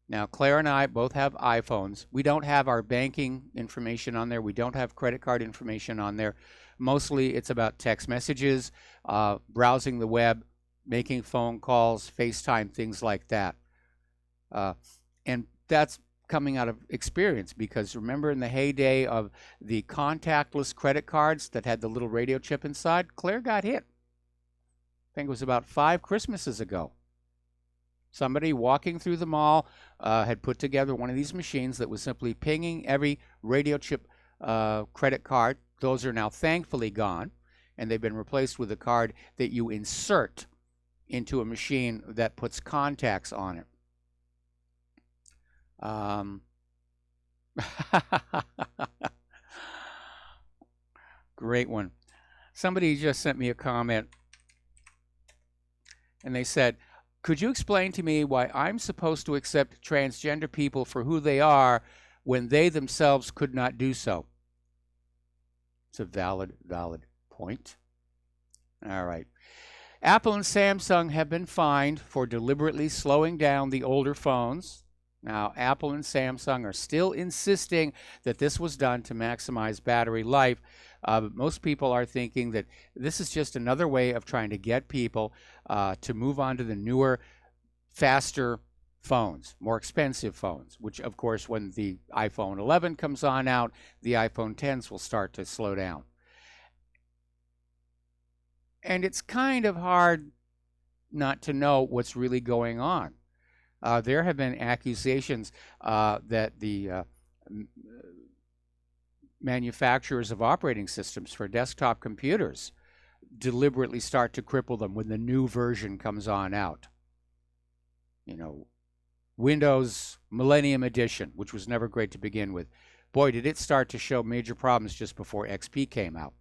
Now, Claire and I both have iPhones. We don't have our banking information on there. We don't have credit card information on there. Mostly it's about text messages, browsing the web, making phone calls, FaceTime, things like that. And that's coming out of experience, because remember in the heyday of the contactless credit cards that had the little radio chip inside, Claire got hit. I think it was about 5 Christmases ago. Somebody walking through the mall had put together one of these machines that was simply pinging every radio chip credit card. Those are now thankfully gone, and they've been replaced with a card that you insert into a machine that puts contacts on it. Great one. Somebody just sent me a comment, and they said, could you explain to me why I'm supposed to accept transgender people for who they are when they themselves could not do so? It's a valid point. All right. Apple and Samsung have been fined for deliberately slowing down the older phones. Now, Apple and Samsung are still insisting that this was done to maximize battery life. But most people are thinking that this is just another way of trying to get people to move on to the newer, faster phones, more expensive phones, which, of course, when the iPhone 11 comes on out, the iPhone 10s will start to slow down. And it's kind of hard not to know what's really going on. There have been accusations that the manufacturers of operating systems for desktop computers deliberately start to cripple them when the new version comes on out. You know, Windows Millennium Edition, which was never great to begin with. Boy, did it start to show major problems just before XP came out.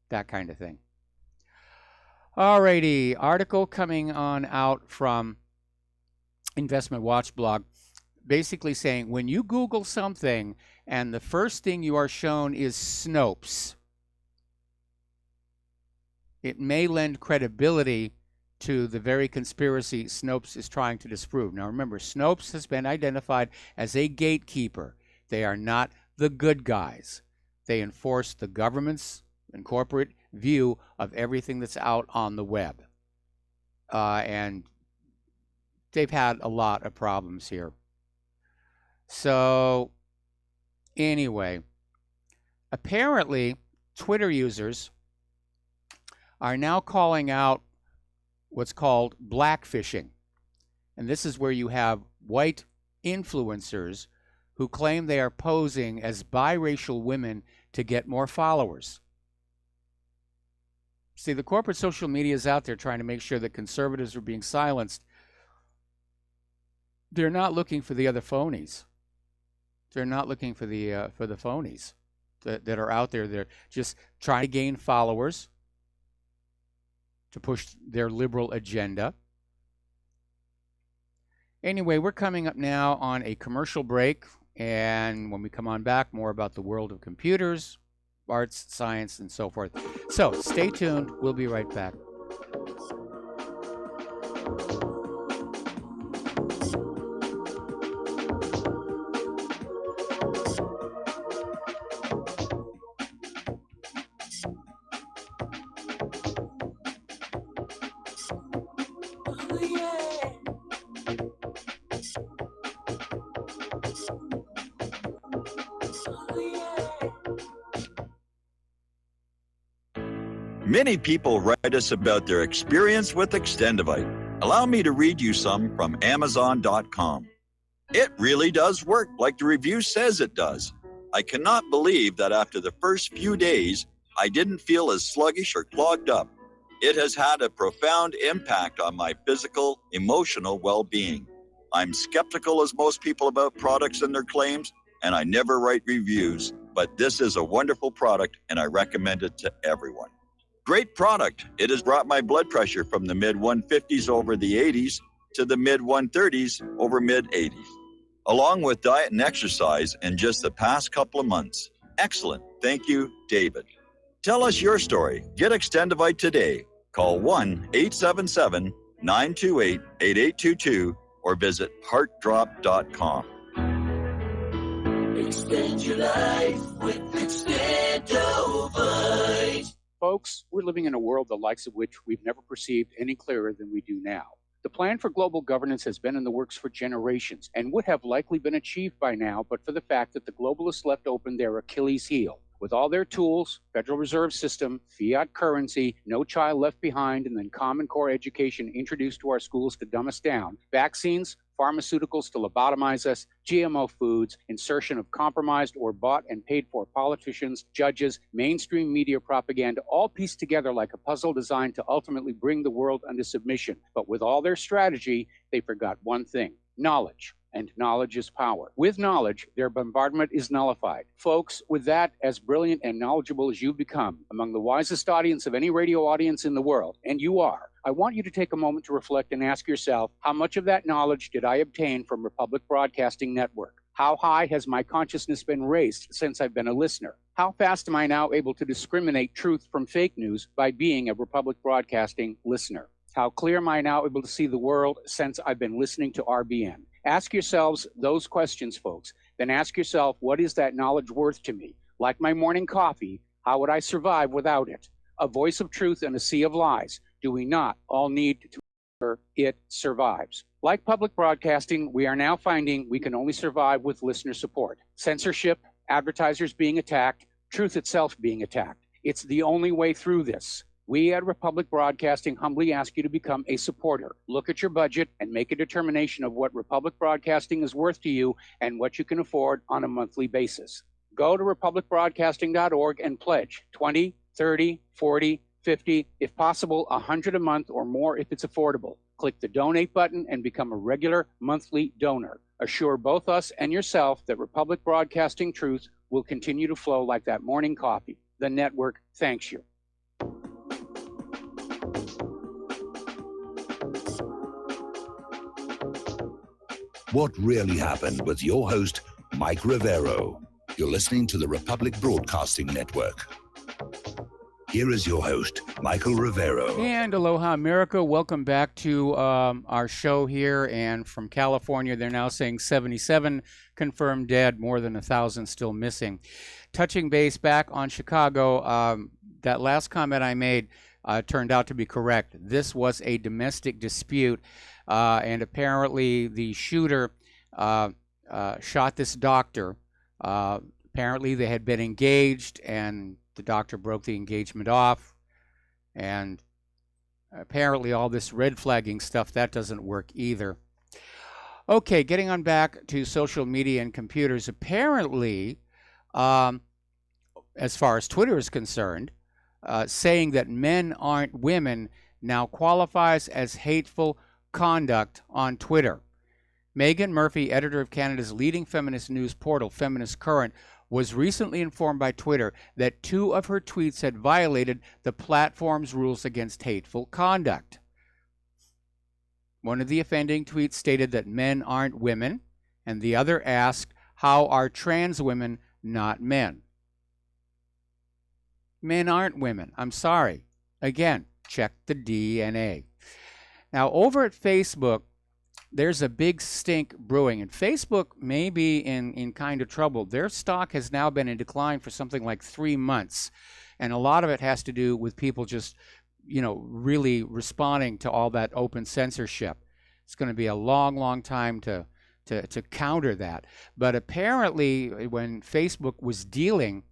That kind of thing. Alrighty, article coming on out from Investment Watch blog, basically saying when you Google something and the first thing you are shown is Snopes, it may lend credibility to the very conspiracy Snopes is trying to disprove. Now remember, Snopes has been identified as a gatekeeper. They are not the good guys. They enforce the government's and corporate view of everything that's out on the web. And they've had a lot of problems here. So anyway, apparently Twitter users are now calling out what's called blackfishing. And this is where you have white influencers who claim they are posing as biracial women to get more followers. See, the corporate social media is out there trying to make sure that conservatives are being silenced. They're not looking for the other phonies. They're not looking for the phonies that are out there. They're just trying to gain followers to push their liberal agenda. Anyway, we're coming up now on a commercial break, and when we come on back, more about the world of computers, arts, science, and so forth. So stay tuned. We'll be right back. Many people write us about their experience with Extendivite. Allow me to read you some from Amazon.com. It really does work like the review says it does. I cannot believe that after the first few days, I didn't feel as sluggish or clogged up. It has had a profound impact on my physical, emotional well-being. I'm skeptical as most people about products and their claims, and I never write reviews, but this is a wonderful product and I recommend it to everyone. Great product. It has brought my blood pressure from the mid-150s over the 80s to the mid-130s over mid-80s, along with diet and exercise in just the past couple of months. Excellent. Thank you, David. Tell us your story. Get Extendivite today. Call 1-877-928-8822 or visit heartdrop.com. Extend your life with Extendovite. Folks, we're living in a world the likes of which we've never perceived any clearer than we do now. The plan for global governance has been in the works for generations and would have likely been achieved by now, but for the fact that the globalists left open their Achilles heel. With all their tools, Federal Reserve System, fiat currency, no child left behind, and then Common Core education introduced to our schools to dumb us down, vaccines, pharmaceuticals to lobotomize us, GMO foods, insertion of compromised or bought and paid for politicians, judges, mainstream media propaganda, all pieced together like a puzzle designed to ultimately bring the world under submission. But with all their strategy, they forgot one thing: knowledge. And knowledge is power. With knowledge, their bombardment is nullified. Folks, with that, as brilliant and knowledgeable as you've become, among the wisest audience of any radio audience in the world, and you are, I want you to take a moment to reflect and ask yourself, how much of that knowledge did I obtain from Republic Broadcasting Network? How high has my consciousness been raised since I've been a listener? How fast am I now able to discriminate truth from fake news by being a Republic Broadcasting listener? How clear am I now able to see the world since I've been listening to RBN? Ask yourselves those questions, folks. Then ask yourself, what is that knowledge worth to me? Like my morning coffee, how would I survive without it? A voice of truth in a sea of lies. Do we not all need to ensure it survives? Like public broadcasting, we are now finding we can only survive with listener support. Censorship, advertisers being attacked, truth itself being attacked. It's the only way through this. We at Republic Broadcasting humbly ask you to become a supporter. Look at your budget and make a determination of what Republic Broadcasting is worth to you and what you can afford on a monthly basis. Go to republicbroadcasting.org and pledge 20, 30, 40, 50, if possible, 100 a month or more if it's affordable. Click the donate button and become a regular monthly donor. Assure both us and yourself that Republic Broadcasting Truth will continue to flow like that morning coffee. The network thanks you. What Really Happened with your host, Mike Rivero. You're listening to the Republic Broadcasting Network. Here is your host, Michael Rivero. And aloha, America. Welcome back to our show here. And from California, they're now saying 77 confirmed dead, more than 1,000 still missing. Touching base back on Chicago, that last comment I made turned out to be correct. This was a domestic dispute, and apparently the shooter shot this doctor. Apparently they had been engaged, and the doctor broke the engagement off, and apparently all this red flagging stuff, that doesn't work either. Okay, getting on back to social media and computers. Apparently, as far as Twitter is concerned, saying that men aren't women now qualifies as hateful conduct on Twitter. Megan Murphy, editor of Canada's leading feminist news portal, Feminist Current, was recently informed by Twitter that 2 of her tweets had violated the platform's rules against hateful conduct. One of the offending tweets stated that men aren't women, and the other asked, "How are trans women not men?" Men aren't women. I'm sorry. Again, check the DNA. Now, over at Facebook, there's a big stink brewing, and Facebook may be in kind of trouble. Their stock has now been in decline for something like 3 months, and a lot of it has to do with people just, really responding to all that open censorship. It's going to be a long, long time to counter that. But apparently, when Facebook was dealing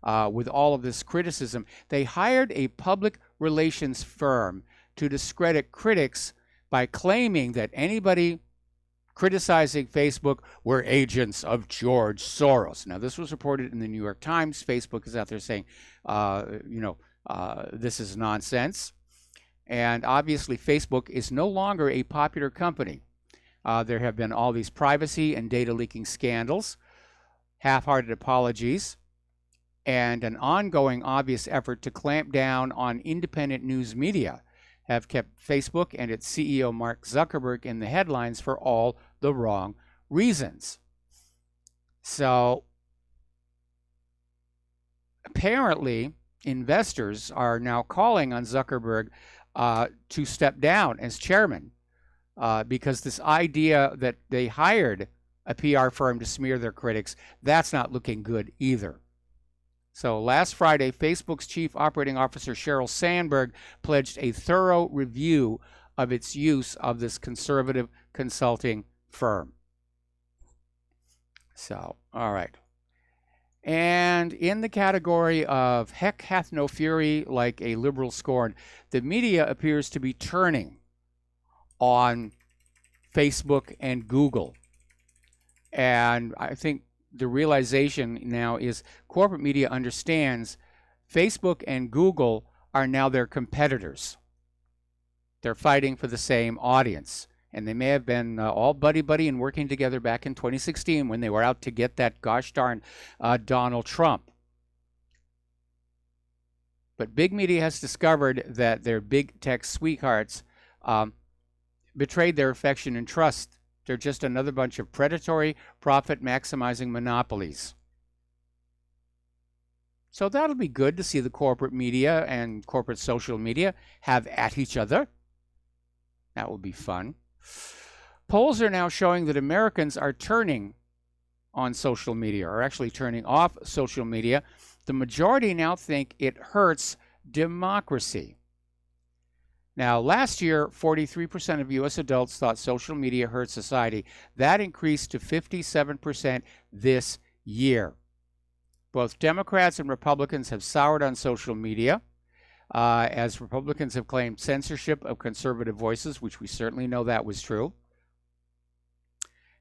with all of this criticism, they hired a public relations firm to discredit critics by claiming that anybody criticizing Facebook were agents of George Soros. Now, this was reported in the New York Times. Facebook is out there saying, this is nonsense. And obviously, Facebook is no longer a popular company. There have been all these privacy and data leaking scandals, half-hearted apologies, and an ongoing obvious effort to clamp down on independent news media have kept Facebook and its CEO Mark Zuckerberg in the headlines for all the wrong reasons. So apparently, investors are now calling on Zuckerberg to step down as chairman because this idea that they hired a PR firm to smear their critics, that's not looking good either. So last Friday, Facebook's chief operating officer, Sheryl Sandberg, pledged a thorough review of its use of this conservative consulting firm. So, all right. And in the category of heck hath no fury like a liberal scorned, the media appears to be turning on Facebook and Google. And I think the realization now is corporate media understands Facebook and Google are now their competitors. They're fighting for the same audience. And they may have been all buddy-buddy and working together back in 2016 when they were out to get that gosh darn Donald Trump. But big media has discovered that their big tech sweethearts betrayed their affection and trust. They're just another bunch of predatory, profit-maximizing monopolies. So that'll be good to see the corporate media and corporate social media have at each other. That will be fun. Polls are now showing that Americans are turning on social media, or actually turning off social media. The majority now think it hurts democracy. Now, last year, 43% of U.S. adults thought social media hurt society. That increased to 57% this year. Both Democrats and Republicans have soured on social media, as Republicans have claimed censorship of conservative voices, which we certainly know that was true.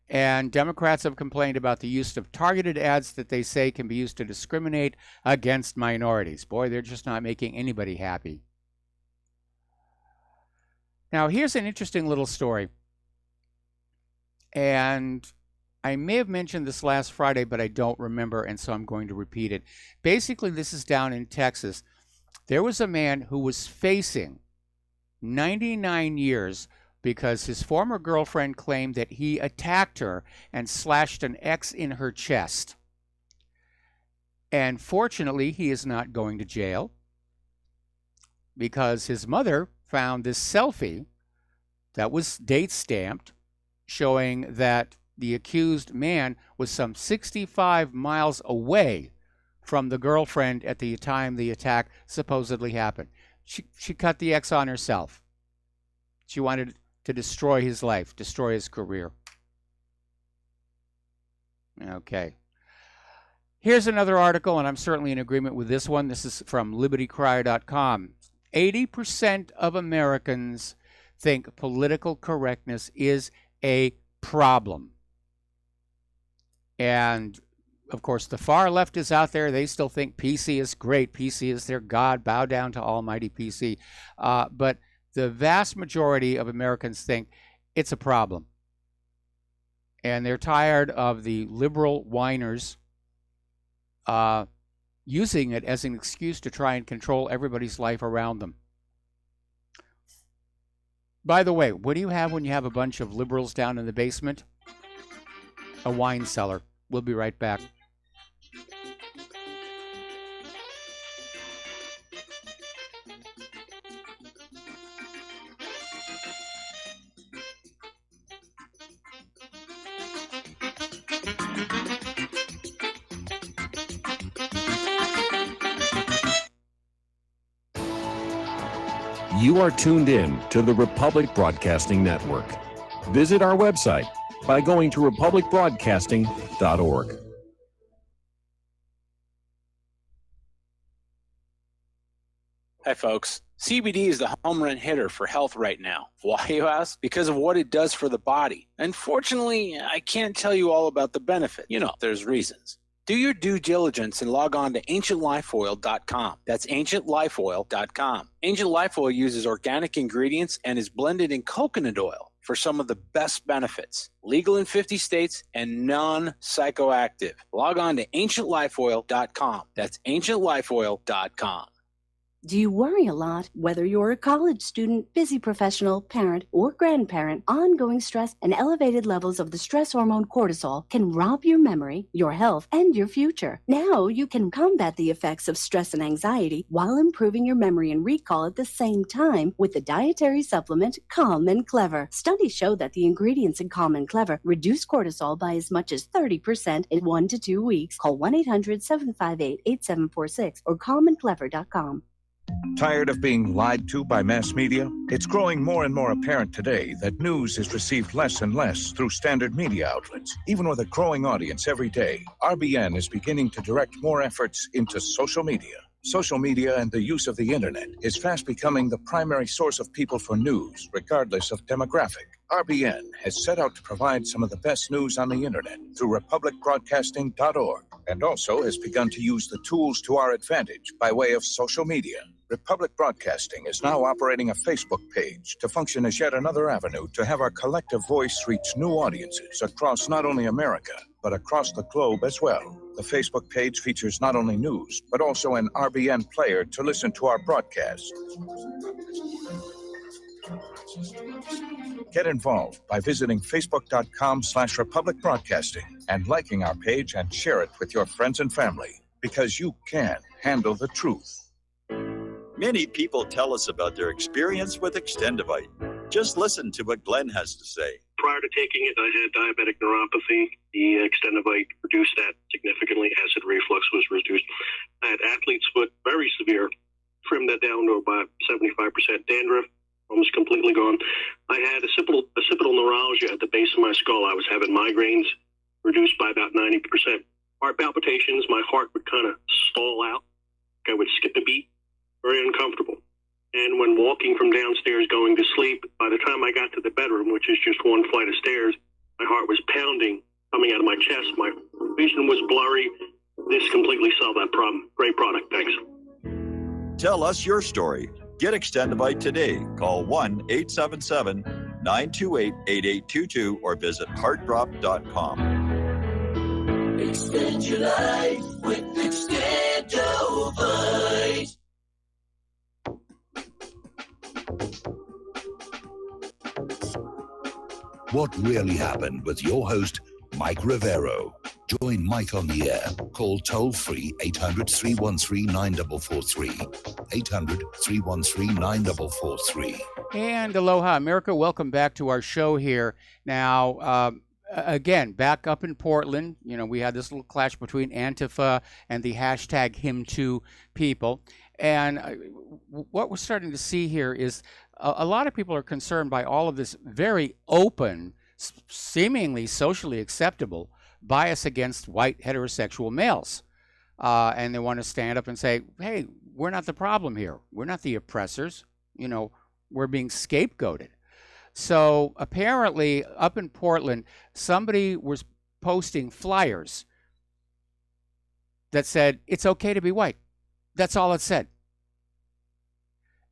And Democrats have complained about the use of targeted ads that they say can be used to discriminate against minorities. Boy, they're just not making anybody happy. Now, here's an interesting little story. And I may have mentioned this last Friday, but I don't remember, and so I'm going to repeat it. Basically, this is down in Texas. There was a man who was facing 99 years because his former girlfriend claimed that he attacked her and slashed an X in her chest. And fortunately, he is not going to jail because his mother found this selfie that was date stamped showing that the accused man was some 65 miles away from the girlfriend at the time the attack supposedly happened. She cut the X on herself. She wanted to destroy his life, destroy his career. Okay. Here's another article, and I'm certainly in agreement with this one. This is from LibertyCryer.com. 80% of Americans think political correctness is a problem. And, of course, the far left is out there. They still think PC is great. PC is their God. Bow down to almighty PC. But the vast majority of Americans think it's a problem. And they're tired of the liberal whiners using it as an excuse to try and control everybody's life around them. By the way, what do you have when you have a bunch of liberals down in the basement? A wine cellar. We'll be right back. You are tuned in to the Republic Broadcasting Network. Visit our website by going to republicbroadcasting.org. Hi, folks. CBD is the home run hitter for health right now. Why, you ask? Because of what it does for the body. Unfortunately, I can't tell you all about the benefit. You know, there's reasons. Do your due diligence and log on to ancientlifeoil.com. That's ancientlifeoil.com. Ancient Life Oil uses organic ingredients and is blended in coconut oil for some of the best benefits. Legal in 50 states and non-psychoactive. Log on to ancientlifeoil.com. That's ancientlifeoil.com. Do you worry a lot? Whether you're a college student, busy professional, parent, or grandparent, ongoing stress and elevated levels of the stress hormone cortisol can rob your memory, your health, and your future. Now you can combat the effects of stress and anxiety while improving your memory and recall at the same time with the dietary supplement Calm and Clever. Studies show that the ingredients in Calm and Clever reduce cortisol by as much as 30% in 1 to 2 weeks. Call 1-800-758-8746 or calmandclever.com. Tired of being lied to by mass media? It's growing more and more apparent today that news is received less and less through standard media outlets. Even with a growing audience every day, RBN is beginning to direct more efforts into social media. Social media and the use of the internet is fast becoming the primary source of people for news, regardless of demographic. RBN has set out to provide some of the best news on the internet through republicbroadcasting.org, and also has begun to use the tools to our advantage by way of social media. Republic Broadcasting is now operating a Facebook page to function as yet another avenue to have our collective voice reach new audiences across not only America, but across the globe as well. The Facebook page features not only news, but also an RBN player to listen to our broadcasts. Get involved by visiting facebook.com/Republic Broadcasting and liking our page and share it with your friends and family, because you can handle the truth. Many people tell us about their experience with Extendivite. Just listen to what Glenn has to say. Prior to taking it, I had diabetic neuropathy. The Extendivite reduced that significantly. Acid reflux was reduced. I had athlete's foot, very severe. Trimmed that down to about 75% dandruff, almost completely gone. I had occipital neuralgia at the base of my skull. I was having migraines, reduced by about 90%. Heart palpitations, my heart would kind of stall out. I would skip a beat. Very uncomfortable. And when walking from downstairs going to sleep, by the time I got to the bedroom, which is just one flight of stairs, my heart was pounding, coming out of my chest. My vision was blurry. This completely solved that problem. Great product. Thanks. Tell us your story. Get Extendivite today. Call 1-877-928-8822 or visit heartdrop.com. Extend your life with Extendovite. What really happened with your host, Mike Rivero. Join Mike on the air. Call toll-free 800-313-9443. 800-313-9443. And aloha, America. Welcome back to our show here. Now, again, back up in Portland, we had this little clash between Antifa and the hashtag #HimToo people. And what we're starting to see here is a lot of people are concerned by all of this very open, seemingly socially acceptable bias against white heterosexual males. And they want to stand up and say, hey, we're not the problem here. We're not the oppressors. We're being scapegoated. So apparently up in Portland, somebody was posting flyers that said, it's okay to be white. That's all it said.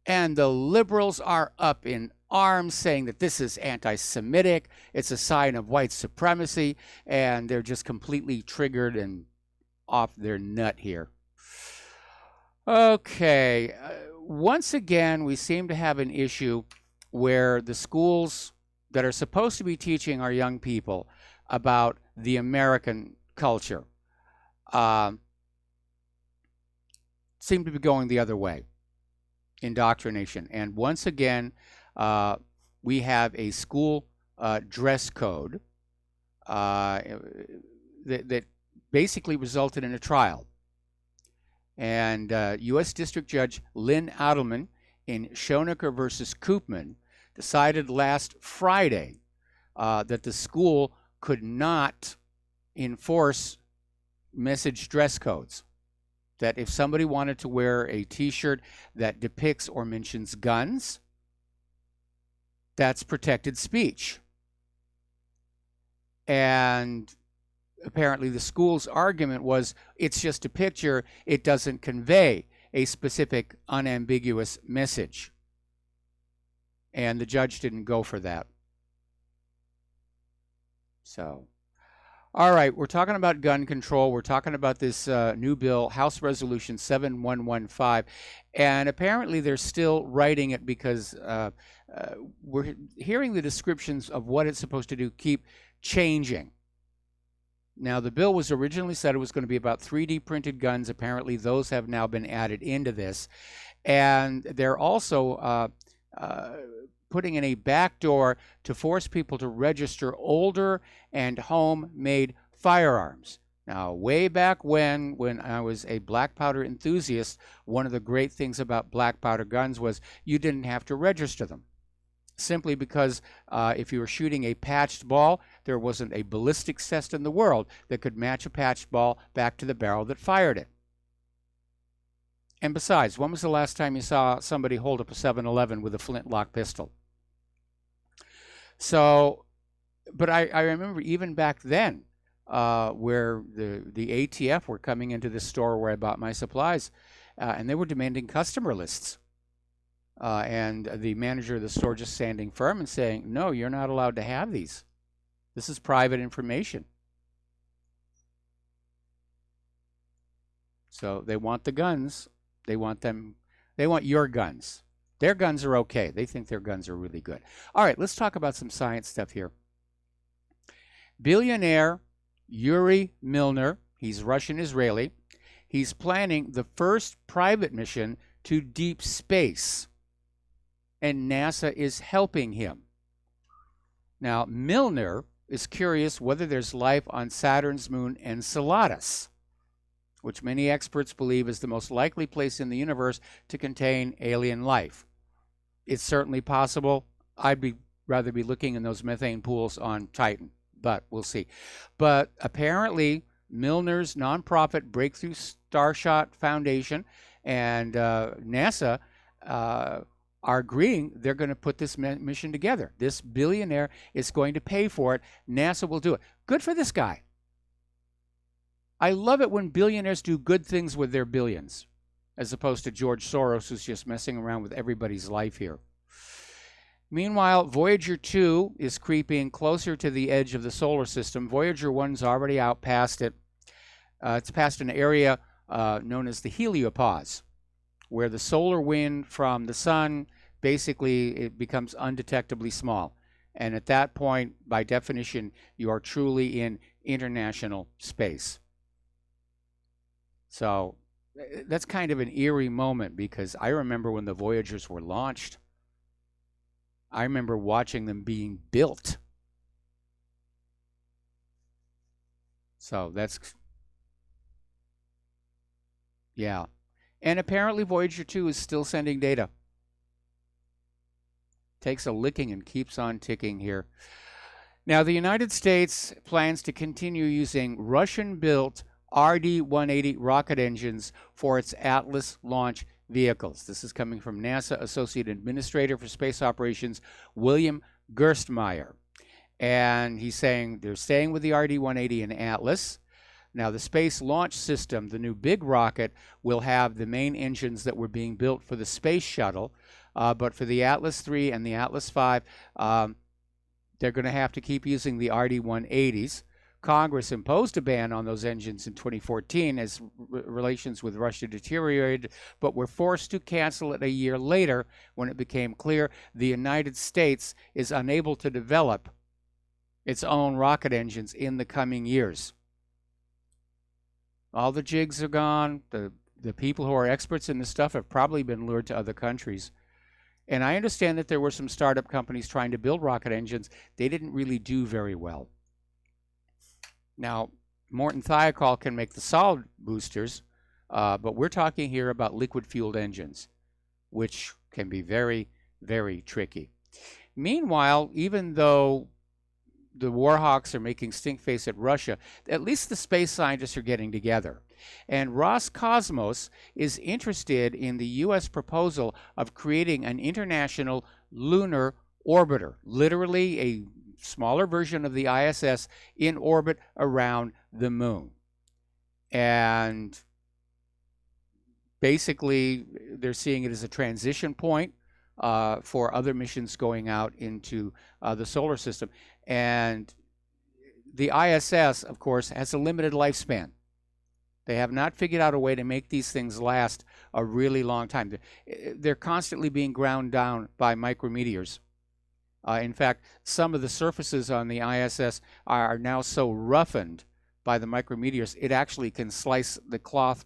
And the liberals are up in arms saying that this is anti-Semitic, it's a sign of white supremacy, and they're just completely triggered and off their nut here. Okay, once again, we seem to have an issue where the schools that are supposed to be teaching our young people about the American culture seem to be going the other way. Indoctrination. And once again, we have a school dress code that basically resulted in a trial. And U.S. District Judge Lynn Adelman in Schoenecker versus Koopman decided last Friday that the school could not enforce message dress codes. That if somebody wanted to wear a t-shirt that depicts or mentions guns, that's protected speech. And apparently the school's argument was it's just a picture, it doesn't convey a specific unambiguous message. And the judge didn't go for that. So, all right, we're talking about gun control. We're talking about this new bill, House Resolution 7115. And apparently they're still writing it because we're hearing the descriptions of what it's supposed to do keep changing. Now, the bill was originally said it was going to be about 3D printed guns. Apparently, those have now been added into this. And they're also putting in a backdoor to force people to register older and homemade firearms. Now, way back when I was a black powder enthusiast, one of the great things about black powder guns was you didn't have to register them. Simply because if you were shooting a patched ball, there wasn't a ballistics test in the world that could match a patched ball back to the barrel that fired it. And besides, when was the last time you saw somebody hold up a 7-Eleven with a flintlock pistol? So, but I remember even back then where the ATF were coming into the store where I bought my supplies, and they were demanding customer lists. And the manager of the store just standing firm and saying, no, you're not allowed to have these. This is private information. So they want the guns. They want your guns. Their guns are okay. They think their guns are really good. All right, let's talk about some science stuff here. Billionaire Yuri Milner, he's Russian-Israeli, he's planning the first private mission to deep space. And NASA is helping him. Now, Milner is curious whether there's life on Saturn's moon Enceladus, which many experts believe is the most likely place in the universe to contain alien life. It's certainly possible. I'd rather be looking in those methane pools on Titan, but we'll see. But apparently, Milner's nonprofit Breakthrough Starshot Foundation and NASA are agreeing they're going to put this mission together. This billionaire is going to pay for it. NASA will do it. Good for this guy. I love it when billionaires do good things with their billions. as opposed to George Soros, who's just messing around with everybody's life here. Meanwhile, Voyager 2 is creeping closer to the edge of the solar system. Voyager 1's already out past it. It's past an area known as the heliopause, where the solar wind from the sun, basically it becomes undetectably small. And at that point, by definition, you are truly in international space. So that's kind of an eerie moment, because I remember when the Voyagers were launched, I remember watching them being built. So that's, yeah. And apparently Voyager 2 is still sending data. Takes a licking and keeps on ticking here. Now, the United States plans to continue using Russian-built RD-180 rocket engines for its Atlas launch vehicles. This is coming from NASA Associate Administrator for Space Operations, William Gerstmeyer. And he's saying they're staying with the RD-180 and Atlas. Now, the Space Launch System, the new big rocket, will have the main engines that were being built for the Space Shuttle. But for the Atlas III and the Atlas V, they're going to have to keep using the RD-180s. Congress imposed a ban on those engines in 2014 as relations with Russia deteriorated, but were forced to cancel it a year later when it became clear the United States is unable to develop its own rocket engines in the coming years. All the jigs are gone. The people who are experts in this stuff have probably been lured to other countries. And I understand that there were some startup companies trying to build rocket engines. They didn't really do very well. Now, Morton Thiokol can make the solid boosters, but we're talking here about liquid-fueled engines, which can be very, very tricky. Meanwhile, even though the Warhawks are making stink face at Russia, at least the space scientists are getting together. And Roscosmos is interested in the U.S. proposal of creating an international lunar orbiter, literally a smaller version of the ISS in orbit around the moon. And basically, they're seeing it as a transition point for other missions going out into the solar system. And the ISS, of course, has a limited lifespan. They have not figured out a way to make these things last a really long time. They're constantly being ground down by micrometeors. In fact, some of the surfaces on the ISS are now so roughened by the micrometeors, it actually can slice the cloth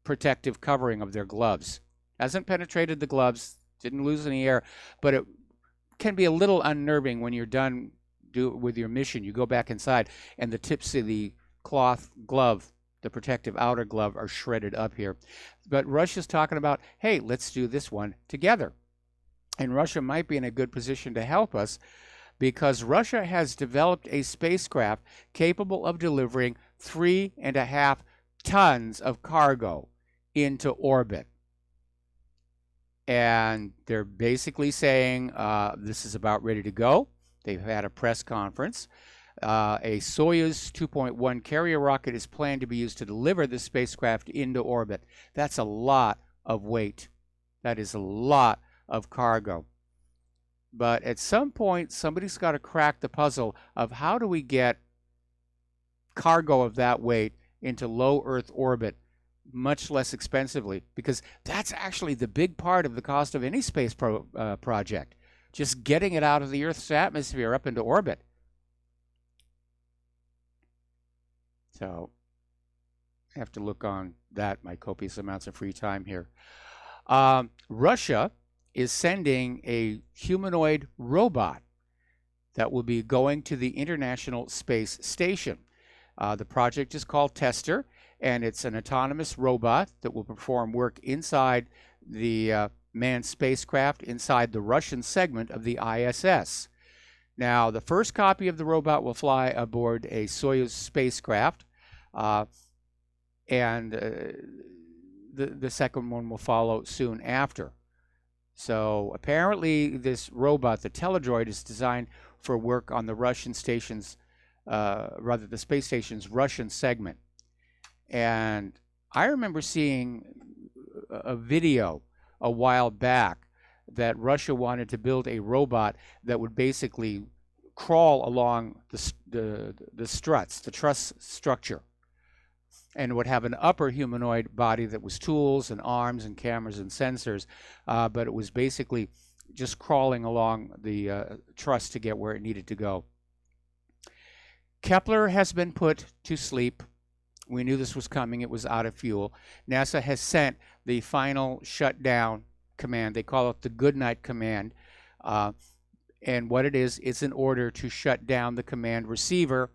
protective covering of their gloves. Hasn't penetrated the gloves, didn't lose any air, but it can be a little unnerving when you're done with your mission. You go back inside and the tips of the cloth glove, the protective outer glove, are shredded up here. But Russia's talking about, hey, let's do this one together. And Russia might be in a good position to help us because Russia has developed a spacecraft capable of delivering 3.5 tons of cargo into orbit. And they're basically saying this is about ready to go. They've had a press conference. A Soyuz 2.1 carrier rocket is planned to be used to deliver the spacecraft into orbit. That's a lot of weight. That is a lot of cargo. But at some point, somebody's got to crack the puzzle of how do we get cargo of that weight into low Earth orbit much less expensively, because that's actually the big part of the cost of any space project, just getting it out of the Earth's atmosphere up into orbit. So I have to look on that, my copious amounts of free time here. Russia is sending a humanoid robot that will be going to the International Space Station. The project is called Tester, and it's an autonomous robot that will perform work inside the manned spacecraft inside the Russian segment of the ISS. Now, the first copy of the robot will fly aboard a Soyuz spacecraft, and the second one will follow soon after. So apparently this robot, the Teledroid, is designed for work on the Russian station's, the space station's Russian segment. And I remember seeing a video a while back that Russia wanted to build a robot that would basically crawl along the struts, the truss structure, and would have an upper humanoid body that was tools and arms and cameras and sensors, but it was basically just crawling along the truss to get where it needed to go. Kepler has been put to sleep. We knew this was coming. It was out of fuel. NASA has sent the final shutdown command. They call it the Goodnight Command. And what it is, it's an order to shut down the command receiver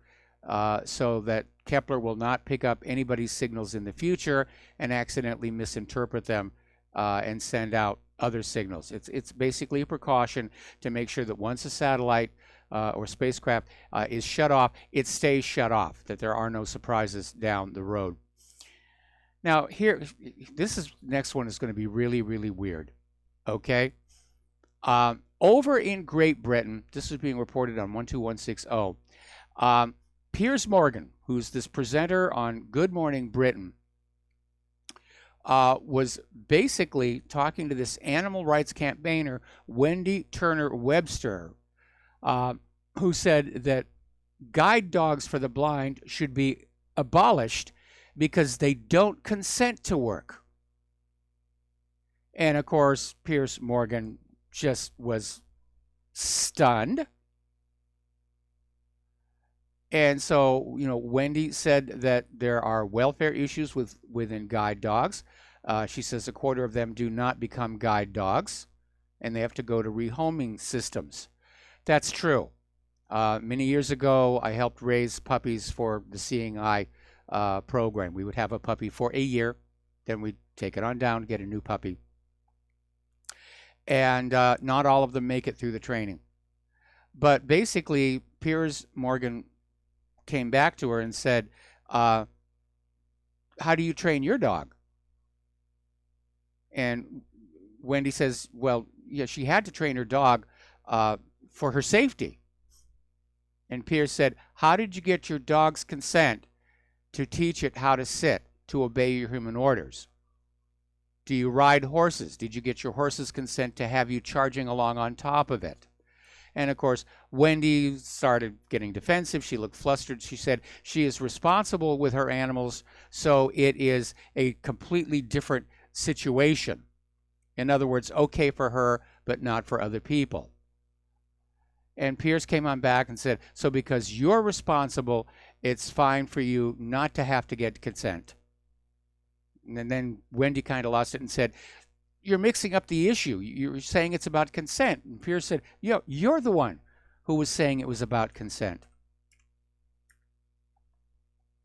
so that Kepler will not pick up anybody's signals in the future and accidentally misinterpret them and send out other signals. It's basically a precaution to make sure that once a satellite or spacecraft is shut off, it stays shut off, that there are no surprises down the road. Now here, next one is going to be really, really weird, okay? Over in Great Britain, this is being reported on 12160, Piers Morgan, who's this presenter on Good Morning Britain, was basically talking to this animal rights campaigner, Wendy Turner Webster, who said that guide dogs for the blind should be abolished because they don't consent to work. And of course, Piers Morgan just was stunned. And so, Wendy said that there are welfare issues within guide dogs. She says a quarter of them do not become guide dogs, and they have to go to rehoming systems. That's true. Many years ago, I helped raise puppies for the Seeing Eye program. We would have a puppy for a year, then we'd take it on down, get a new puppy. And not all of them make it through the training. But basically, Piers Morgan came back to her and said, how do you train your dog? And Wendy says, well, yeah, she had to train her dog for her safety. And Piers said, how did you get your dog's consent to teach it how to sit, to obey your human orders? Do you ride horses? Did you get your horse's consent to have you charging along on top of it? And of course, Wendy started getting defensive. She looked flustered. She said she is responsible with her animals, so it is a completely different situation. In other words, okay for her, but not for other people. And Piers came on back and said, so because you're responsible, it's fine for you not to have to get consent. And then Wendy kind of lost it and said, you're mixing up the issue. You're saying it's about consent. And Piers said, you're the one who was saying it was about consent.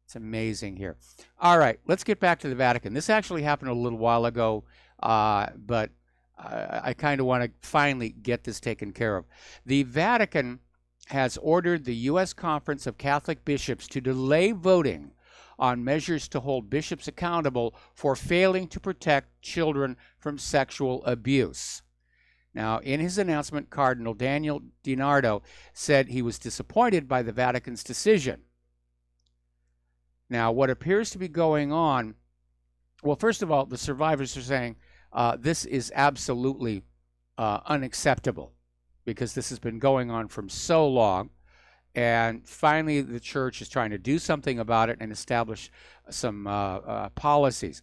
It's amazing here. All right, let's get back to the Vatican. This actually happened a little while ago, but I kind of want to finally get this taken care of. The Vatican has ordered the U.S. Conference of Catholic Bishops to delay voting on measures to hold bishops accountable for failing to protect children from sexual abuse. Now, in his announcement, Cardinal Daniel DiNardo said he was disappointed by the Vatican's decision. Now, what appears to be going on, well, first of all, the survivors are saying this is absolutely unacceptable because this has been going on for so long. And finally, the church is trying to do something about it and establish some policies.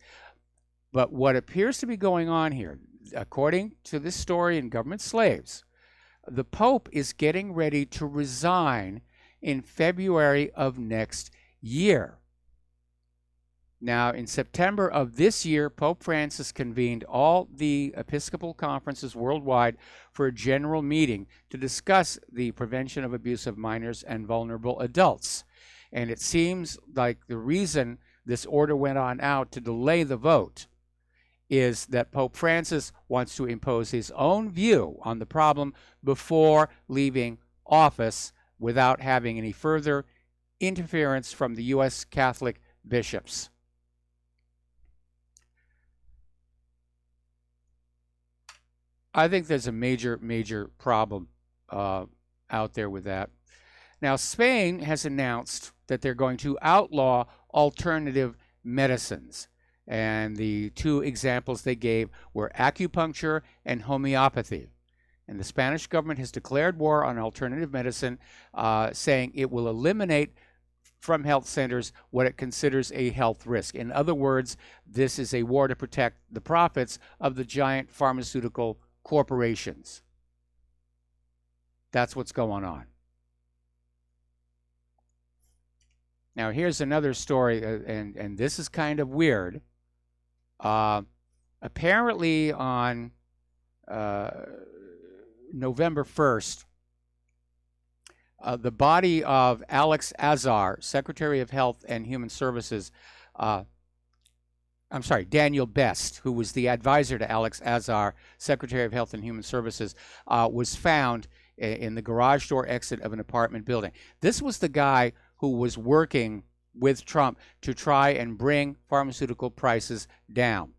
But what appears to be going on here, according to this story in Government Slaves, the Pope is getting ready to resign in February of next year. Now, in September of this year, Pope Francis convened all the Episcopal conferences worldwide for a general meeting to discuss the prevention of abuse of minors and vulnerable adults. And it seems like the reason this order went on out to delay the vote is that Pope Francis wants to impose his own view on the problem before leaving office without having any further interference from the U.S. Catholic bishops. I think there's a major problem out there with that. Now, Spain has announced that they're going to outlaw alternative medicines. And the two examples they gave were acupuncture and homeopathy. And the Spanish government has declared war on alternative medicine, saying it will eliminate from health centers what it considers a health risk. In other words, this is a war to protect the profits of the giant pharmaceutical corporations. That's what's going on. Now, here's another story, and this is kind of weird. Apparently on November 1st, the body of Alex Azar, Secretary of Health and Human Services, Daniel Best, who was the advisor to Alex Azar, Secretary of Health and Human Services, was found in the garage door exit of an apartment building. This was the guy who was working with Trump to try and bring pharmaceutical prices down.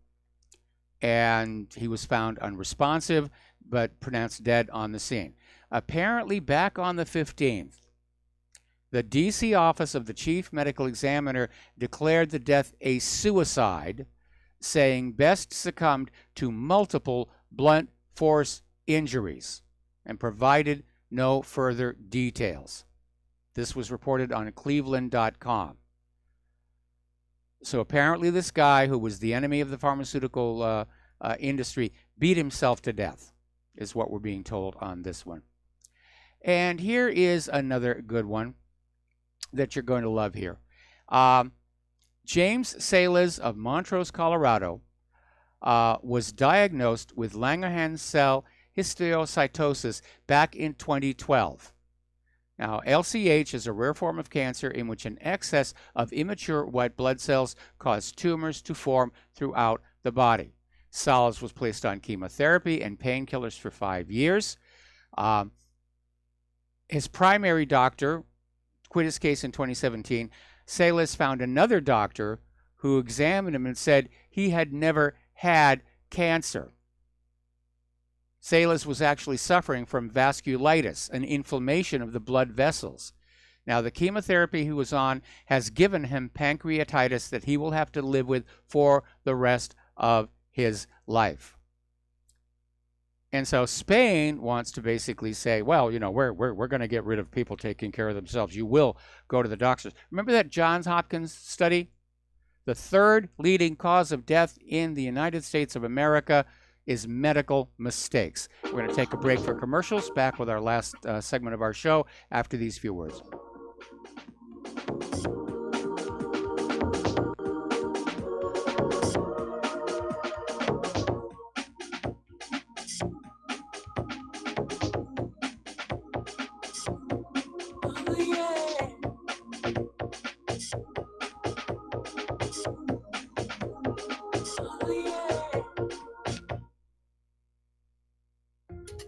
And he was found unresponsive, but pronounced dead on the scene. Apparently, back on the 15th, the D.C. office of the chief medical examiner declared the death a suicide, saying Best succumbed to multiple blunt force injuries and provided no further details. This was reported on Cleveland.com. So apparently this guy, who was the enemy of the pharmaceutical industry, beat himself to death, is what we're being told on this one. And here is another good one that you're going to love here. James Salas of Montrose, Colorado, was diagnosed with Langerhans cell histiocytosis back in 2012. Now, LCH is a rare form of cancer in which an excess of immature white blood cells cause tumors to form throughout the body. Salas was placed on chemotherapy and painkillers for 5 years. His primary doctor quit his case in 2017. Salas found another doctor who examined him and said he had never had cancer. Salas was actually suffering from vasculitis, an inflammation of the blood vessels. Now, the chemotherapy he was on has given him pancreatitis that he will have to live with for the rest of his life. And so Spain wants to basically say, well, you know, we're going to get rid of people taking care of themselves. You will go to the doctors. Remember that Johns Hopkins study? The third leading cause of death in the United States of America is medical mistakes. We're going to take a break for commercials. Back with our last segment of our show after these few words.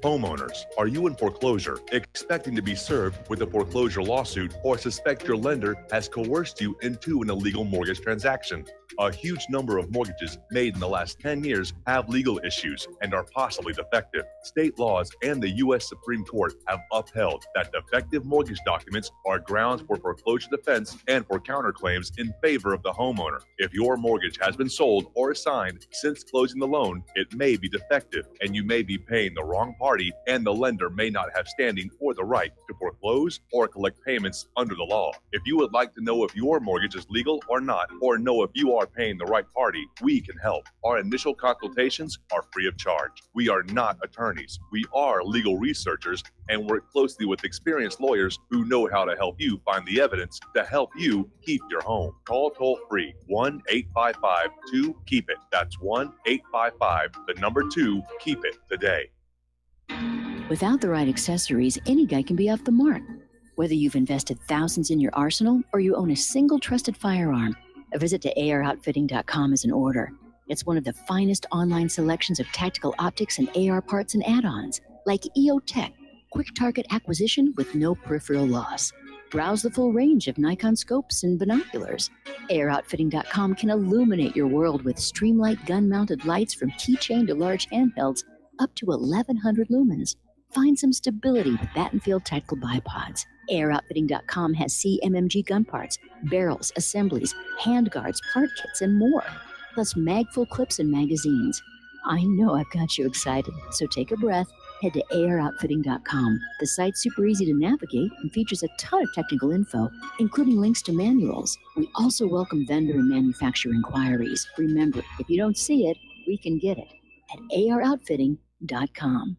Homeowners, are you in foreclosure, expecting to be served with a foreclosure lawsuit, or suspect your lender has coerced you into an illegal mortgage transaction? A huge number of mortgages made in the last 10 years have legal issues and are possibly defective. State laws and the U.S. Supreme Court have upheld that defective mortgage documents are grounds for foreclosure defense and for counterclaims in favor of the homeowner. If your mortgage has been sold or assigned since closing the loan, it may be defective and you may be paying the wrong party, and the lender may not have standing or the right to foreclose or collect payments under the law. If you would like to know if your mortgage is legal or not, or know if you are paying the right party, we can help. Our initial consultations are free of charge. We are not attorneys. We are legal researchers and work closely with experienced lawyers who know how to help you find the evidence to help you keep your home. Call toll free 1-855-2-KEEP-IT. That's 1-855-2-KEEP-IT today. Without the right accessories, any guy can be off the mark. Whether you've invested thousands in your arsenal or you own a single trusted firearm, a visit to AROutfitting.com is in order. It's one of the finest online selections of tactical optics and AR parts and add-ons, like EOTech, quick target acquisition with no peripheral loss. Browse the full range of Nikon scopes and binoculars. AROutfitting.com can illuminate your world with Streamlight gun-mounted lights from keychain to large handhelds up to 1,100 lumens. Find some stability with Battenfield tactical bipods. AirOutfitting.com has CMMG gun parts, barrels, assemblies, handguards, part kits, and more. plus magful clips and magazines. I know I've got you excited, so take a breath. Head to aroutfitting.com. The site's super easy to navigate and features a ton of technical info, including links to manuals. We also welcome vendor and manufacturer inquiries. Remember, if you don't see it, we can get it at aroutfitting.com.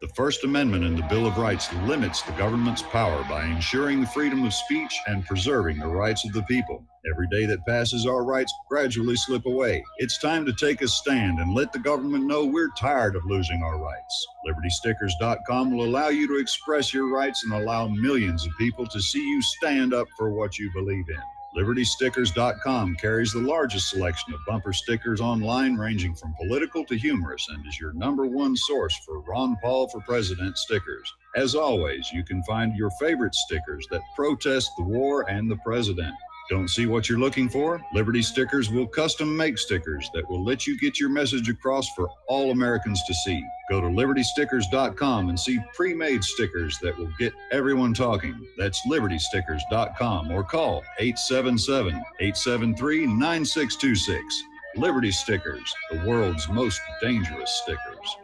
The First Amendment in the Bill of Rights limits the government's power by ensuring the freedom of speech and preserving the rights of the people. Every day that passes, our rights gradually slip away. It's time to take a stand and let the government know we're tired of losing our rights. LibertyStickers.com will allow you to express your rights and allow millions of people to see you stand up for what you believe in. LibertyStickers.com carries the largest selection of bumper stickers online, ranging from political to humorous, and is your #1 source for Ron Paul for President stickers. As always, you can find your favorite stickers that protest the war and the president. Don't see what you're looking for? Liberty Stickers will custom make stickers that will let you get your message across for all Americans to see. Go to LibertyStickers.com and see pre-made stickers that will get everyone talking. That's LibertyStickers.com or call 877-873-9626. Liberty Stickers, the world's most dangerous stickers.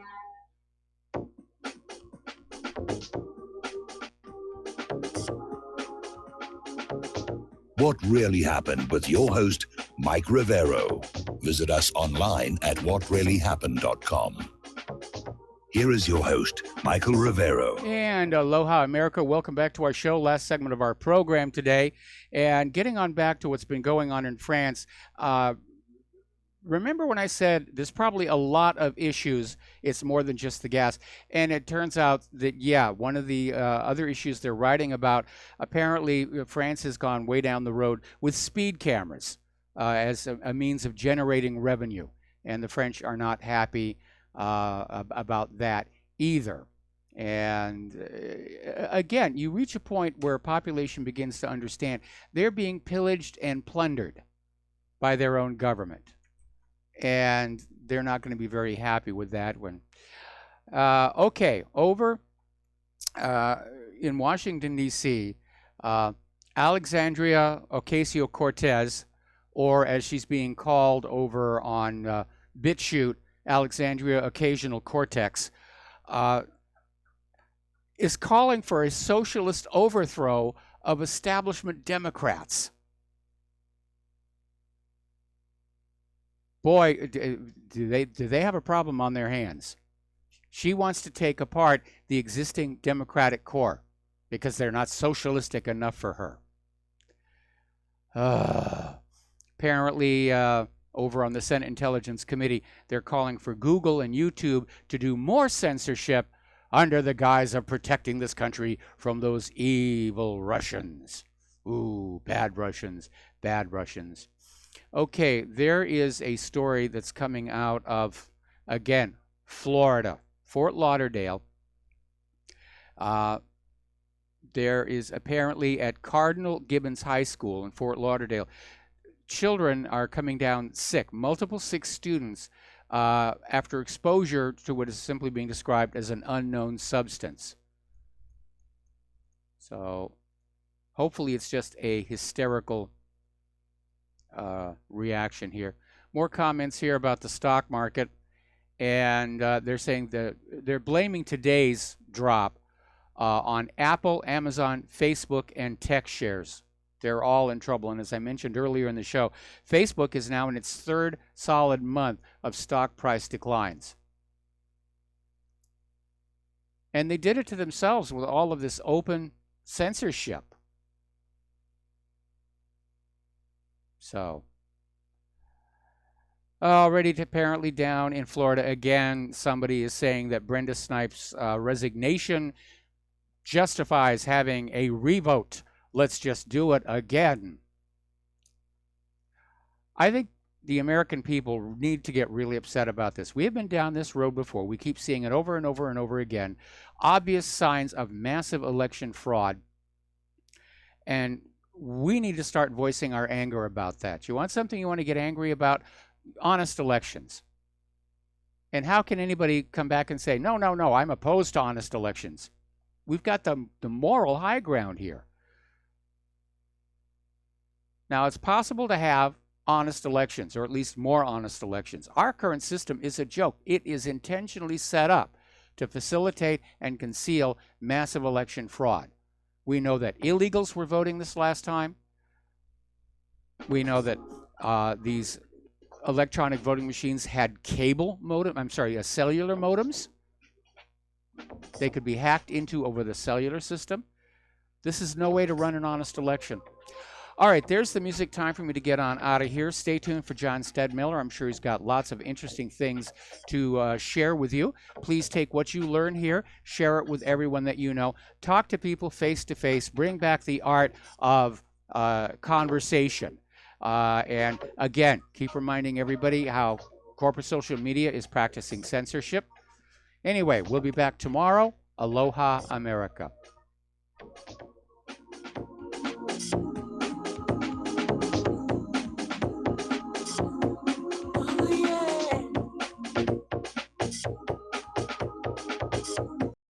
What Really Happened with your host, Mike Rivero. Visit us online at whatreallyhappened.com. Here is your host, Michael Rivero. And aloha, America. Welcome back to our show. Last segment of our program today. And getting on back to what's been going on in France. Remember when I said there's probably a lot of issues, it's more than just the gas. And it turns out that, yeah, one of the other issues they're writing about, apparently France has gone way down the road with speed cameras as a means of generating revenue. And the French are not happy about that either. And again, you reach a point where a population begins to understand they're being pillaged and plundered by their own government. And they're not going to be very happy with that one. Okay, over in Washington, D.C., Alexandria Ocasio-Cortez, or as she's being called over on BitChute, Alexandria Occasional Cortex, is calling for a socialist overthrow of establishment Democrats. Boy, do they have a problem on their hands. She wants to take apart the existing Democratic core because they're not socialistic enough for her. Apparently, over on the Senate Intelligence Committee, they're calling for Google and YouTube to do more censorship under the guise of protecting this country from those evil Russians. Ooh, bad Russians, bad Russians. Okay, there is a story that's coming out of, again, Florida, Fort Lauderdale. There is apparently at Cardinal Gibbons High School in Fort Lauderdale, children are coming down sick, multiple sick students after exposure to what is simply being described as an unknown substance. So hopefully it's just a hysterical reaction here. More comments here about the stock market, and they're saying that they're blaming today's drop on Apple, Amazon, Facebook, and tech shares. They're all in trouble. And as I mentioned earlier in the show, Facebook is now in its third solid month of stock price declines. And they did it to themselves with all of this open censorship. So, already apparently down in Florida again, somebody is saying that Brenda Snipes' resignation justifies having a revote. Let's just do it again. I think the American people need to get really upset about this. We have been down this road before. We keep seeing it over and over and over again. Obvious signs of massive election fraud. And we need to start voicing our anger about that. You want something you want to get angry about? Honest elections. And how can anybody come back and say, no, I'm opposed to honest elections? We've got the moral high ground here. Now, it's possible to have honest elections, or at least more honest elections. Our current system is a joke. It is intentionally set up to facilitate and conceal massive election fraud. We know that illegals were voting this last time. We know that these electronic voting machines had cellular modems. They could be hacked into over the cellular system. This is no way to run an honest election. All right, there's the music. Time for me to get on out of here. Stay tuned for John Stedmiller. I'm sure he's got lots of interesting things to share with you. Please take what you learn here, share it with everyone that you know. Talk to people face to face. Bring back the art of conversation. And again, keep reminding everybody how corporate social media is practicing censorship. Anyway, we'll be back tomorrow. Aloha, America.